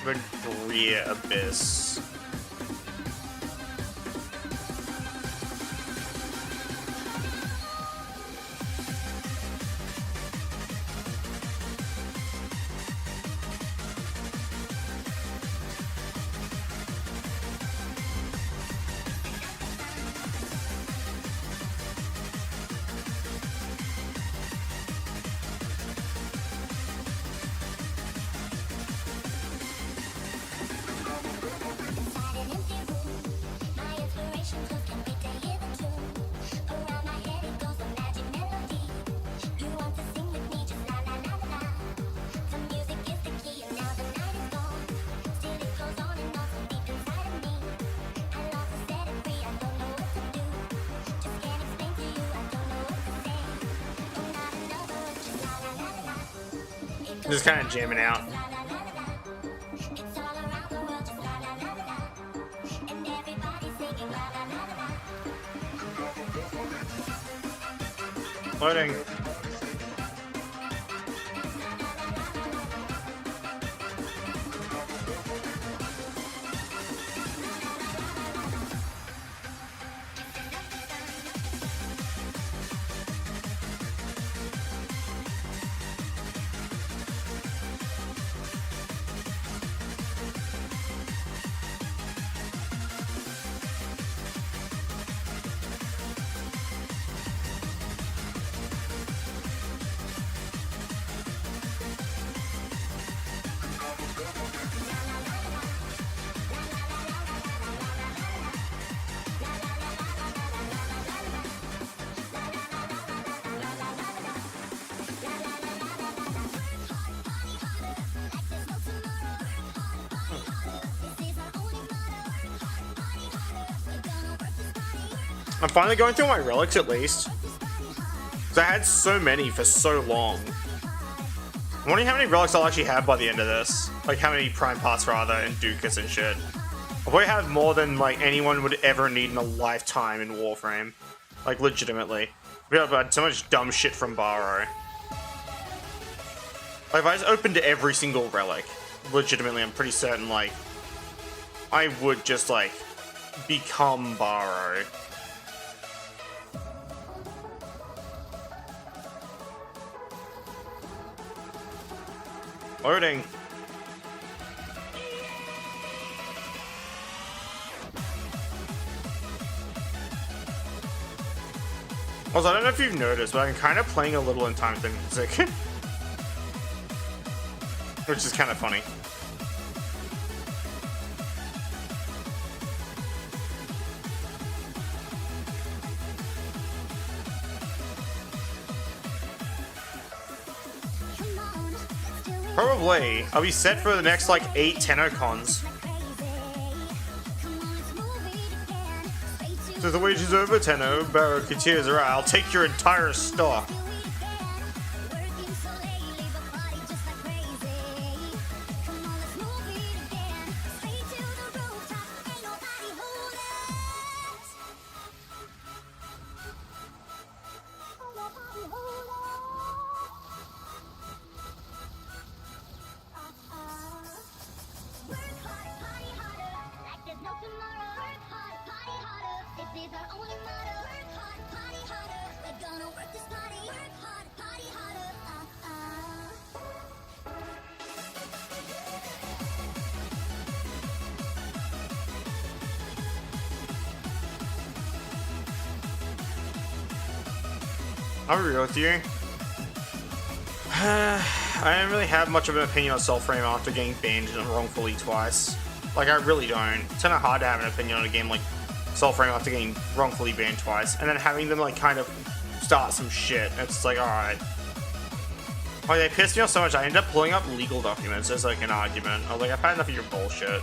The Great Abyss. Just kind of jamming out. Loading. I'm finally going through my relics at least. Because I had so many for so long. I'm wondering how many relics I'll actually have by the end of this. Like how many prime parts rather and ducats and shit. I'll probably have more than like anyone would ever need in a lifetime in Warframe. Like legitimately. We have had so much dumb shit from Barrow. Like if I just opened every single relic, legitimately I'm pretty certain like I would just like become Barrow. Loading. Also, I don't know if you've noticed, but I'm kind of playing a little in time with the music. Which is kind of funny. Probably. I'll be set for the next like 8 TennoCons. So the wage is over, Tenno. Barrow Coutiers are out. I'll take your entire stock. I'll be real with you. I don't really have much of an opinion on Soulframe after getting banned wrongfully twice. Like, I really don't. It's kind of hard to have an opinion on a game like Soulframe after getting wrongfully banned twice, and then having them, like, kind of start some shit. It's like, alright. Like, they pissed me off so much, I ended up pulling up legal documents as, like, an argument. I was like, I've had enough of your bullshit.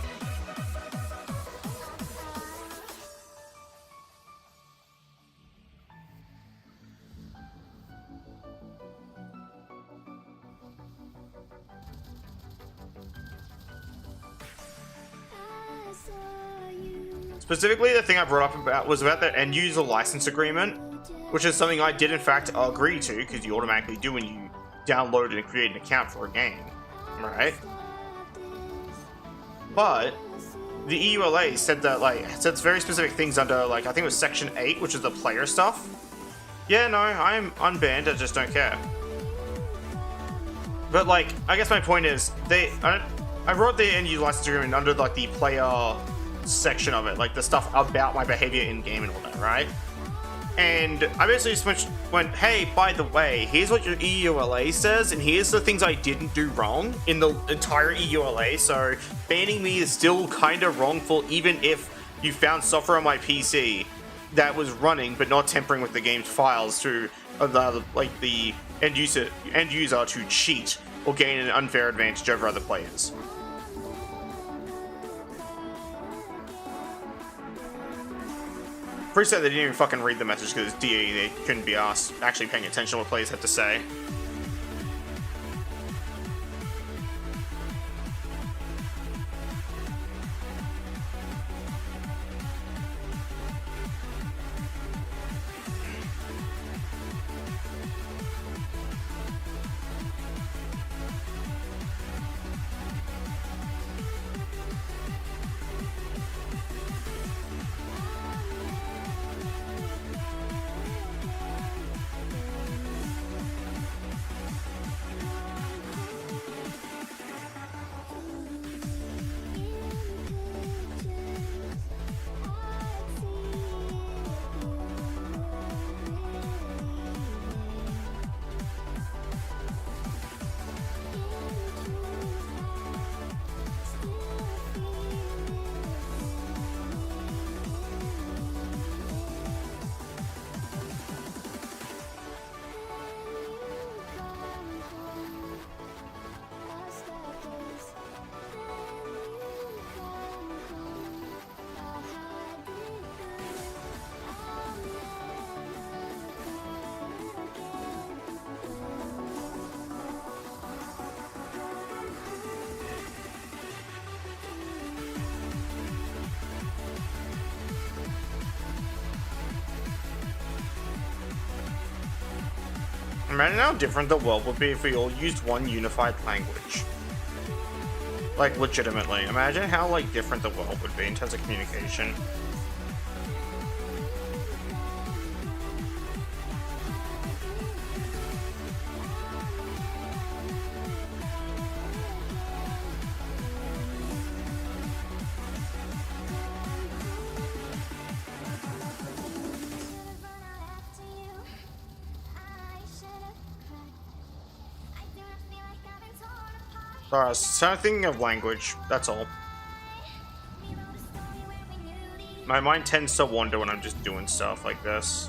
Specifically, the thing I brought up about was about the end user license agreement, which is something I did in fact agree to, because you automatically do when you download and create an account for a game, right? But the EULA said that, like, it said very specific things under, like, I think it was Section 8, which is the player stuff. Yeah, no, I'm unbanned, I just don't care. But, like, I guess my point is, I wrote the end user license agreement under, like, the player section of it, like the stuff about my behavior in game and all that, right? And I basically just went, hey, by the way, here's what your EULA says, and here's the things I didn't do wrong in the entire EULA, so banning me is still kind of wrongful even if you found software on my PC that was running but not tampering with the game's files to like the end user to cheat or gain an unfair advantage over other players. Pretty sad they didn't even fucking read the message because it's DE, they couldn't be asked actually paying attention to what players had to say. Imagine how different the world would be if we all used one unified language. Like, legitimately. Imagine how, like, different the world would be in terms of communication. So I'm thinking of language, that's all. My mind tends to wander when I'm just doing stuff like this.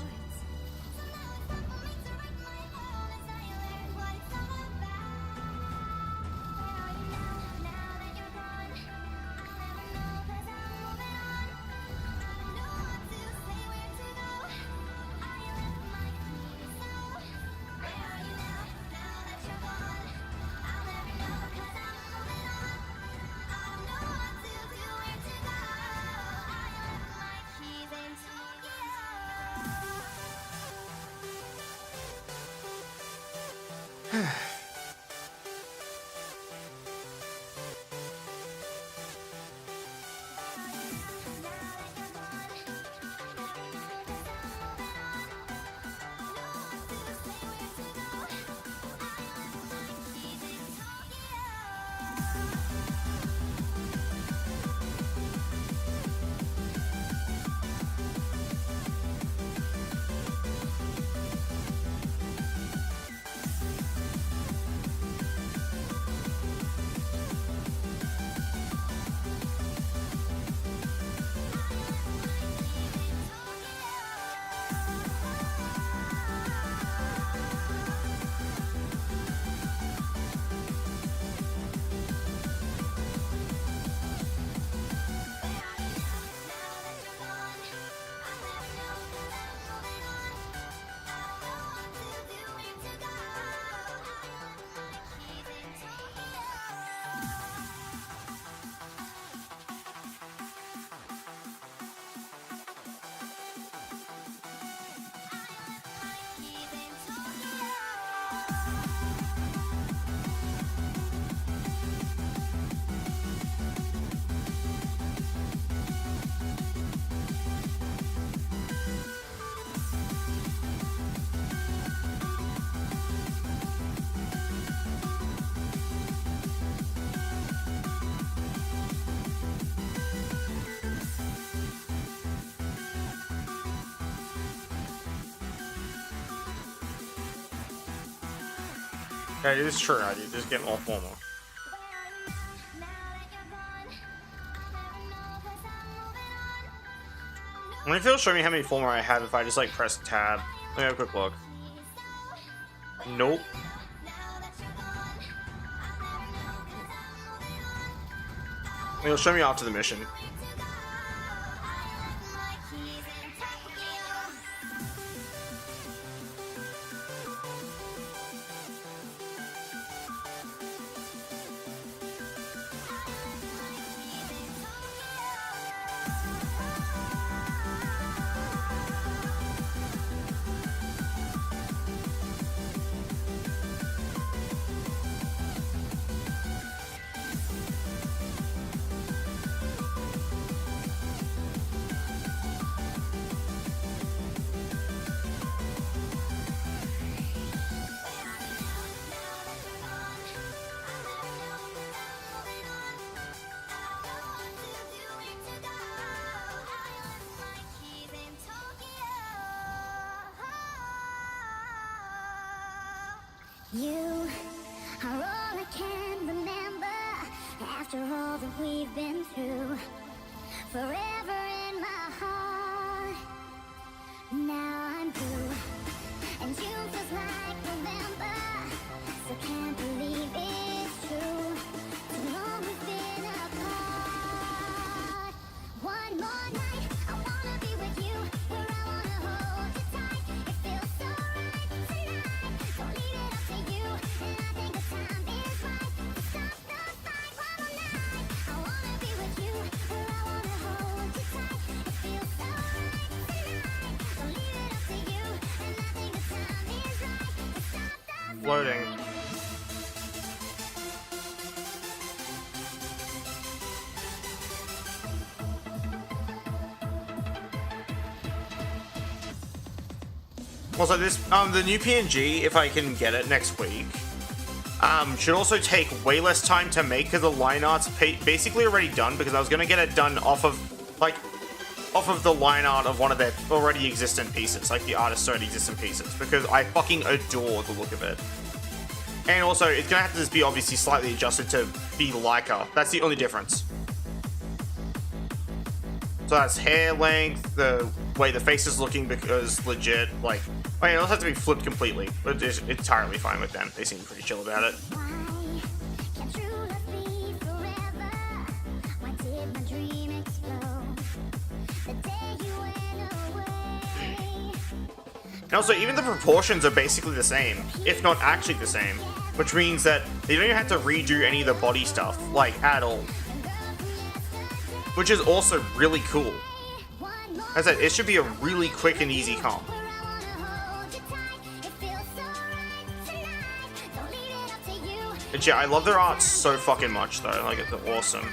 Yeah, it is true, I did just get more formal. I wonder if it'll show me how many former I have if I just like press tab. Let me have a quick look. Nope. It'll show me after the mission. You are all I can remember after all that we've been through. Forever in my heart. Now I'm through, and June feels like November. So can't believe it's true. Too long we've been apart. One more night, I wanna be with you. Where I wanna hold you tight. It feels so right tonight. Don't leave it up to you. And I think the time is right to stop the fight. One more night, I wanna be with you. loading. Also, this the new PNG, if I can get it next week, should also take way less time to make because the line art's basically already done. Because I was gonna get it done off of the line art of one of their already existent pieces, like the artist's already existent pieces, because I fucking adore the look of it. And also, it's gonna have to just be obviously slightly adjusted to be Layka. That's the only difference. So that's hair length, the way the face is looking, because legit, like, I mean, it also has to be flipped completely, but it's entirely fine with them. They seem pretty chill about it. Why can't true love be forever? Why did my dream explode the day you went away? And also, even the proportions are basically the same, if not actually the same, which means that they don't even have to redo any of the body stuff, like, at all. Which is also really cool. As I said, it should be a really quick and easy comp. But yeah, I love their art so fucking much though, like it's awesome.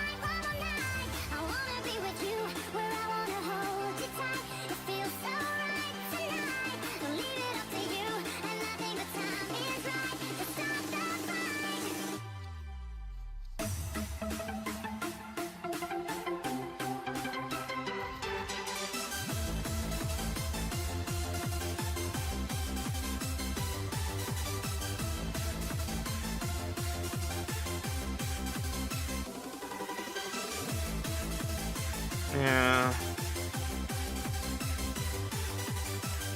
Yeah.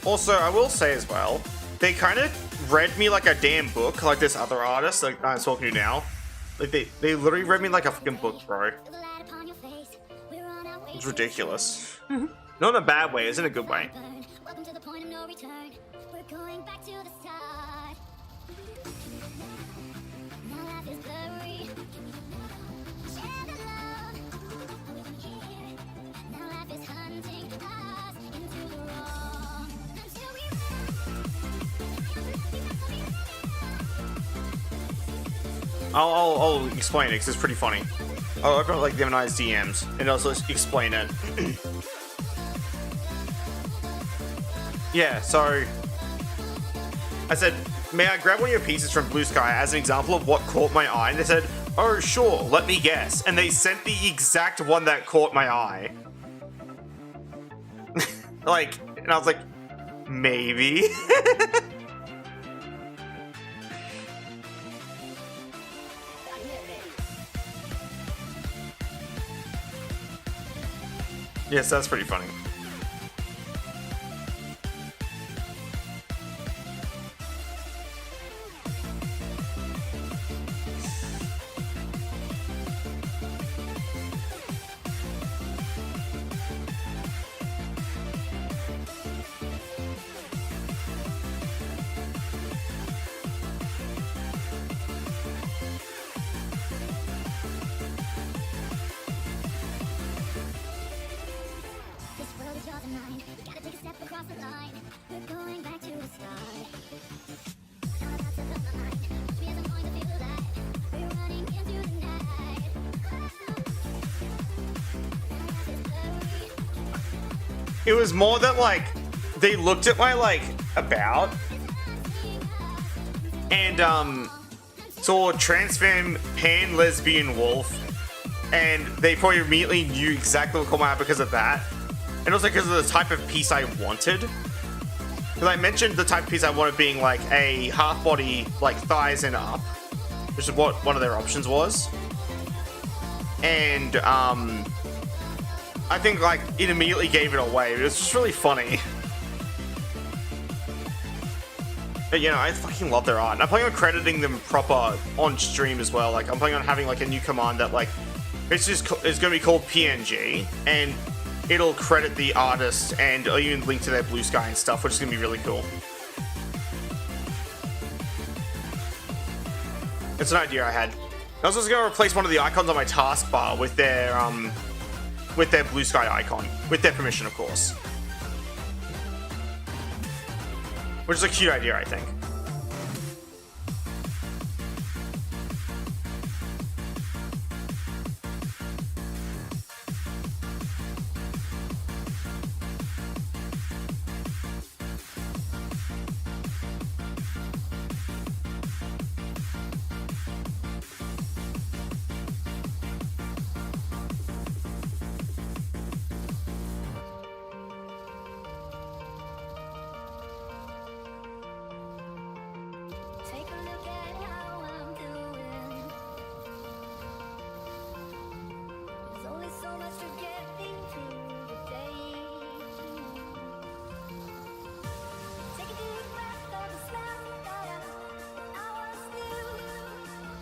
Also, I will say as well, they kind of read me like a damn book, like this other artist, like I'm talking to now. Like they literally read me like a fucking book, bro. It's ridiculous. Not in a bad way, it's in a good way. Welcome to the point of no return. We're going back to the start. Now life is blurry. Share the love. Here. Now life is hunting us into the wrong. Until we I'll explain it because it's pretty funny. I'll open up like them nice DMs and also explain it. Yeah, so I said, may I grab one of your pieces from Blue Sky as an example of what caught my eye? And they said, oh sure, let me guess. And they sent the exact one that caught my eye. Like, and I was like, maybe. Yes, that's pretty funny. This world is yours and mine. You gotta take a step across the line. We're going back to the start. I'm about to blow my mind. Watch me as I'm going to feel alive. We're running into the night. Now life is blurry. It was more that like they looked at my like about and saw trans femme pan lesbian wolf, and they probably immediately knew exactly what caught my eye because of that. And also because of the type of piece I wanted. Because I mentioned the type of piece I wanted being like a half body, like thighs and up, which is what one of their options was. And I think like it immediately gave it away. It was just really funny. But you know, I fucking love their art. And I'm planning on crediting them proper on stream as well. Like I'm planning on having like a new command that like it's going to be called PNG, and it'll credit the artist and even link to their Blue Sky and stuff, which is going to be really cool. It's an idea I had. I was also going to replace one of the icons on my taskbar with their Blue Sky icon, with their permission, of course. Which is a cute idea, I think.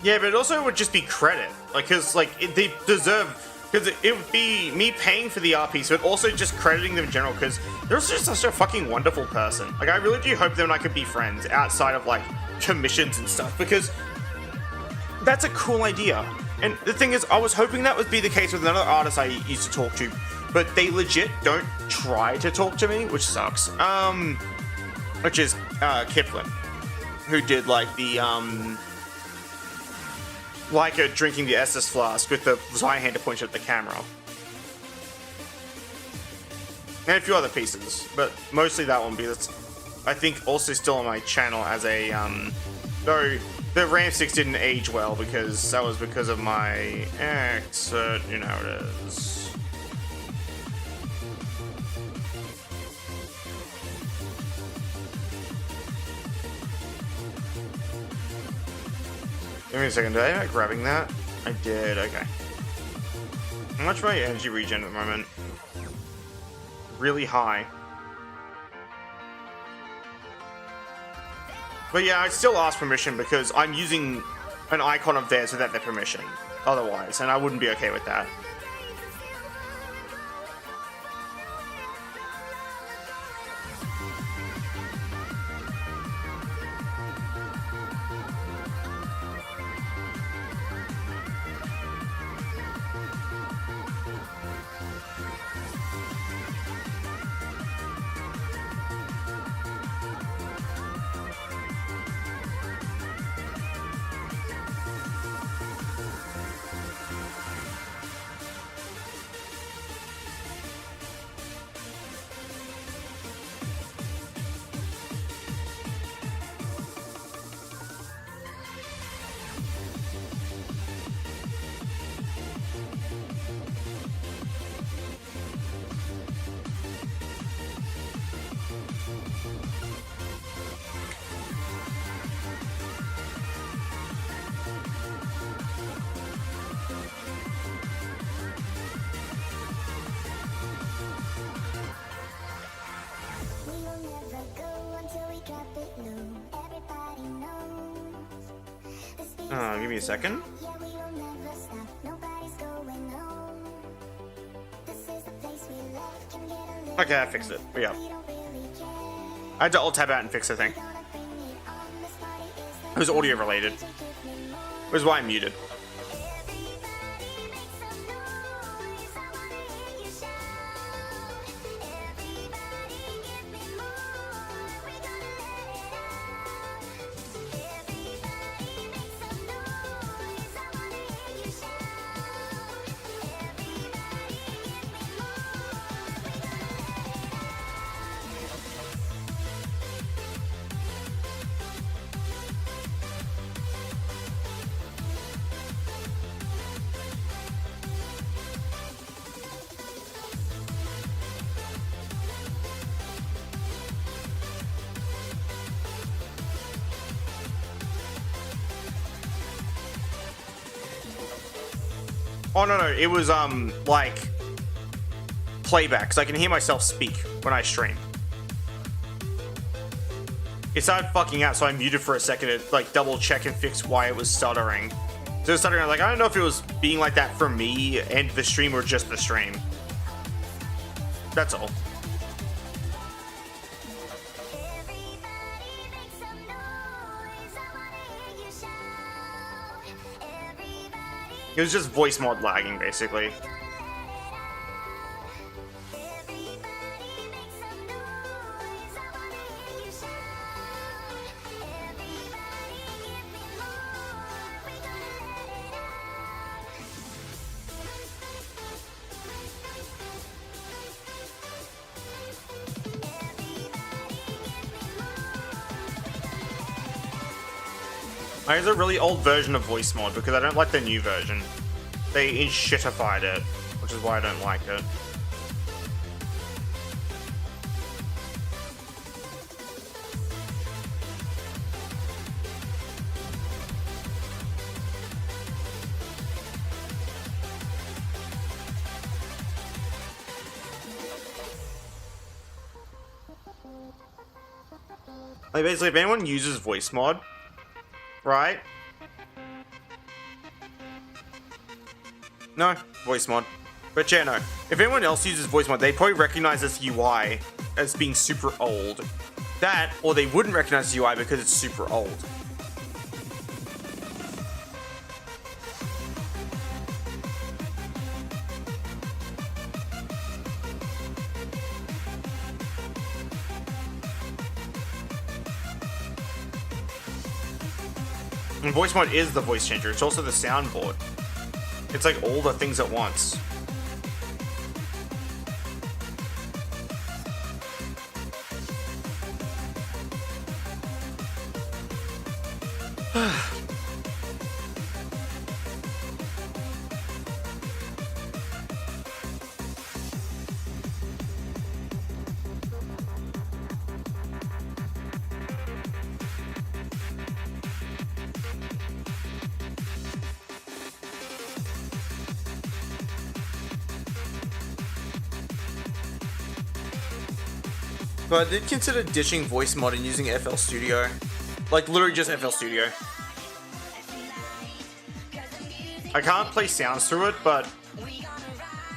Yeah, but it also would just be credit. Like, because, like, they deserve... Because it would be me paying for the RP, but also just crediting them in general, because they're also just such a fucking wonderful person. Like, I really do hope them and I could be friends outside of, like, commissions and stuff, because that's a cool idea. And the thing is, I was hoping that would be the case with another artist I used to talk to, but they legit don't try to talk to me, which sucks. Which is, Kipling, who did, like, the, Layka drinking the Estus flask with the right hand to point at the camera. And a few other pieces, but mostly that one because I think also still on my channel as a, though the RAM 6 didn't age well because that was because of my exit, you know how it is. Give me a second, did I end up grabbing that? I did, okay. How much my energy regen at the moment? Really high. But yeah, I still ask permission because I'm using an icon of theirs without their permission. Otherwise, and I wouldn't be okay with that. Give me a second. Okay, I fixed it. Yeah. I had to alt tab out and fix the thing. It was audio related. It was why I muted. Oh no, it was like playback, because I can hear myself speak when I stream. It started fucking out, so I muted for a second to like double check and fix why it was stuttering. So it was stuttering, like I don't know if it was being like that for me and the stream or just the stream. That's all. It was just voice mod lagging, basically. I use a really old version of voice mod because I don't like the new version. They shitified it, which is why I don't like it. Like basically, if anyone uses voice mod, right? No, voice mod. But yeah, no. If anyone else uses voice mod, they probably recognize this UI as being super old. That, or they wouldn't recognize the UI because it's super old. And voice mod is the voice changer. It's also the soundboard. It's like all the things at once. But I did consider ditching voice mod and using FL Studio. Like, literally just FL Studio. I can't play sounds through it, but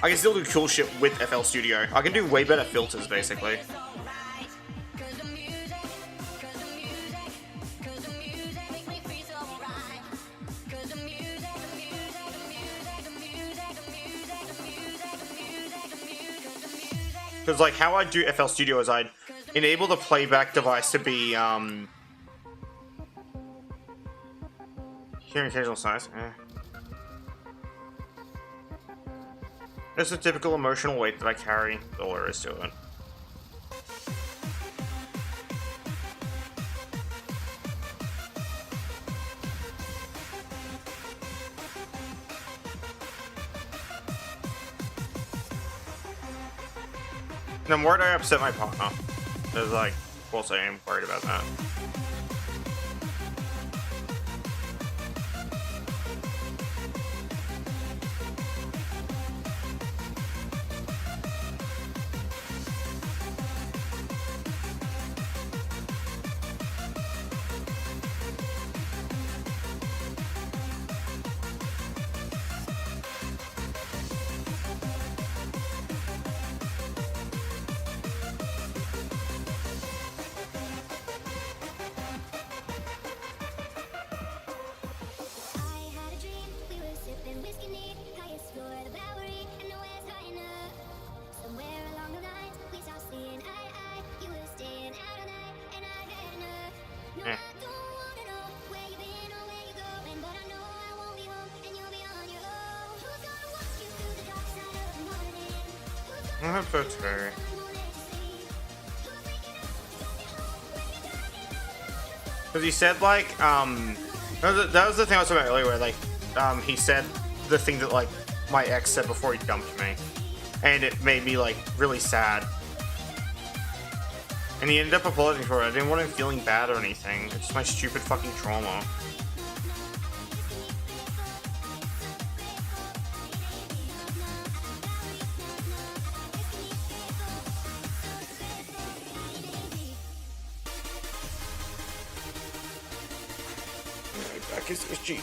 I can still do cool shit with FL Studio. I can do way better filters, basically. Because, like, how I do FL Studio is I'd enable the playback device to be, hearing occasional size. It's a typical emotional weight that I carry. All there is to it. And I'm worried I upset my partner. Because, like, of course I am worried about that. I had a dream, we were sipping whiskey neat, highest floor of the Bowery, and nowhere's high enough. Somewhere along the lines, we stopped seeing eye to eye. You were staying out all night, and I had enough. No, I don't wanna know where you been or where you going, but I know I won't be home, and you'll be on your own. Who's gonna walk you through the dark side of the morning? Who's I hope so too. gonna let you see? Who's waking up to tell you home when you're dying alone? Because he said, like, that was the thing I was talking about earlier, where, like, he said the thing that, like, my ex said before he dumped me. And it made me, like, really sad. And he ended up apologizing for it. I didn't want him feeling bad or anything. It's just my stupid fucking trauma. Back is cheap.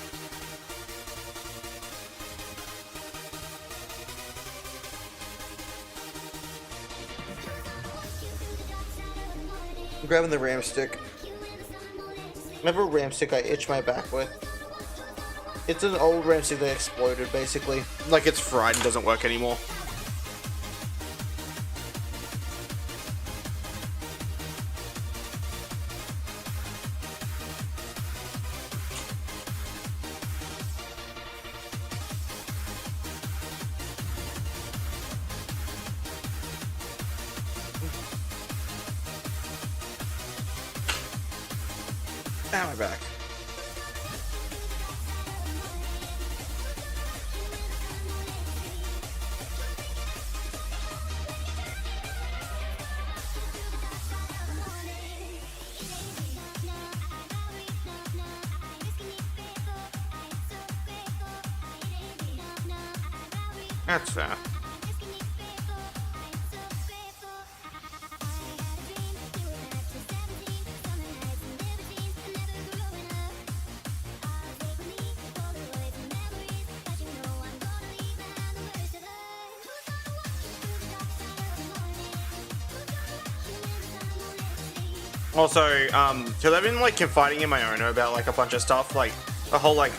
I'm grabbing the RAM stick. Remember RAM stick I itched my back with? It's an old RAM stick that exploded, basically. Like, it's fried and doesn't work anymore. Ow, my back. That's fair. Also, because I've been like confiding in my owner about like a bunch of stuff, like the whole like,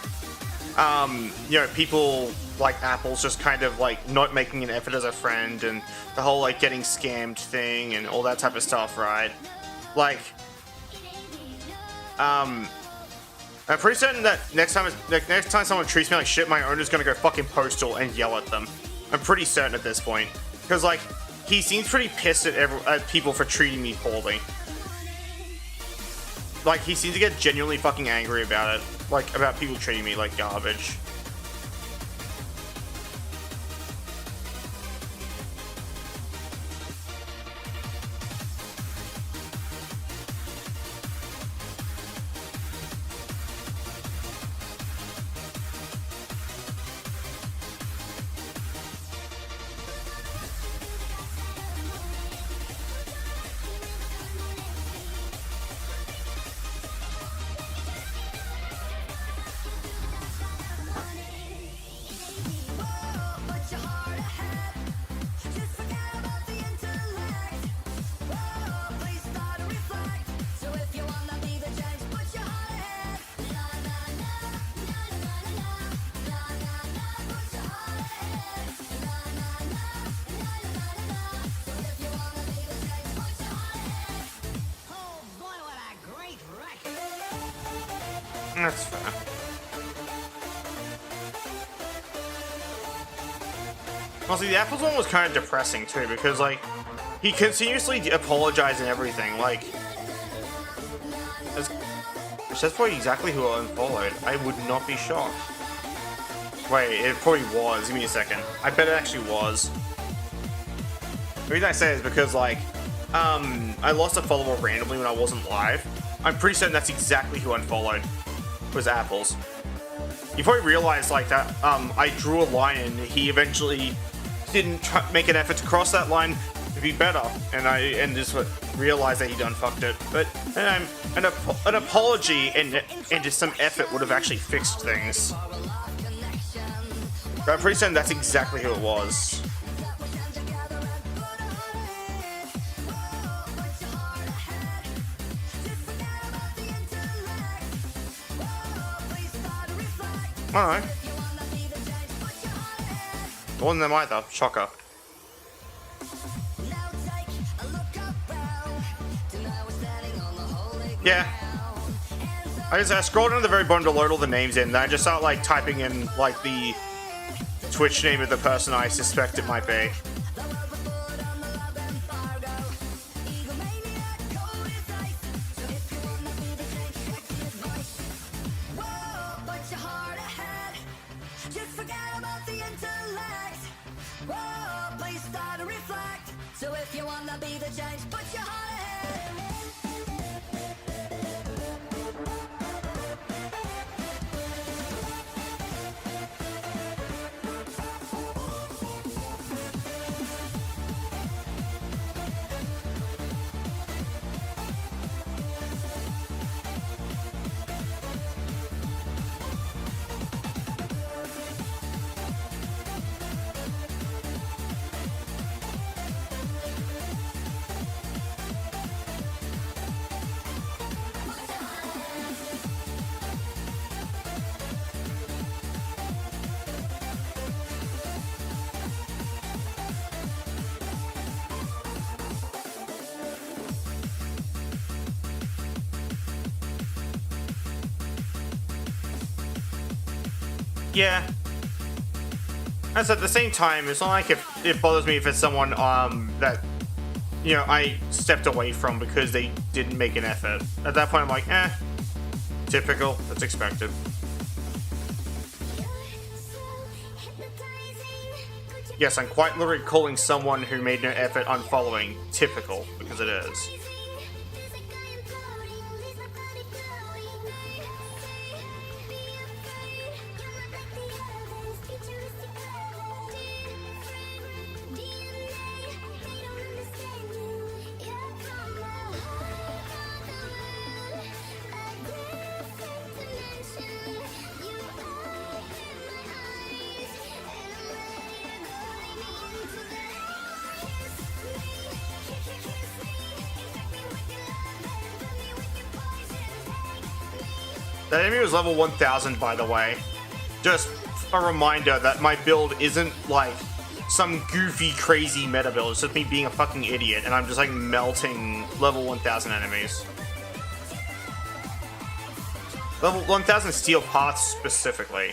you know, people like Apple's just kind of like not making an effort as a friend, and the whole like getting scammed thing and all that type of stuff, right? Like, I'm pretty certain that next time someone treats me like shit, my owner's gonna go fucking postal and yell at them. I'm pretty certain at this point, because like he seems pretty pissed at people for treating me poorly. Like, he seems to get genuinely fucking angry about it. Like, about people treating me like garbage. That's fair. Honestly, the Apples one was kind of depressing too, because like he continuously apologized and everything. Like, that's probably exactly who I unfollowed. I would not be shocked. Wait, it probably was. Give me a second. I bet it actually was. The reason I say it is because like, I lost a follower randomly when I wasn't live. I'm pretty certain that's exactly who unfollowed. Was Apples. You probably realized like that I drew a line and he eventually didn't make an effort to cross that line to be better, and just realized that he done fucked it. But an apology and just some effort would have actually fixed things. But I'm pretty certain that's exactly who it was. Alright. It wasn't them either. Shocker. Yeah. I scrolled down to the very bottom to load all the names in, then I just start like typing in like the Twitch name of the person I suspect it might be. So if you wanna be the change, put your heart ahead. Yeah. As at the same time, it's not like it bothers me if it's someone that, you know, I stepped away from because they didn't make an effort. At that point, I'm like, typical. That's expected. Yes, I'm quite literally calling someone who made no effort unfollowing typical, because it is. That enemy was level 1000, by the way. Just a reminder that my build isn't like some goofy, crazy meta build. It's just me being a fucking idiot, and I'm just like melting level 1000 enemies. Level 1000 steel paths specifically.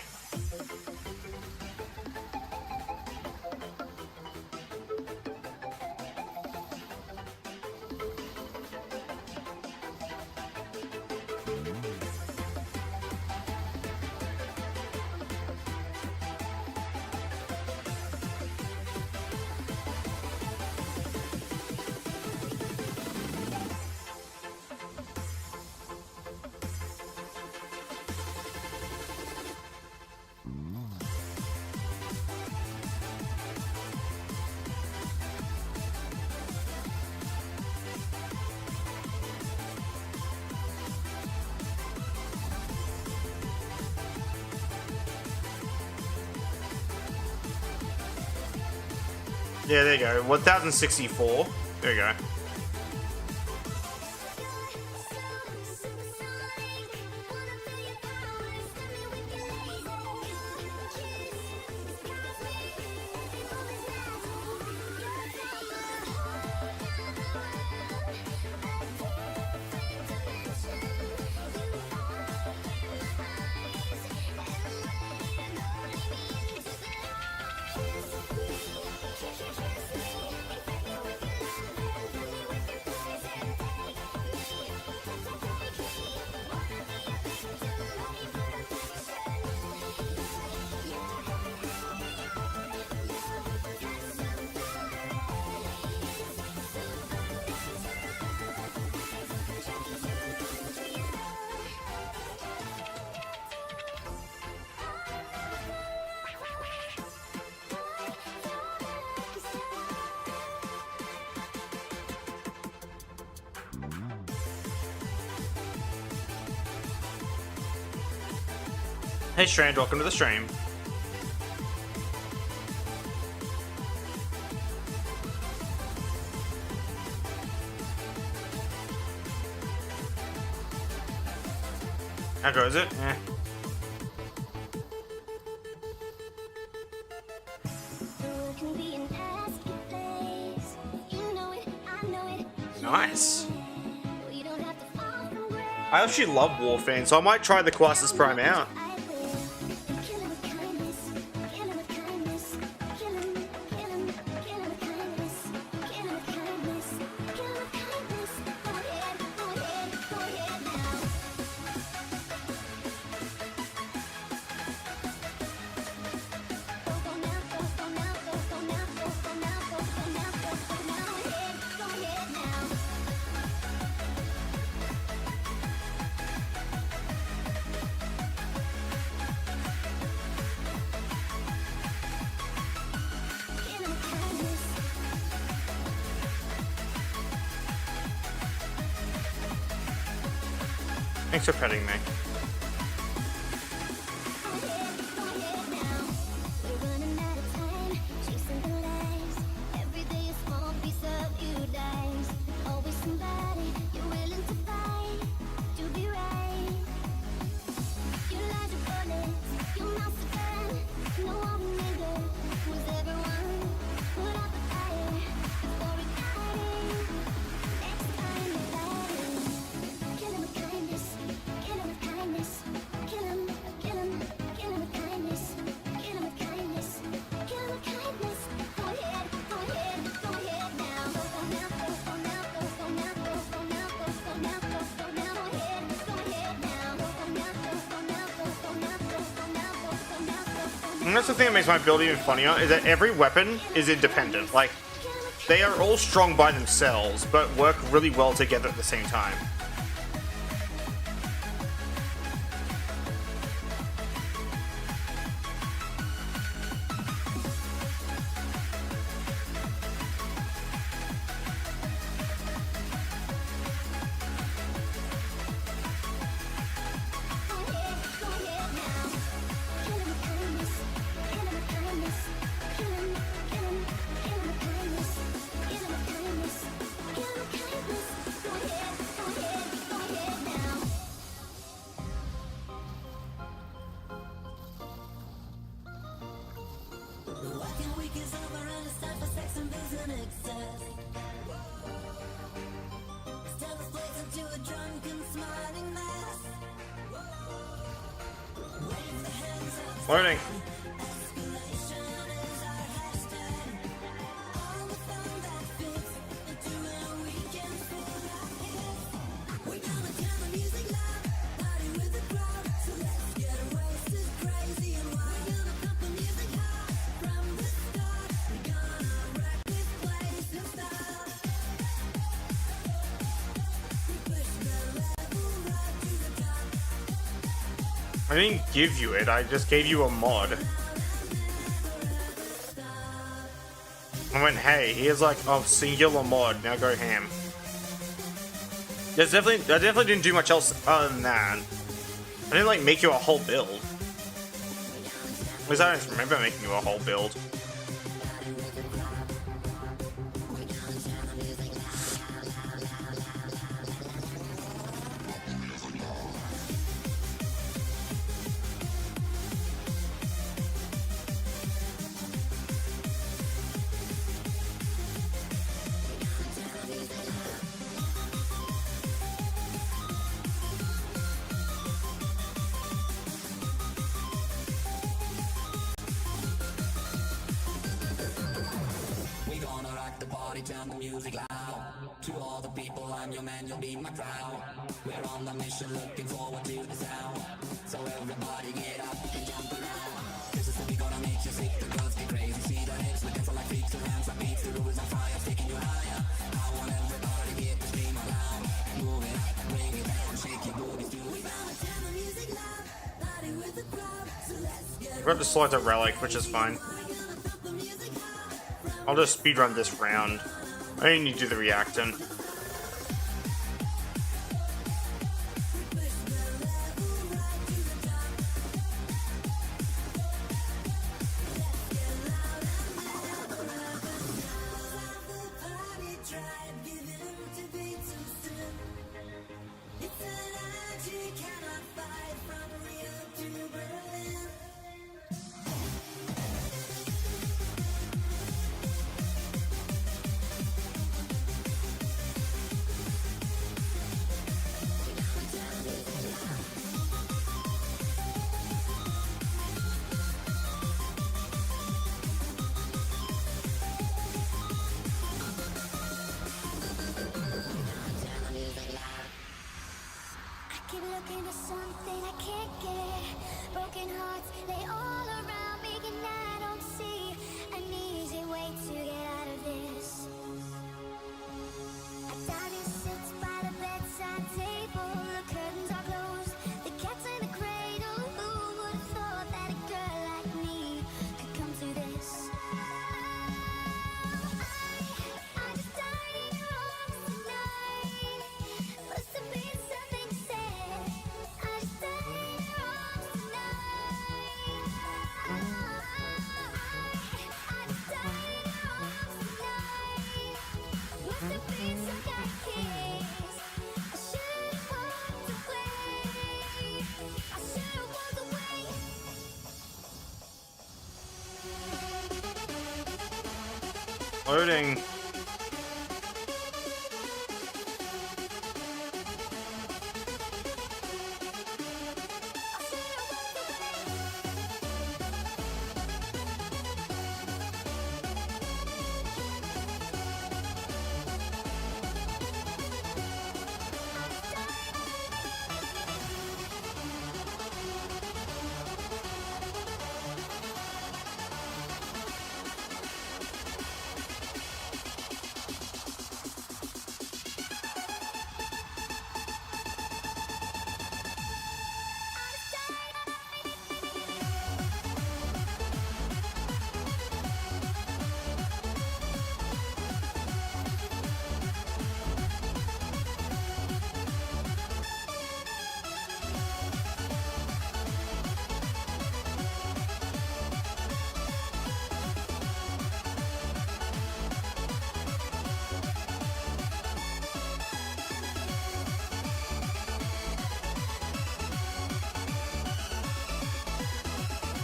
Yeah, there you go. 1064. There you go. Hey Strand, welcome to the stream. How goes it? Eh. Nice. I actually love Wuffinator, so I might try the Colossus Prime out. Thanks for petting me. And that's the thing that makes my build even funnier, is that every weapon is independent. Like, they are all strong by themselves, but work really well together at the same time. Loading. I didn't give you it, I just gave you a mod. I went, hey, here's like a singular mod, now go ham. I definitely didn't do much else other than that. I didn't like make you a whole build. At least I don't remember making you a whole build. Turn the music loud. To all the people, I'm your man, you'll be my crowd. We're on the mission, looking forward to the sound. So everybody get up and jump around. This is what we gonna make you sick, the girls get crazy. See the hips looking for like freaks around. Some beats, the roof is on fire, taking you higher. I want everybody to get the stream around. Move it up, bring it down, shake your booties, do it. Turn the music loud, party with the crowd. So let's get We're going to select a relic, which is fine. I'll just speedrun this round. I didn't need to do the reactant. Keep looking for something I can't get. Broken hearts, they all around me and I don't see an easy way to get out of this. A daddy sits by the bedside table, the curtains are closed, the cat's in the cradle. Who would have thought that a girl like me could come to this? I just died in your arms tonight. Must have been something said. I just died in your arms tonight. I just died in your arms tonight. Must have been some kind of kiss. I should've walked away. I should've walked away. Loading.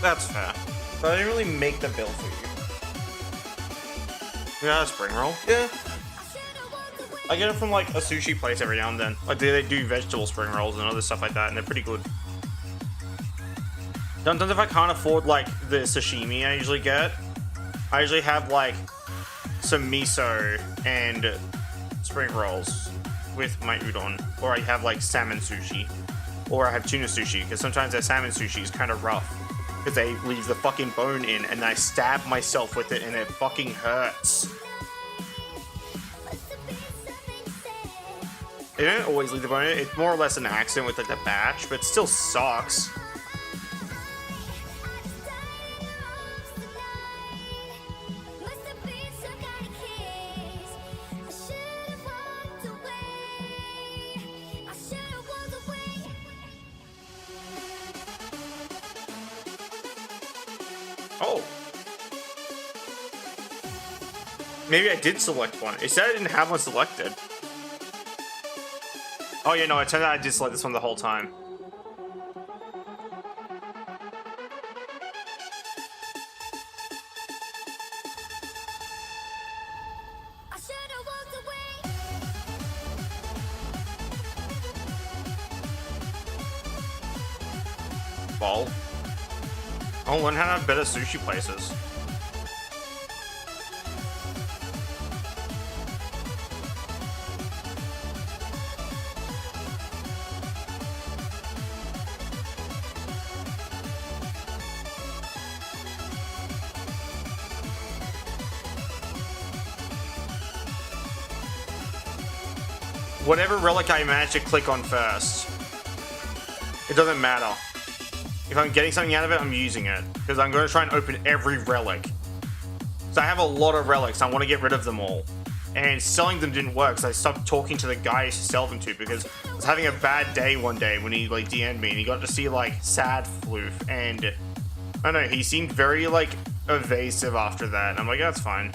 That's fair. But I didn't really make the build for you. Yeah, a spring roll. Yeah. I get it from like a sushi place every now and then. Like they do vegetable spring rolls and other stuff like that, and they're pretty good. Sometimes if I can't afford like the sashimi I usually get, I usually have like some miso and spring rolls with my udon, or I have like salmon sushi, or I have tuna sushi, because sometimes their salmon sushi is kind of rough because they leave the fucking bone in and I stab myself with it and it fucking hurts. They don't always leave the bone in. It's more or less an accident with like the batch, but it still sucks. Oh. Maybe I did select one. It said I didn't have one selected. Oh yeah, no, it turned out I did select this one the whole time. Ball. I'll learn how to have better sushi places. Whatever relic I manage to click on first, it doesn't matter. If I'm getting something out of it, I'm using it. Because I'm going to try and open every relic. So I have a lot of relics. I want to get rid of them all. And selling them didn't work, so I stopped talking to the guy to sell them to, because I was having a bad day one day when he like DM'd me and he got to see like sad floof, and I don't know, he seemed very like evasive after that. And I'm like, that's fine.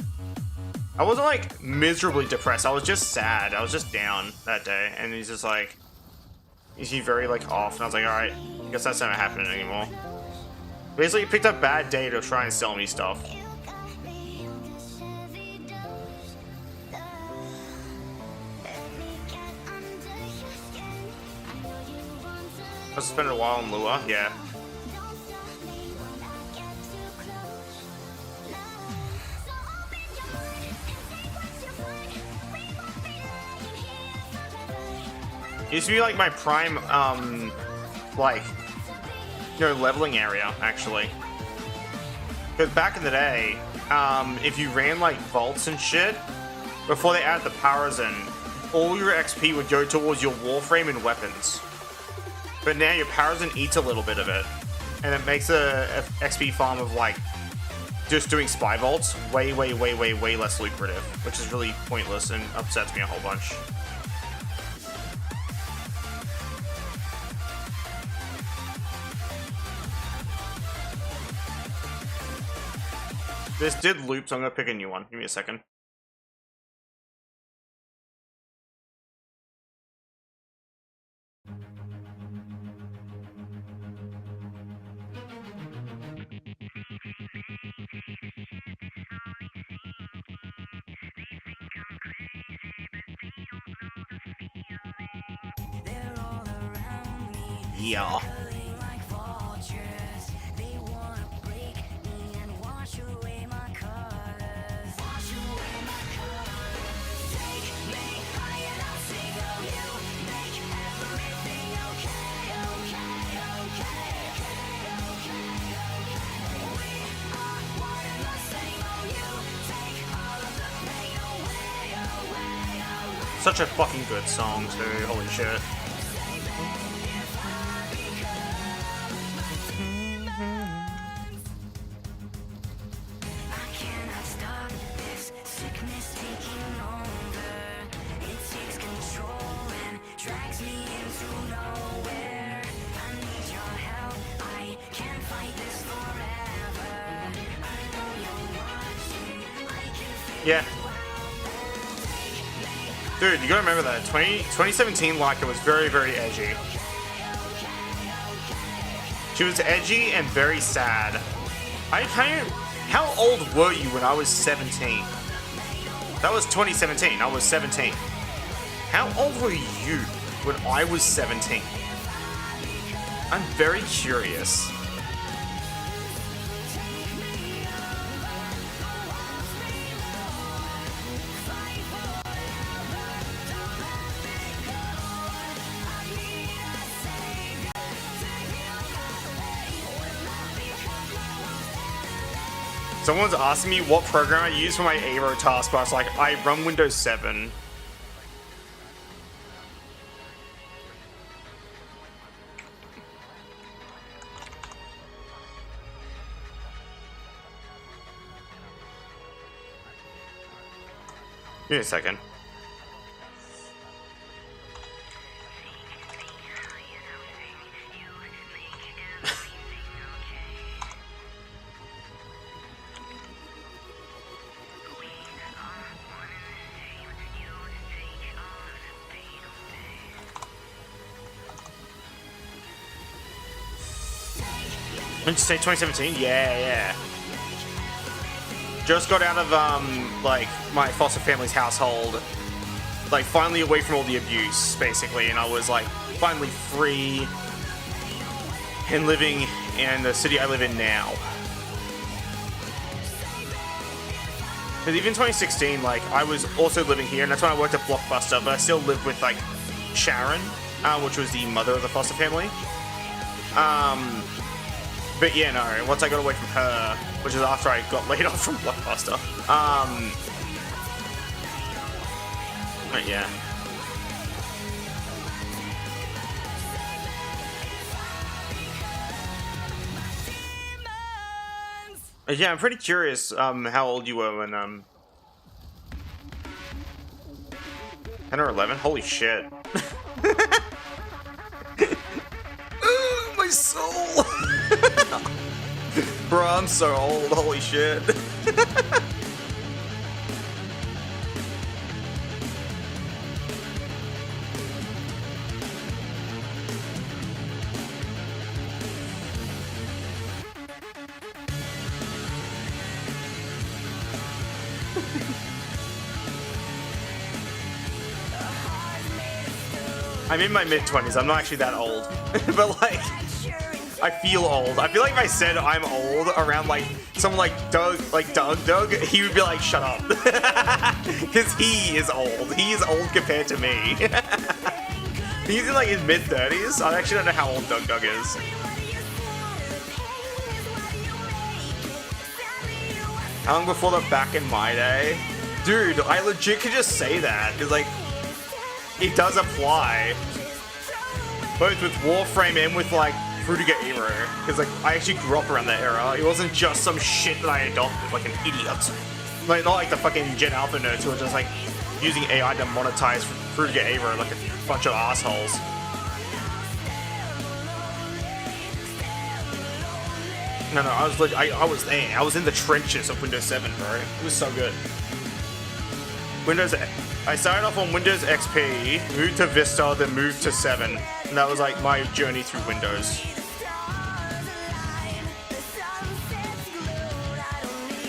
I wasn't like miserably depressed. I was just sad. I was just down that day. And he's just like, is he very like off? And I was like, alright, I guess that's not happening anymore. Basically, he picked up bad day to try and sell me stuff. I spent a while in Lua, yeah. It used to be like my prime, like, you know, leveling area, actually. Because back in the day, if you ran like vaults and shit, before they added the powers in, all your XP would go towards your warframe and weapons. But now your powers in eats a little bit of it, and it makes a XP farm of like just doing spy vaults way less lucrative, which is really pointless and upsets me a whole bunch. This did loop, so I'm gonna pick a new one. Give me a second. Yeah. Such a fucking good song too, holy shit. Yeah. Dude, you gotta remember that 2017 Layka was very edgy. She was edgy and very sad. How old were you when I was 17? That was 2017. I was 17. How old were you when I was 17? I'm very curious. Someone's asking me what program I use for my ARO taskbar. It's like, I run Windows 7. Give me a second. Did you say 2017? Yeah. Just got out of like my foster family's household, like finally away from all the abuse, basically, and I was like finally free and living in the city I live in now. Because even 2016, like I was also living here, and that's when I worked at Blockbuster, but I still lived with like Sharon, which was the mother of the foster family. But yeah, no, once I got away from her, which is after I got laid off from Blockbuster, but yeah. Yeah, I'm pretty curious, how old you were when, 10 or 11? Holy shit. Ooh, my soul! Bro, I'm so old, holy shit. I'm in my mid-20s, I'm not actually that old. But like, I feel old. I feel like if I said I'm old around like someone like Doug, he would be like, shut up. Because he is old. He is old compared to me. He's in like his mid-30s. I actually don't know how old Doug is. How long before the back in my day? Dude, I legit could just say that. Because like, it does apply. Both with Warframe and with like Fruitiger era, because like I actually grew up around that era. It wasn't just some shit that I adopted like an idiot. Like not like the fucking Gen Alpha nerds who are just like using AI to monetize Fruitiger era like a bunch of assholes. No, I was like, I was there. I was in the trenches of Windows 7, bro. It was so good. I started off on Windows XP, moved to Vista, then moved to 7. And that was like my journey through Windows.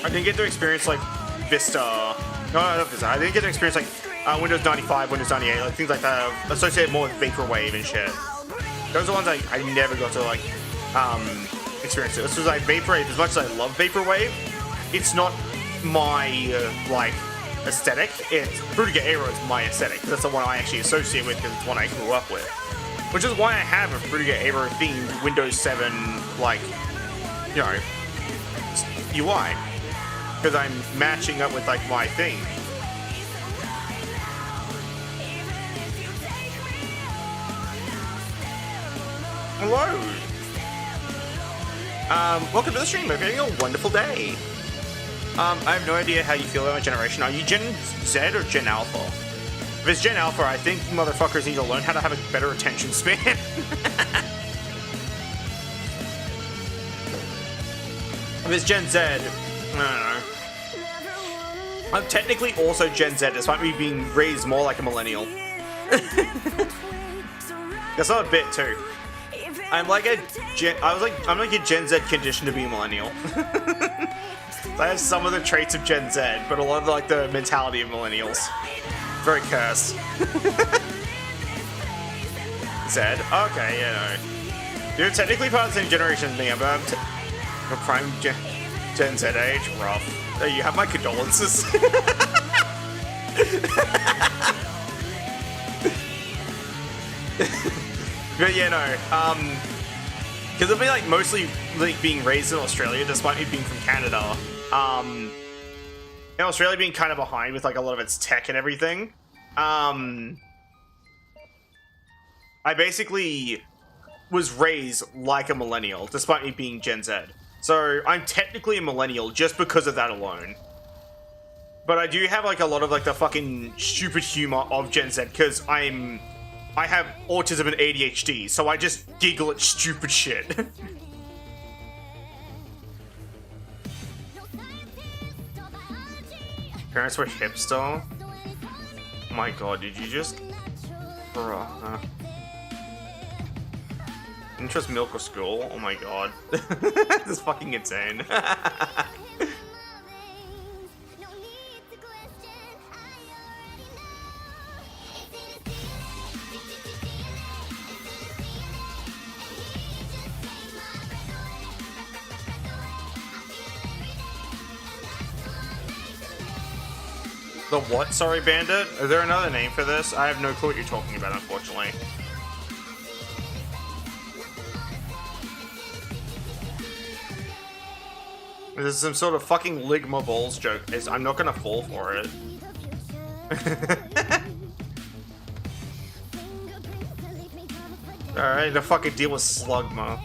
I didn't get to experience like Vista. No, not Vista. I didn't get to experience like Windows 95, Windows 98, like things like that associated more with Vaporwave and shit. Those are ones I never got to like experience. This was like Vaporwave. As much as I love Vaporwave, it's not my like aesthetic. It's Fruitiger Era is my aesthetic because that's the one I actually associate with because it's one I grew up with. Which is why I have a Fruitiger Era themed Windows 7 like, you know, UI. Because I'm matching up with like my thing. Hello. Welcome to the stream. Hope you're having a wonderful day. I have no idea how you feel about my generation. Are you Gen Z or Gen Alpha? If it's Gen Alpha, I think motherfuckers need to learn how to have a better attention span. If it's Gen Z, I don't know. I'm technically also Gen Z, despite me being raised more like a millennial. That's not a bit too. I'm like a I'm like a Gen Z conditioned to be a millennial. I have some of the traits of Gen Z, but a lot of like the mentality of millennials. Very cursed. Z. Okay, yeah, no. You're technically part of the same generation as me. I'm a prime Gen Z age. Rough. You have my condolences. But yeah, no. Because I've been like mostly like being raised in Australia, despite me being from Canada. And Australia being kind of behind with like a lot of its tech and everything. I basically was raised like a millennial, despite me being Gen Z. So I'm technically a millennial just because of that alone. But I do have like a lot of like the fucking stupid humor of Gen Z because I have autism and ADHD, so I just giggle at stupid shit. Parents were hipster. Oh my god, did you just... Bruh, huh? Interest milk or school? Oh my god. This is fucking insane. The what? Sorry, Bandit? Is there another name for this? I have no clue what you're talking about, unfortunately. This is some sort of fucking Ligma balls joke. I'm not gonna fall for it. Alright, the fucking deal with Slugma.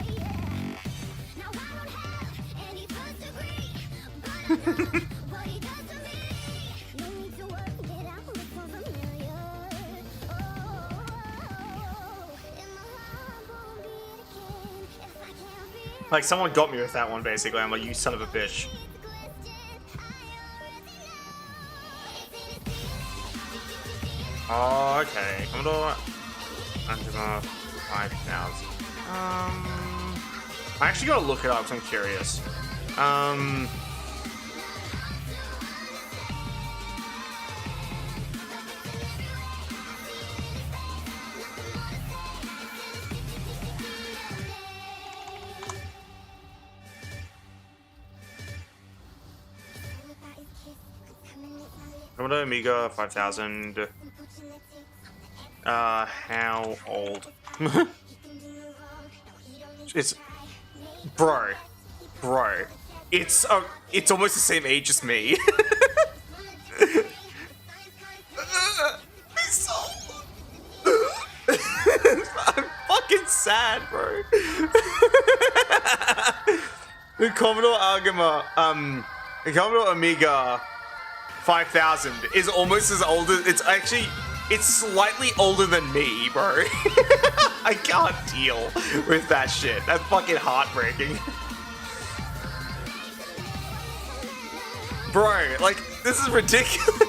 Like, someone got me with that one, basically. I'm like, you son of a bitch. Oh, okay. Commodore Antima 5000. I actually gotta look it up because I'm curious. Commodore Amiga 5000. How old? It's... Bro. It's almost the same age as me. I'm fucking sad, bro. The Commodore Commodore Amiga 5000 is almost as old as... It's slightly older than me, bro. I can't deal with that shit. That's fucking heartbreaking. Bro, like, this is ridiculous.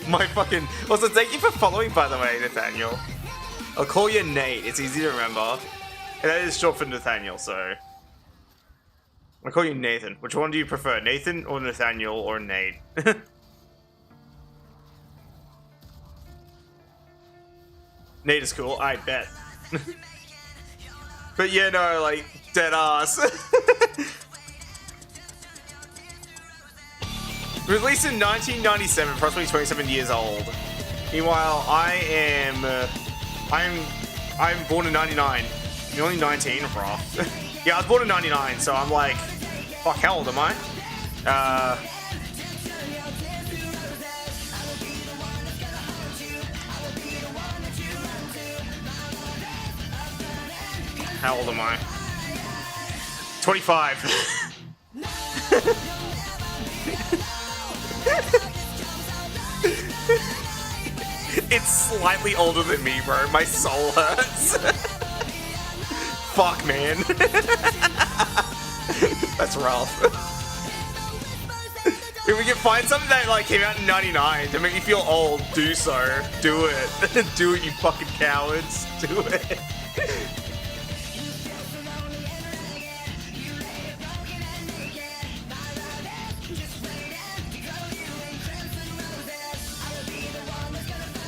My fucking... Also, thank you for following, by the way, Nathaniel. I'll call you Nate. It's easy to remember. And that is short for Nathaniel, so... I'll call you Nathan. Which one do you prefer? Nathan or Nathaniel or Nate? Nate is cool, I bet. But yeah, no, like, dead ass. Released in 1997, approximately 27 years old. Meanwhile, I'm born in 99. You're only 19, bro. Yeah, I was born in 99, so I'm like, fuck, how old am I? How old am I? 25. It's slightly older than me, bro. My soul hurts. Fuck, man. That's rough. If we can find something that like came out in 99 to make you feel old, do so. Do it. Do it, you fucking cowards. Do it.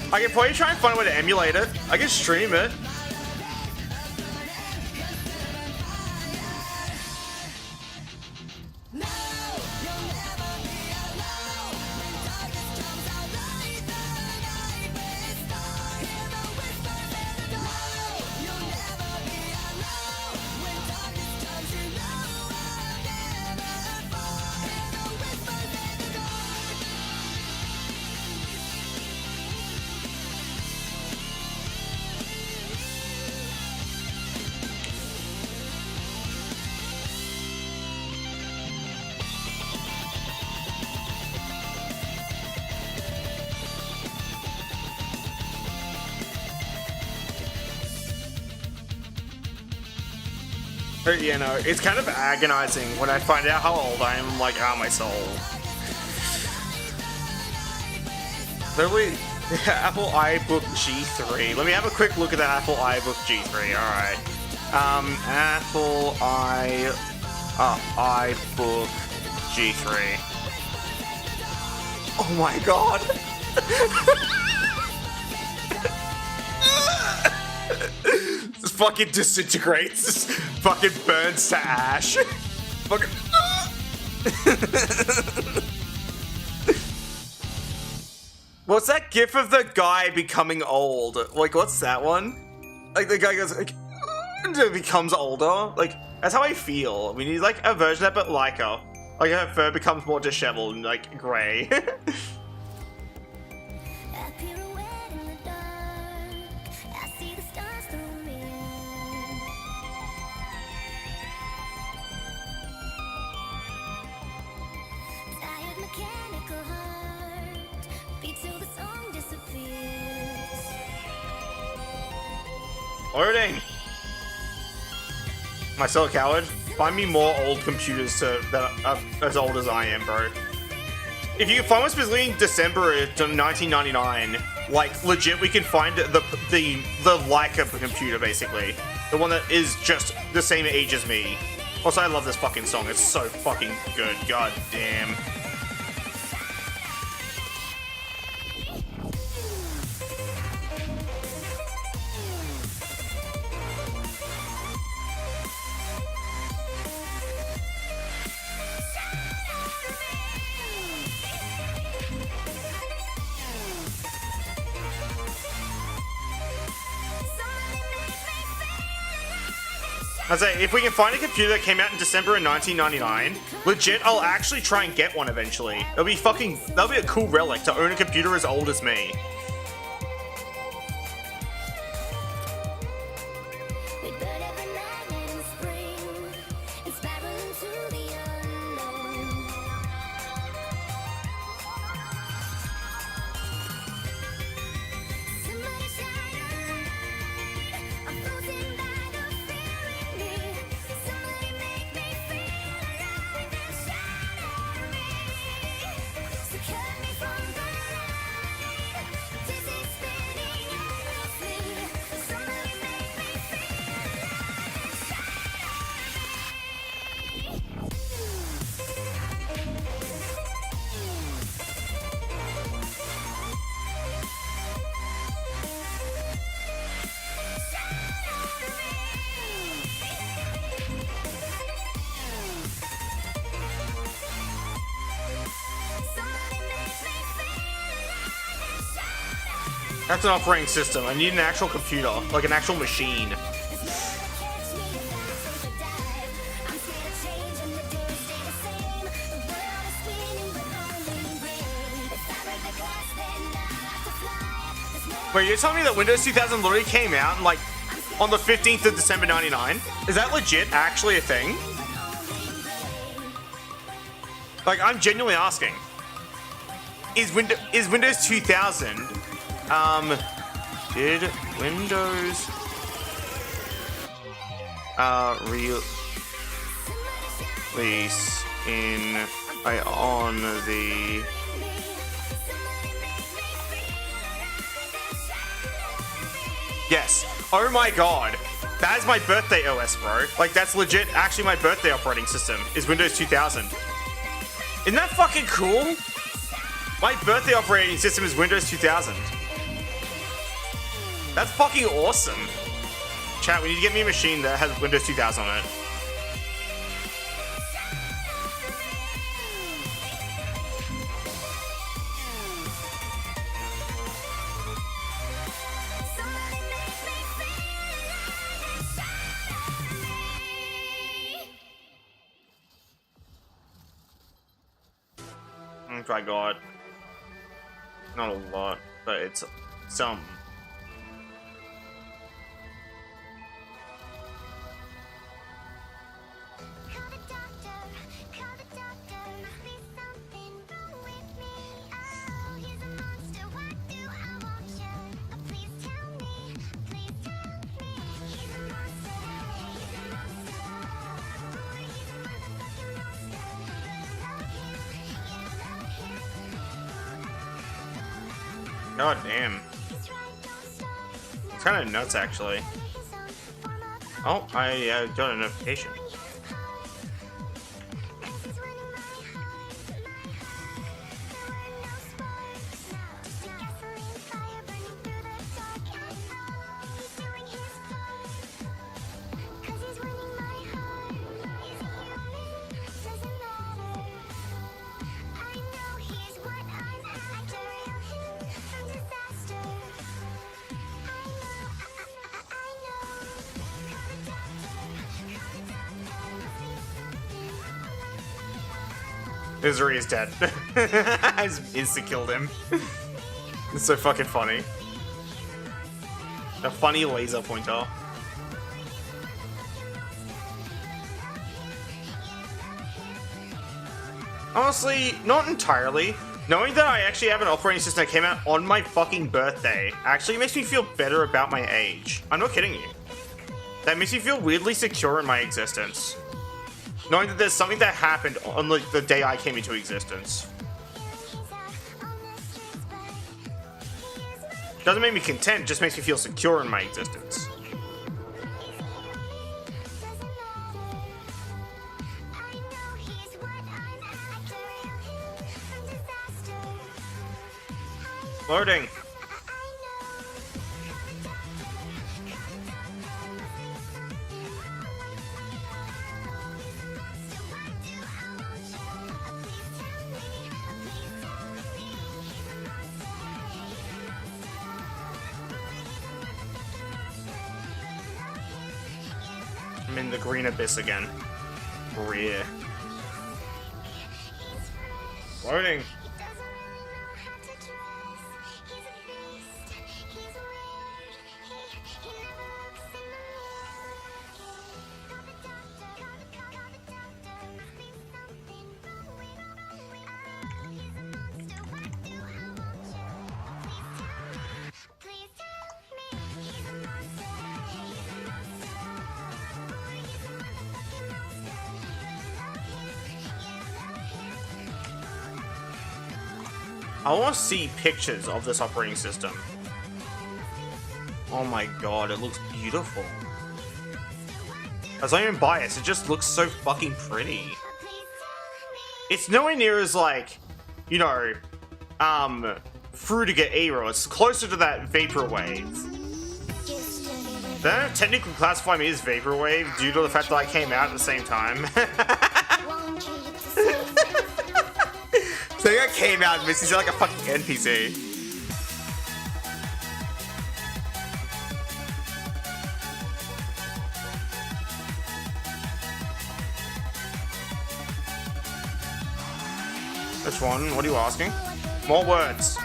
I can probably try and find a way to emulate it. I can stream it. You know, it's kind of agonizing when I find out how old I am. I'm like, ah, my soul. Literally, Apple iBook G3. Let me have a quick look at that Apple iBook G3. All right. Apple iBook G3. Oh my god. This fucking disintegrates. This fucking burns to ash. Fucking. What's that gif of the guy becoming old? Like, what's that one? Like, the guy goes, like, becomes older. Like, that's how I feel. We need, like, a version of that, but Layka. Like, her fur becomes more disheveled and, like, grey. Loading! Am I still a coward? Find me more old computers that are as old as I am, bro. If you find one specifically in December of 1999, like, legit, we can find the Layka computer, basically. The one that is just the same age as me. Also, I love this fucking song. It's so fucking good. God damn. I'd say, if we can find a computer that came out in December of 1999, legit, I'll actually try and get one eventually. That'll be a cool relic to own a computer as old as me. That's an operating system. I need an actual computer, like an actual machine. Wait, you're telling me that Windows 2000 literally came out and, like, on the 15th of December 99? Is that legit actually a thing? Like, I'm genuinely asking. Is Windows 2000... did Windows release on the Yes. Oh my god. That is my birthday OS, bro. Like, that's legit actually my birthday operating system is Windows 2000. Isn't that fucking cool? My birthday operating system is Windows 2000. That's fucking awesome. Chat, we need to get me a machine that has Windows 2000 on it. Oh my god. Not a lot, but it's some. God damn. It's kind of nuts, actually. Oh, I got a notification. Misery is dead. I just insta-killed him. It's so fucking funny. A funny laser pointer. Honestly, not entirely. Knowing that I actually have an operating system that came out on my fucking birthday actually makes me feel better about my age. I'm not kidding you. That makes me feel weirdly secure in my existence. Knowing that there's something that happened on the day I came into existence. Doesn't make me content, just makes me feel secure in my existence. Loading. I'm in the green abyss again. Rear. Loading. I want to see pictures of this operating system. Oh my god, it looks beautiful. As I'm even biased, it just looks so fucking pretty. It's nowhere near as like, you know, Fruitiger era. It's closer to that Vaporwave. They don't technically classify me as Vaporwave due to the fact that I came out at the same time. So I came out and he's like a fucking NPC. Which one? What are you asking? More words.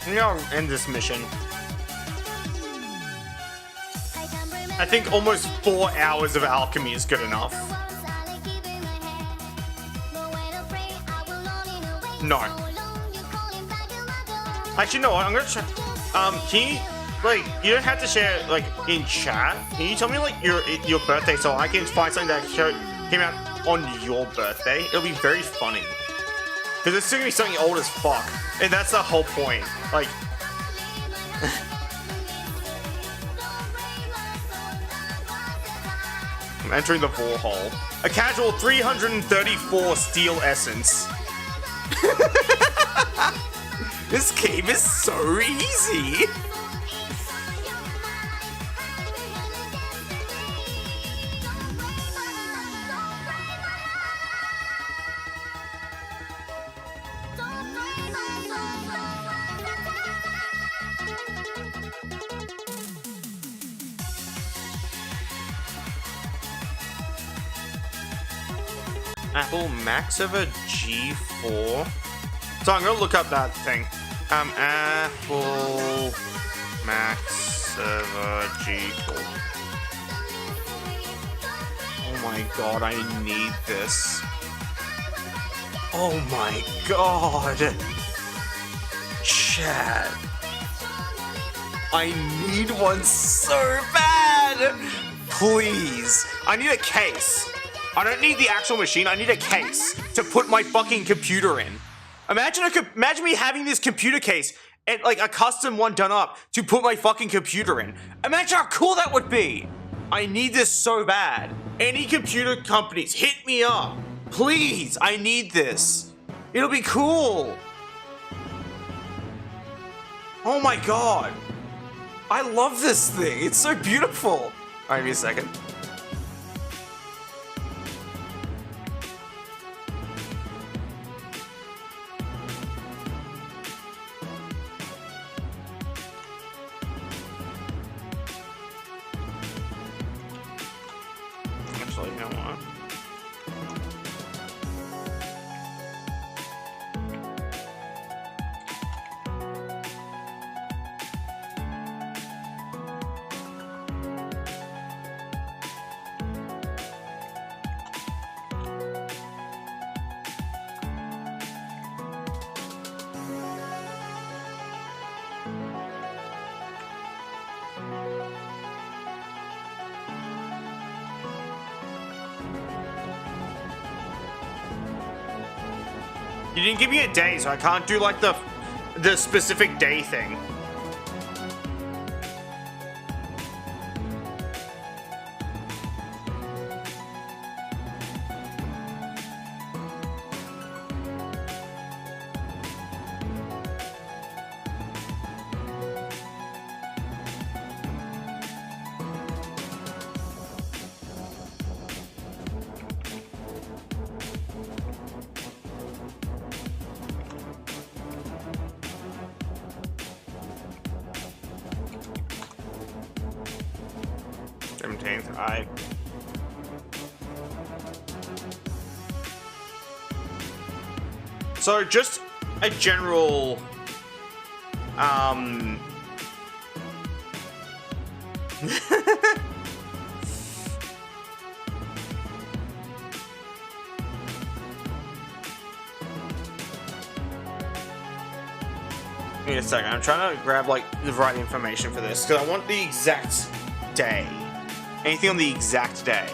Maybe I'll end this mission. I think almost 4 hours of alchemy is good enough. No. Actually, no. I'm gonna try. Can you, like, you don't have to share like in chat. Can you tell me like your birthday so I can find something that came out on your birthday? It'll be very funny. Because it's gonna be something old as fuck, and that's the whole point. Like, I'm entering the Vorhole. A casual 334 steel essence. This game is so easy. Apple Max over G4. So I'm gonna look up that thing. Apple Max over G4. Oh my god, I need this. Oh my god. Chat. I need one so bad. Please. I need a case. I don't need the actual machine. I need a case to put my fucking computer in. Imagine me having this computer case and like a custom one done up to put my fucking computer in. Imagine how cool that would be. I need this so bad. Any computer companies, hit me up. Please, I need this. It'll be cool. Oh my god. I love this thing. It's so beautiful. Alright, give me a second. Actually, you know what? You didn't give me a day, so I can't do like the specific day thing. Alright. So just a general Give me a second. I'm trying to grab like the right information for this because I want the exact day. Anything on the exact day.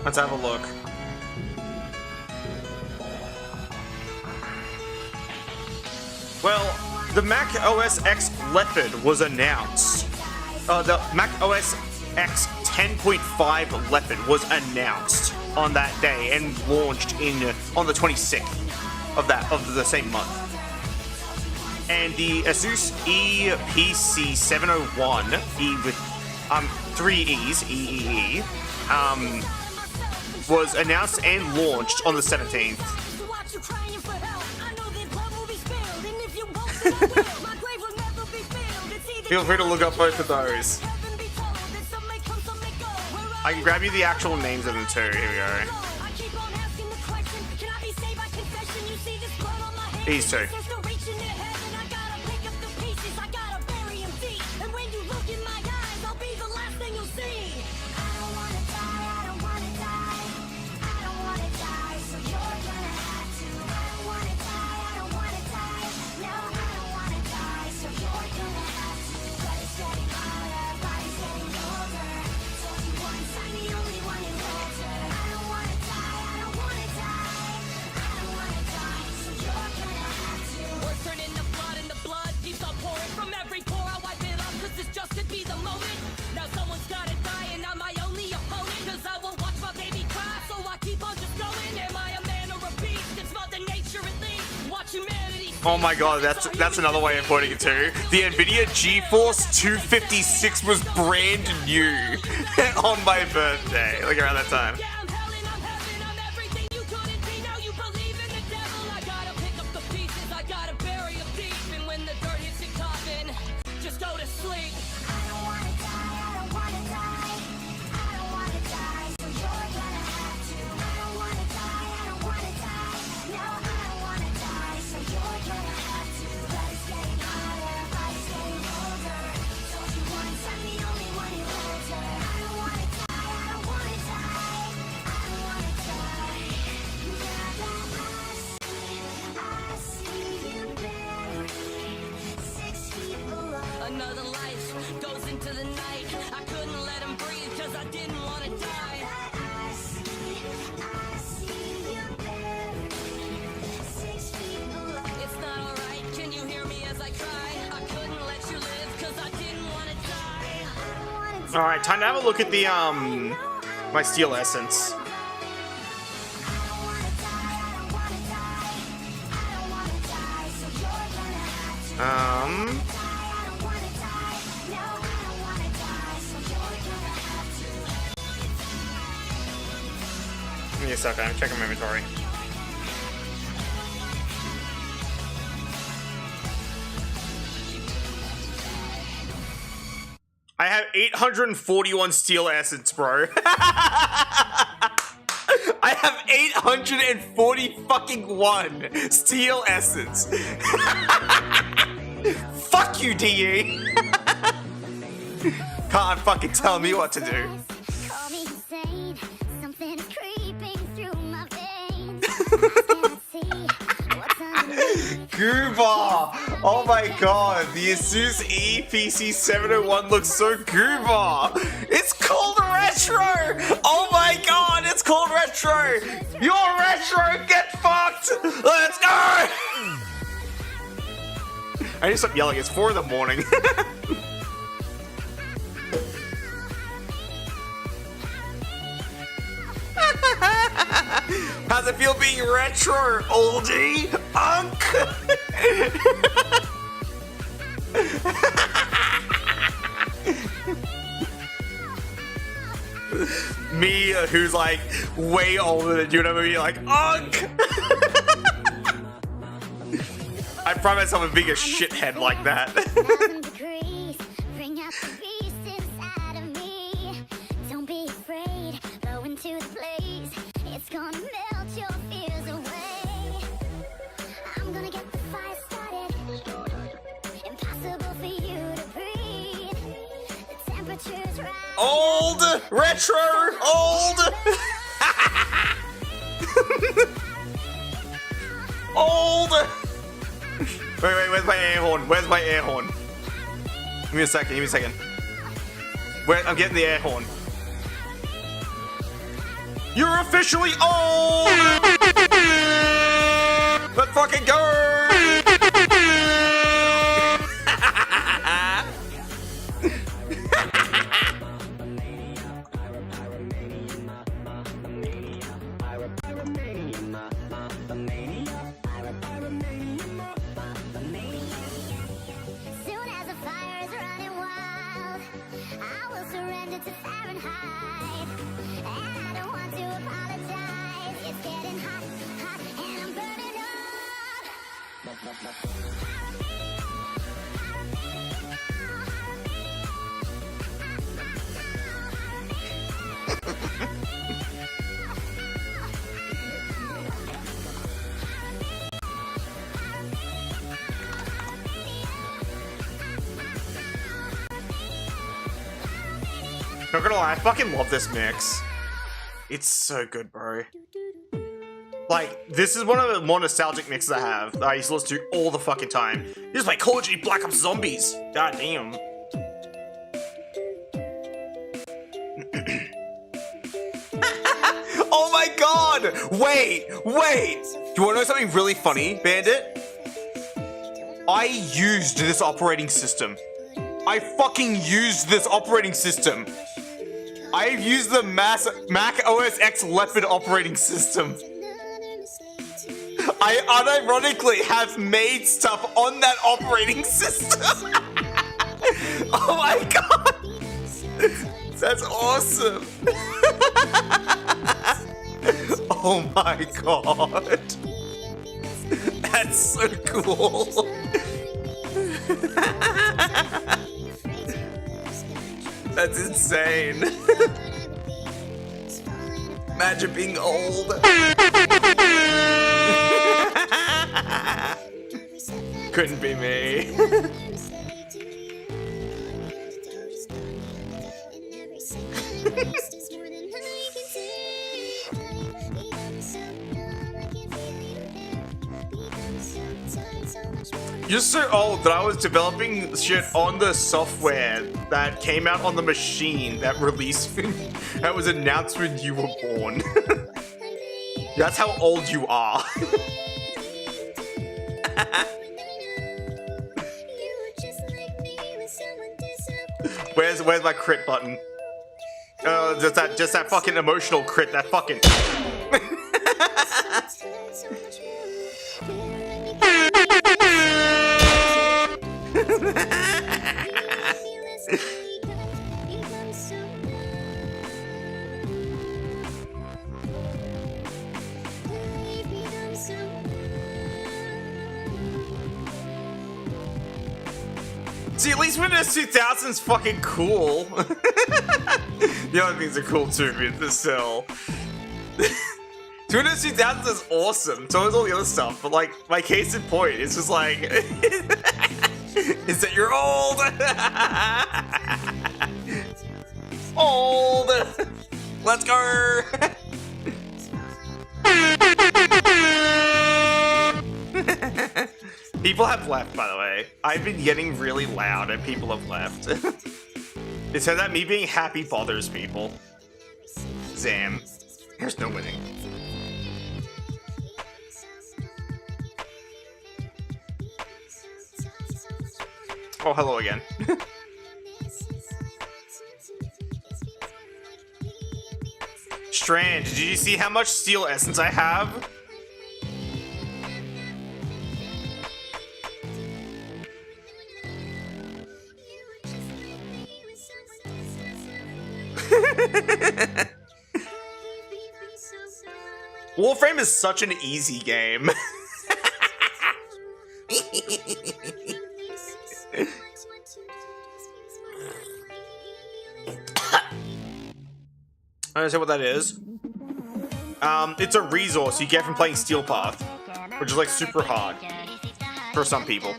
Let's have a look. Well, the Mac OS X Leopard was announced. The Mac OS X 10.5 Leopard was announced on that day and launched on the 26th of the same month. And the Asus ePC 701 with 3 E's EEE was announced and launched on the 17th. Feel free to look up both of those. I can grab you the actual names of them too. Here we go. These two. Oh my god, that's another way of putting it too. The Nvidia GeForce 256 was brand new on my birthday, like around that time. Another life goes into the night. I couldn't let him breathe cause I didn't want to die. It's not alright, can you hear me as I cry? I couldn't let you live cause I didn't want to die. Alright, time to have a look at the, my steel essence. Give me a second, I'm checking my inventory. I have 841 steel essence, bro. I have 840 fucking one steel essence. Fuck you, DE. Can't fucking tell me what to do. Call me insane. Something's creeping through my veins. I can't see what's underneath. Goober! Oh my god, the Asus EPC701 looks so goober! It's called retro! Oh my god, it's called retro! You're retro! Get fucked! Let's go! I need to stop yelling, it's 4 in the morning. How's it feel being retro, oldie? Unk! Me, who's like way older than you, and I'm gonna be like, Unk! I promise I'm a bigger shithead like that. 1,000 degrees, bring out the beast inside of me. Don't be afraid, blow into the blaze. It's gonna melt your fears away. I'm gonna get the fire started. Impossible for you to breathe. The temperature's rising. Old! Retro! Old! Old! Wait, where's my air horn? Where's my air horn? Give me a second, give me a second. Where, I'm getting the air horn. You're officially old! Let's fucking go! Soon as the fire is running wild, I will surrender to Fahrenheit. And I don't want to apologize. It's getting hot, hot, and I'm burning Not gonna lie, I fucking love this mix. It's so good, bro. Like, this is one of the more nostalgic mixes I have that I used to listen to all the fucking time. This is like Call of Duty Black Ops Zombies. God damn. Oh my god! Wait! Do you wanna know something really funny, Bandit? I used this operating system. I fucking used this operating system. I've used the Mac OS X Leopard operating system. I unironically have made stuff on that operating system. Oh my god. That's awesome. Oh my god. That's so cool. That's insane. Imagine being old. Couldn't be me. You're so old that I was developing shit on the software that came out on the machine that released that was announced when you were born. That's how old you are. Where's my crit button? Just that fucking emotional crit, that fucking See, at least Windows 2000's fucking cool. The other things are cool too, but the still. Windows 2000 is awesome. So is all the other stuff. But like, my case in point is just like, is that you're old. Old. Let's go. People have left, by the way. I've been getting really loud and people have left. It says that me being happy bothers people. Zam. There's no winning. Oh, hello again. Strand, did you see how much steel essence I have? Warframe is such an easy game. I don't know what that is. It's a resource you get from playing Steel Path, which is like super hard for some people.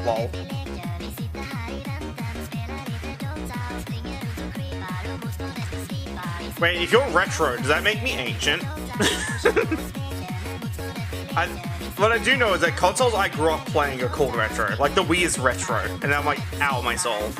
Lol. Wait, if you're retro, does that make me ancient? What I do know is that consoles I grew up playing are called retro. Like the Wii is retro, and I'm like, ow, my soul.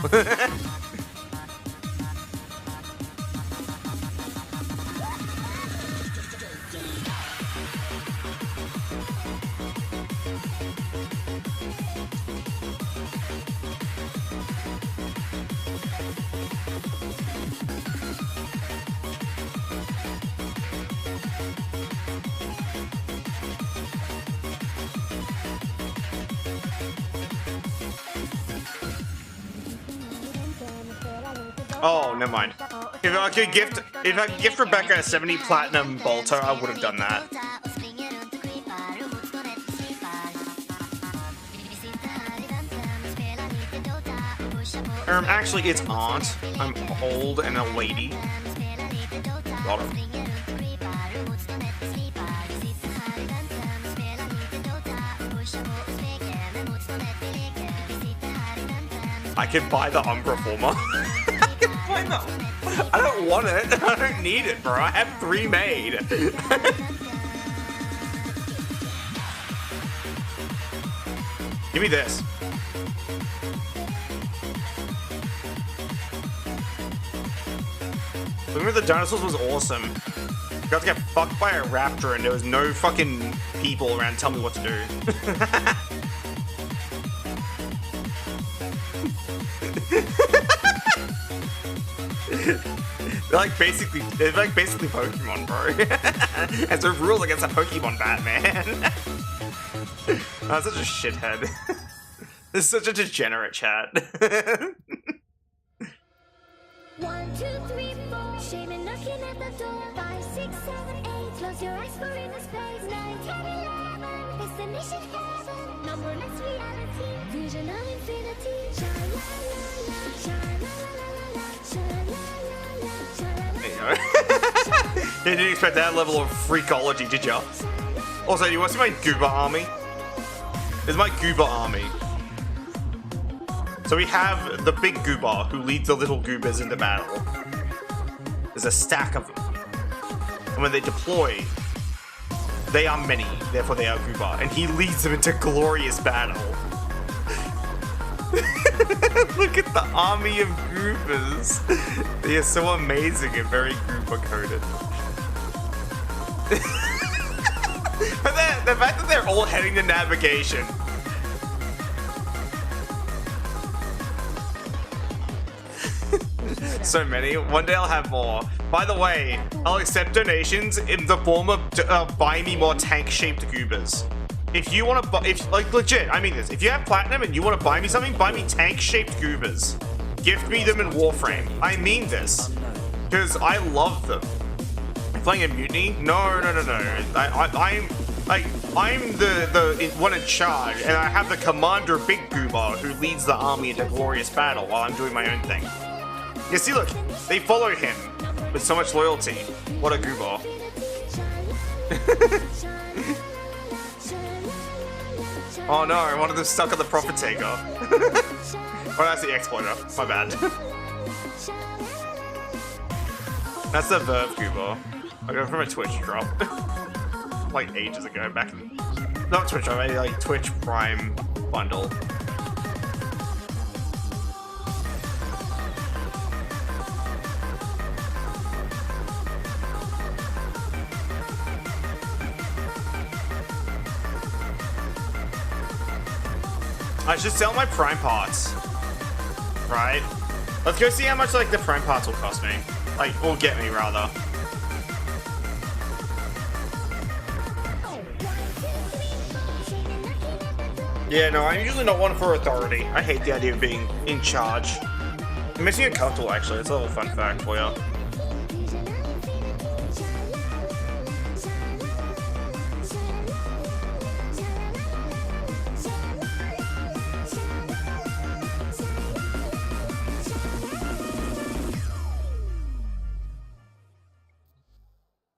Oh, never mind. If I could gift Rebecca a 70 platinum bolter, I would have done that. Actually, it's aunt. I'm old and a lady. Got her. I could buy the Umbra former. I don't want it. I don't need it, bro. I have 3 made. Give me this. Living with the Dinosaurs was awesome. I got to get fucked by a raptor and there was no fucking people around to tell me what to do. They're like basically Pokemon, bro. And so rules against a Pokemon Batman. I'm such a shithead. This is such a degenerate chat. 1, 2, 3, 4. Shaming knocking at the door. 5, 6, 7, 8. Close your eyes for inner space. 9, 10, 11. Destination heaven. Numberless reality. Vision of infinity. Sha la la la. Sha la la la. Sha la la la. Sha la la la. You didn't expect that level of freakology, did ya? Also, do you want to see my Goober army? This is my Goober army. So we have the big Goober who leads the little Goobers into battle. There's a stack of them. And when they deploy, they are many, therefore they are Goober. And he leads them into glorious battle. Look at the army of Goobers. They are so amazing and very Goober coded. But the fact that they're all heading to navigation. So many. One day I'll have more. By the way, I'll accept donations in the form of buy me more tank-shaped Goobers. If you want to buy, like legit, I mean this. If you have platinum and you want to buy me something, buy me tank-shaped Goobers. Gift me them in Warframe. I mean this, because I love them. Playing a mutiny? No. I'm the one in charge, and I have the commander Big Goober who leads the army into glorious battle while I'm doing my own thing. You see, look, they follow him with so much loyalty. What a Goober. Oh no, one of them stuck on the Profit Taker. Oh, that's the Exploiter. My bad. That's the Verve Goober. I got it from a Twitch drop. Like ages ago, back in... Not Twitch drop, like Twitch Prime bundle. I should sell my Prime parts. Right? Let's go see how much like the Prime parts will cost me. Like, or get me rather. Yeah, no, I'm usually not one for authority. I hate the idea of being in charge. I'm missing a Cuntal, actually. It's a little fun fact for you.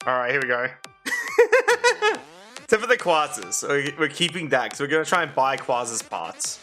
Alright, here we go. Except for the Quasars. So we're keeping that, because we're going to try and buy Quasars parts.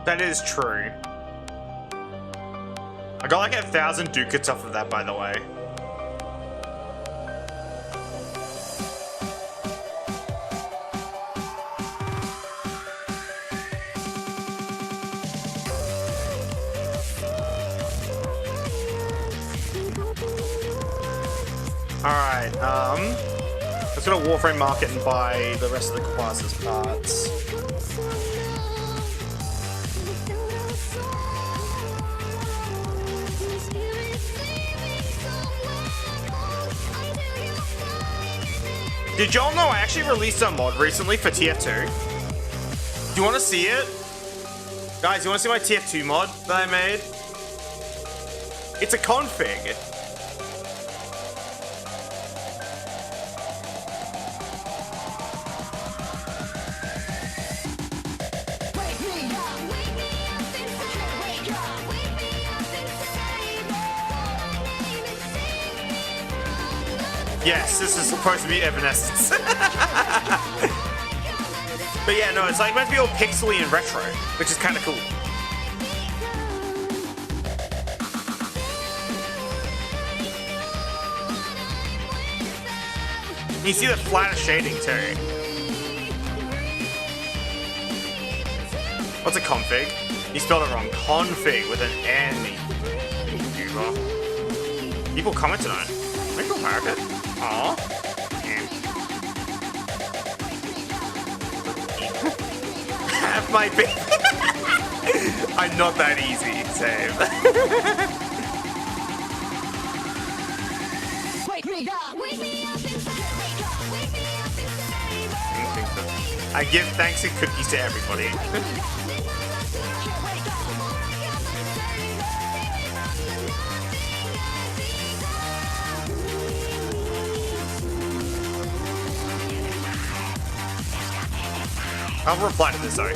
That is true. I got like 1,000 ducats off of that, by the way. Alright, let's go to Warframe Market and buy the rest of the Quasars parts. Did y'all know I actually released a mod recently for TF2? Do you want to see it? Guys, you want to see my TF2 mod that I made? It's a config. Yes, this is supposed to be Evanescence. But yeah, no, it's like meant to be all pixely and retro, which is kind of cool. You see the flatter shading too. What's a config? You spelled it wrong. Config with an N. YouTuber. People commented on it. Michael Market. Aww. Have my baby. I'm not that easy, save. Wake me up, wake me up inside. Wake up, wake me up inside. I give thanks and cookies to everybody. I'll reply to this though.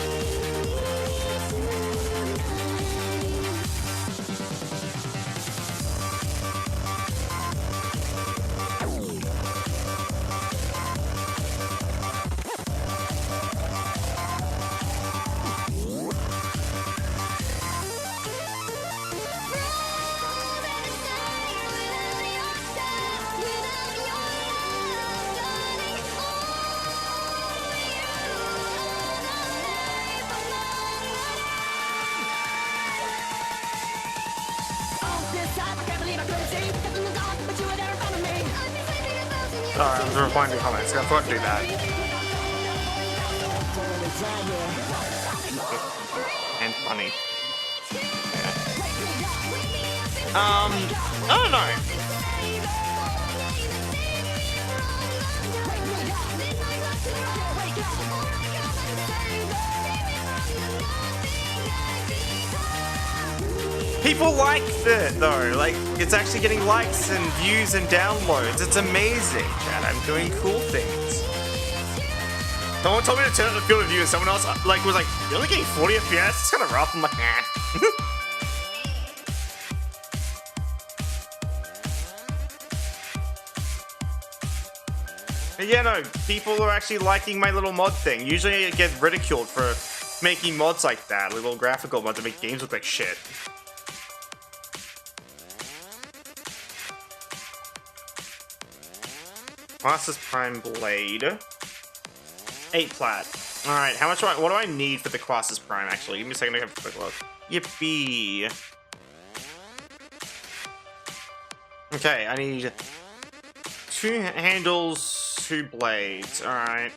Alright, I'm replying to your comments. I forgot to do that. And funny. Yeah. I don't know. People like it though, like it's actually getting likes and views and downloads. It's amazing, Chad. I'm doing cool things. Someone told me to turn up the field of view and someone else like was like, you're only getting 40 FPS? It's kind of rough. I'm like, nah. But yeah, no, people are actually liking my little mod thing. Usually I get ridiculed for making mods like that, little graphical mods that make games look like shit. Colossus Prime Blade. 8 plat. Alright, how much what do I need for the Colossus Prime actually? Give me a second to have a quick look. Yippee. Okay, I need 2 handles, 2 blades. Alright.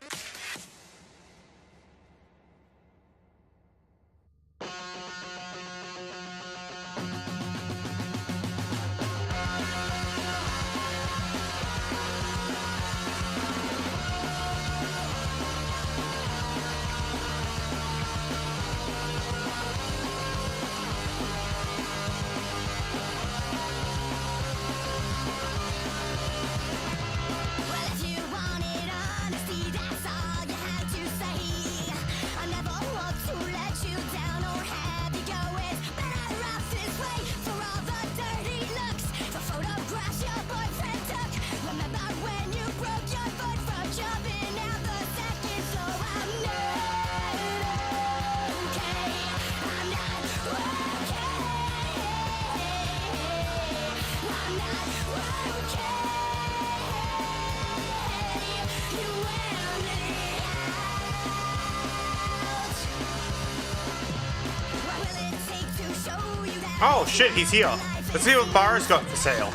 Oh shit, he's here. Let's see what Barro's got for sale.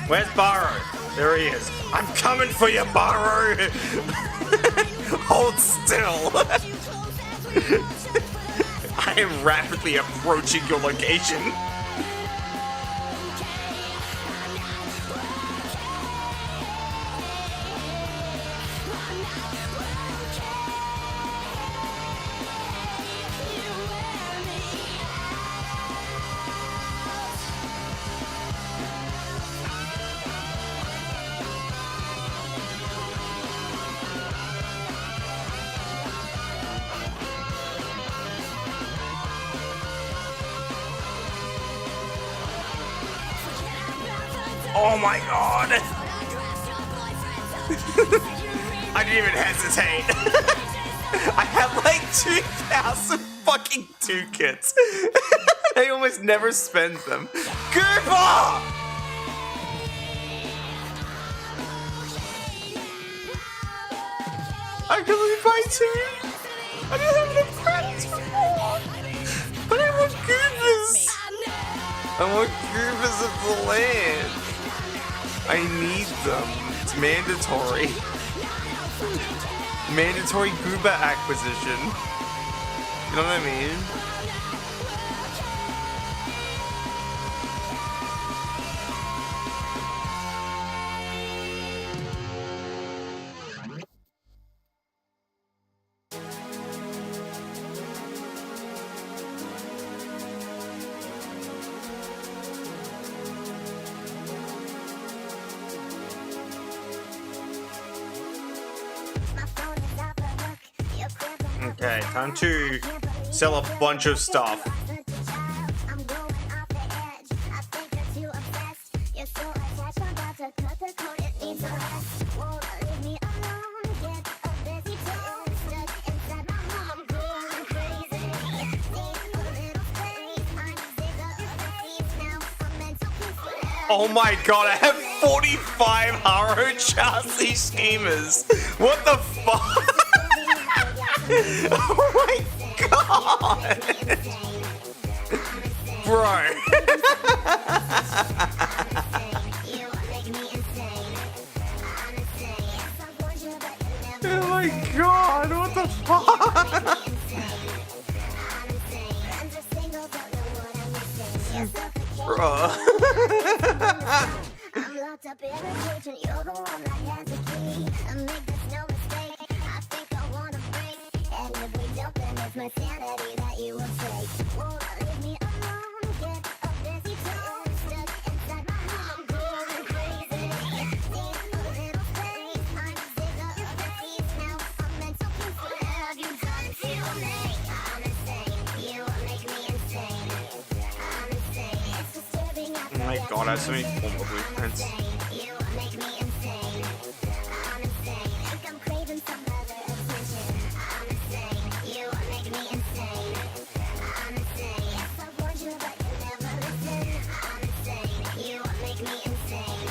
Where's Barro? There he is. I'm coming for you, Barro! Hold still. I am rapidly approaching your location. Oh my god! I didn't even hesitate. I have like 2,000 fucking 2 kits. I almost never spend them. Goober! I can only buy 2. I don't have enough credits for 4. But I want Goobers. I want Goobers of the land. I need them. It's mandatory. Mandatory Goober acquisition. You know what I mean? Okay, time to sell a bunch of stuff. Oh my god, I have 45 Haro chassis schemers. What the fuck? Oh my god! Bro. Oh my god, what the fuck? Bro. I'm locked up in a cage and you're the one that has the key. I make this no mistake. I think I wanna break. And if we don't, then it's my sanity that you will take. Won't leave me alone. Get a busy tone. Stuck inside my home. I'm going crazy. Need a little space. I'm sick of the face. Now I'm mental peace. What have you done to me? I'm insane. You make me insane. I'm insane. It's disturbing. Oh my god, I have so many formal blueprints. You make me insane. I'm insane. Think I'm craving some other attention. I'm insane. You make me insane. I'm insane. Yes, I warned you, but you never listen. I'm insane. You make me insane.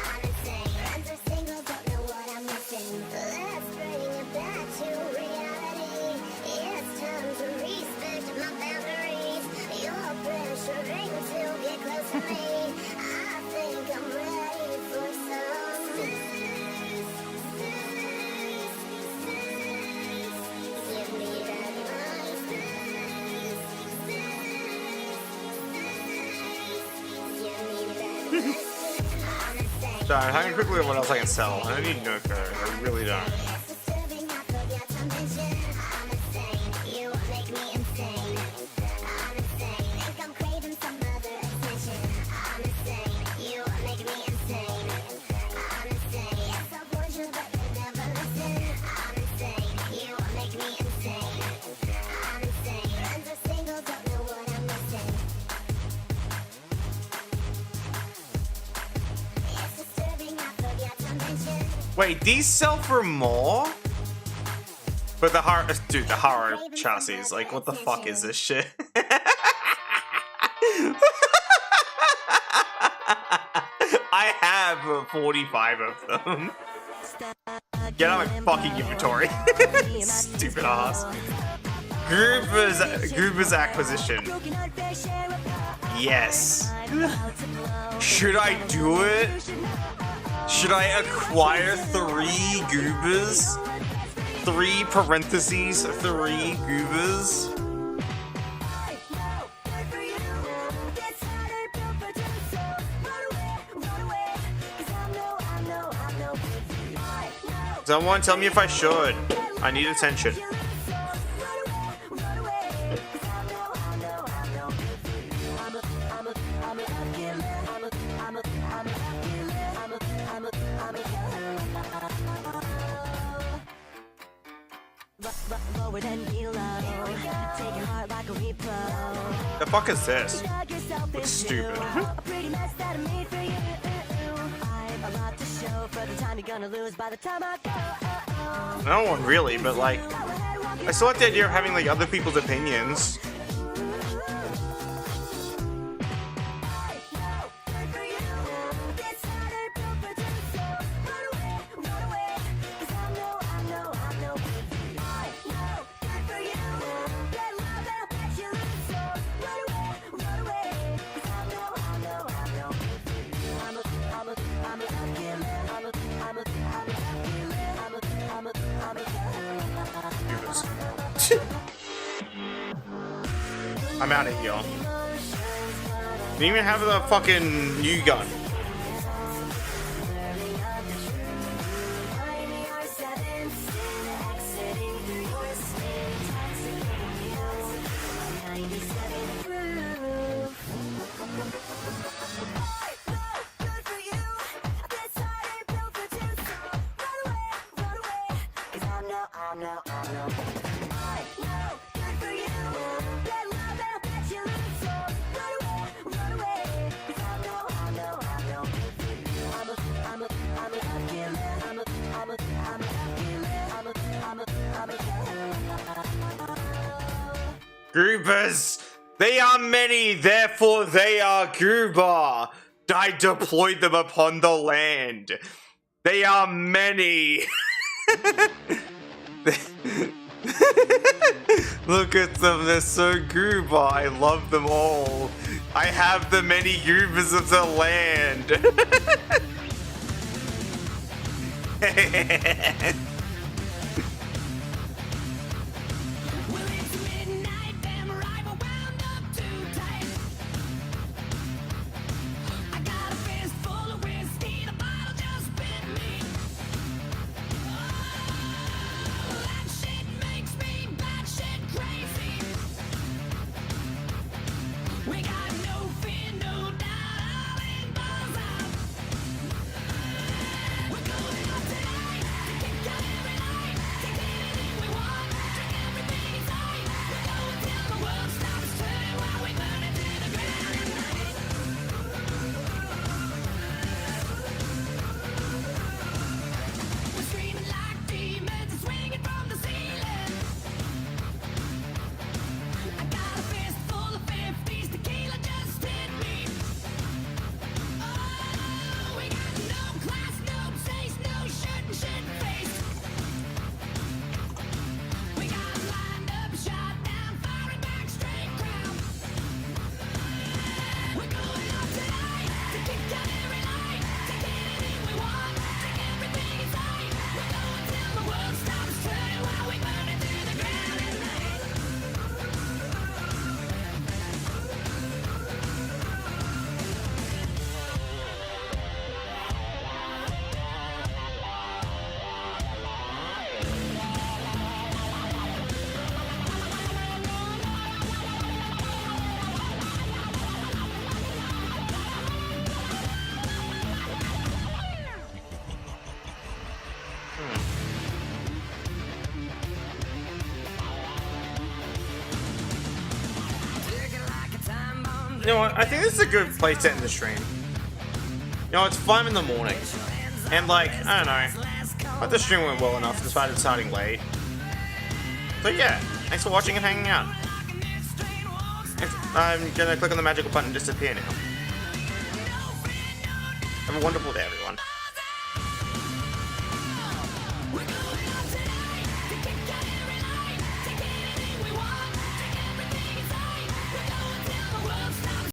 I'm insane. Friends are single, don't know what I'm missing. Let's bring it back to reality. It's time to respect my boundaries. You're pressuring to get close to me. I think I'm ready for some space. Give me that nice space. Give me that nice. So I'm having quickly what else I can sell. I don't need Noco. I really don't. It's disturbing, I forgot to mention. I'm insane. You make me insane. I'm insane. Think I'm craving some other attention. I'm insane. You make me insane. I'm insane. Yes, I warned you, but you never listen. I'm insane. You make me insane. I'm insane. Friends are single, don't know what I'm missing. It's disturbing, I forgot to mention. Wait, these sell for more? But the Haro, dude, the Haro chassis, like, what the fuck is this shit? I have 45 of them. Get out of my fucking inventory. Stupid ass. Goober's acquisition. Yes. Should I do it? Should I acquire 3 Goobers? 3 parentheses, 3 Goobers? Someone tell me if I should. I need attention. The fuck is this? Looks stupid. A lot to show for the time you're gonna lose by the time I go. No one really, but like, I still like the idea of having like other people's opinions. I'm out of here. Didn't even have the fucking new gun. Groovers! They are many, therefore they are Goober. I deployed them upon the land. They are many. Look at them, they're so Goober. I love them all. I have the many Goobers of the land. You know what? I think this is a good place to end the stream. You know, it's 5 in the morning. And like, I don't know. But the stream went well enough despite it starting late. So yeah, thanks for watching and hanging out. I'm gonna click on the magical button and disappear now. Have a wonderful day, everyone.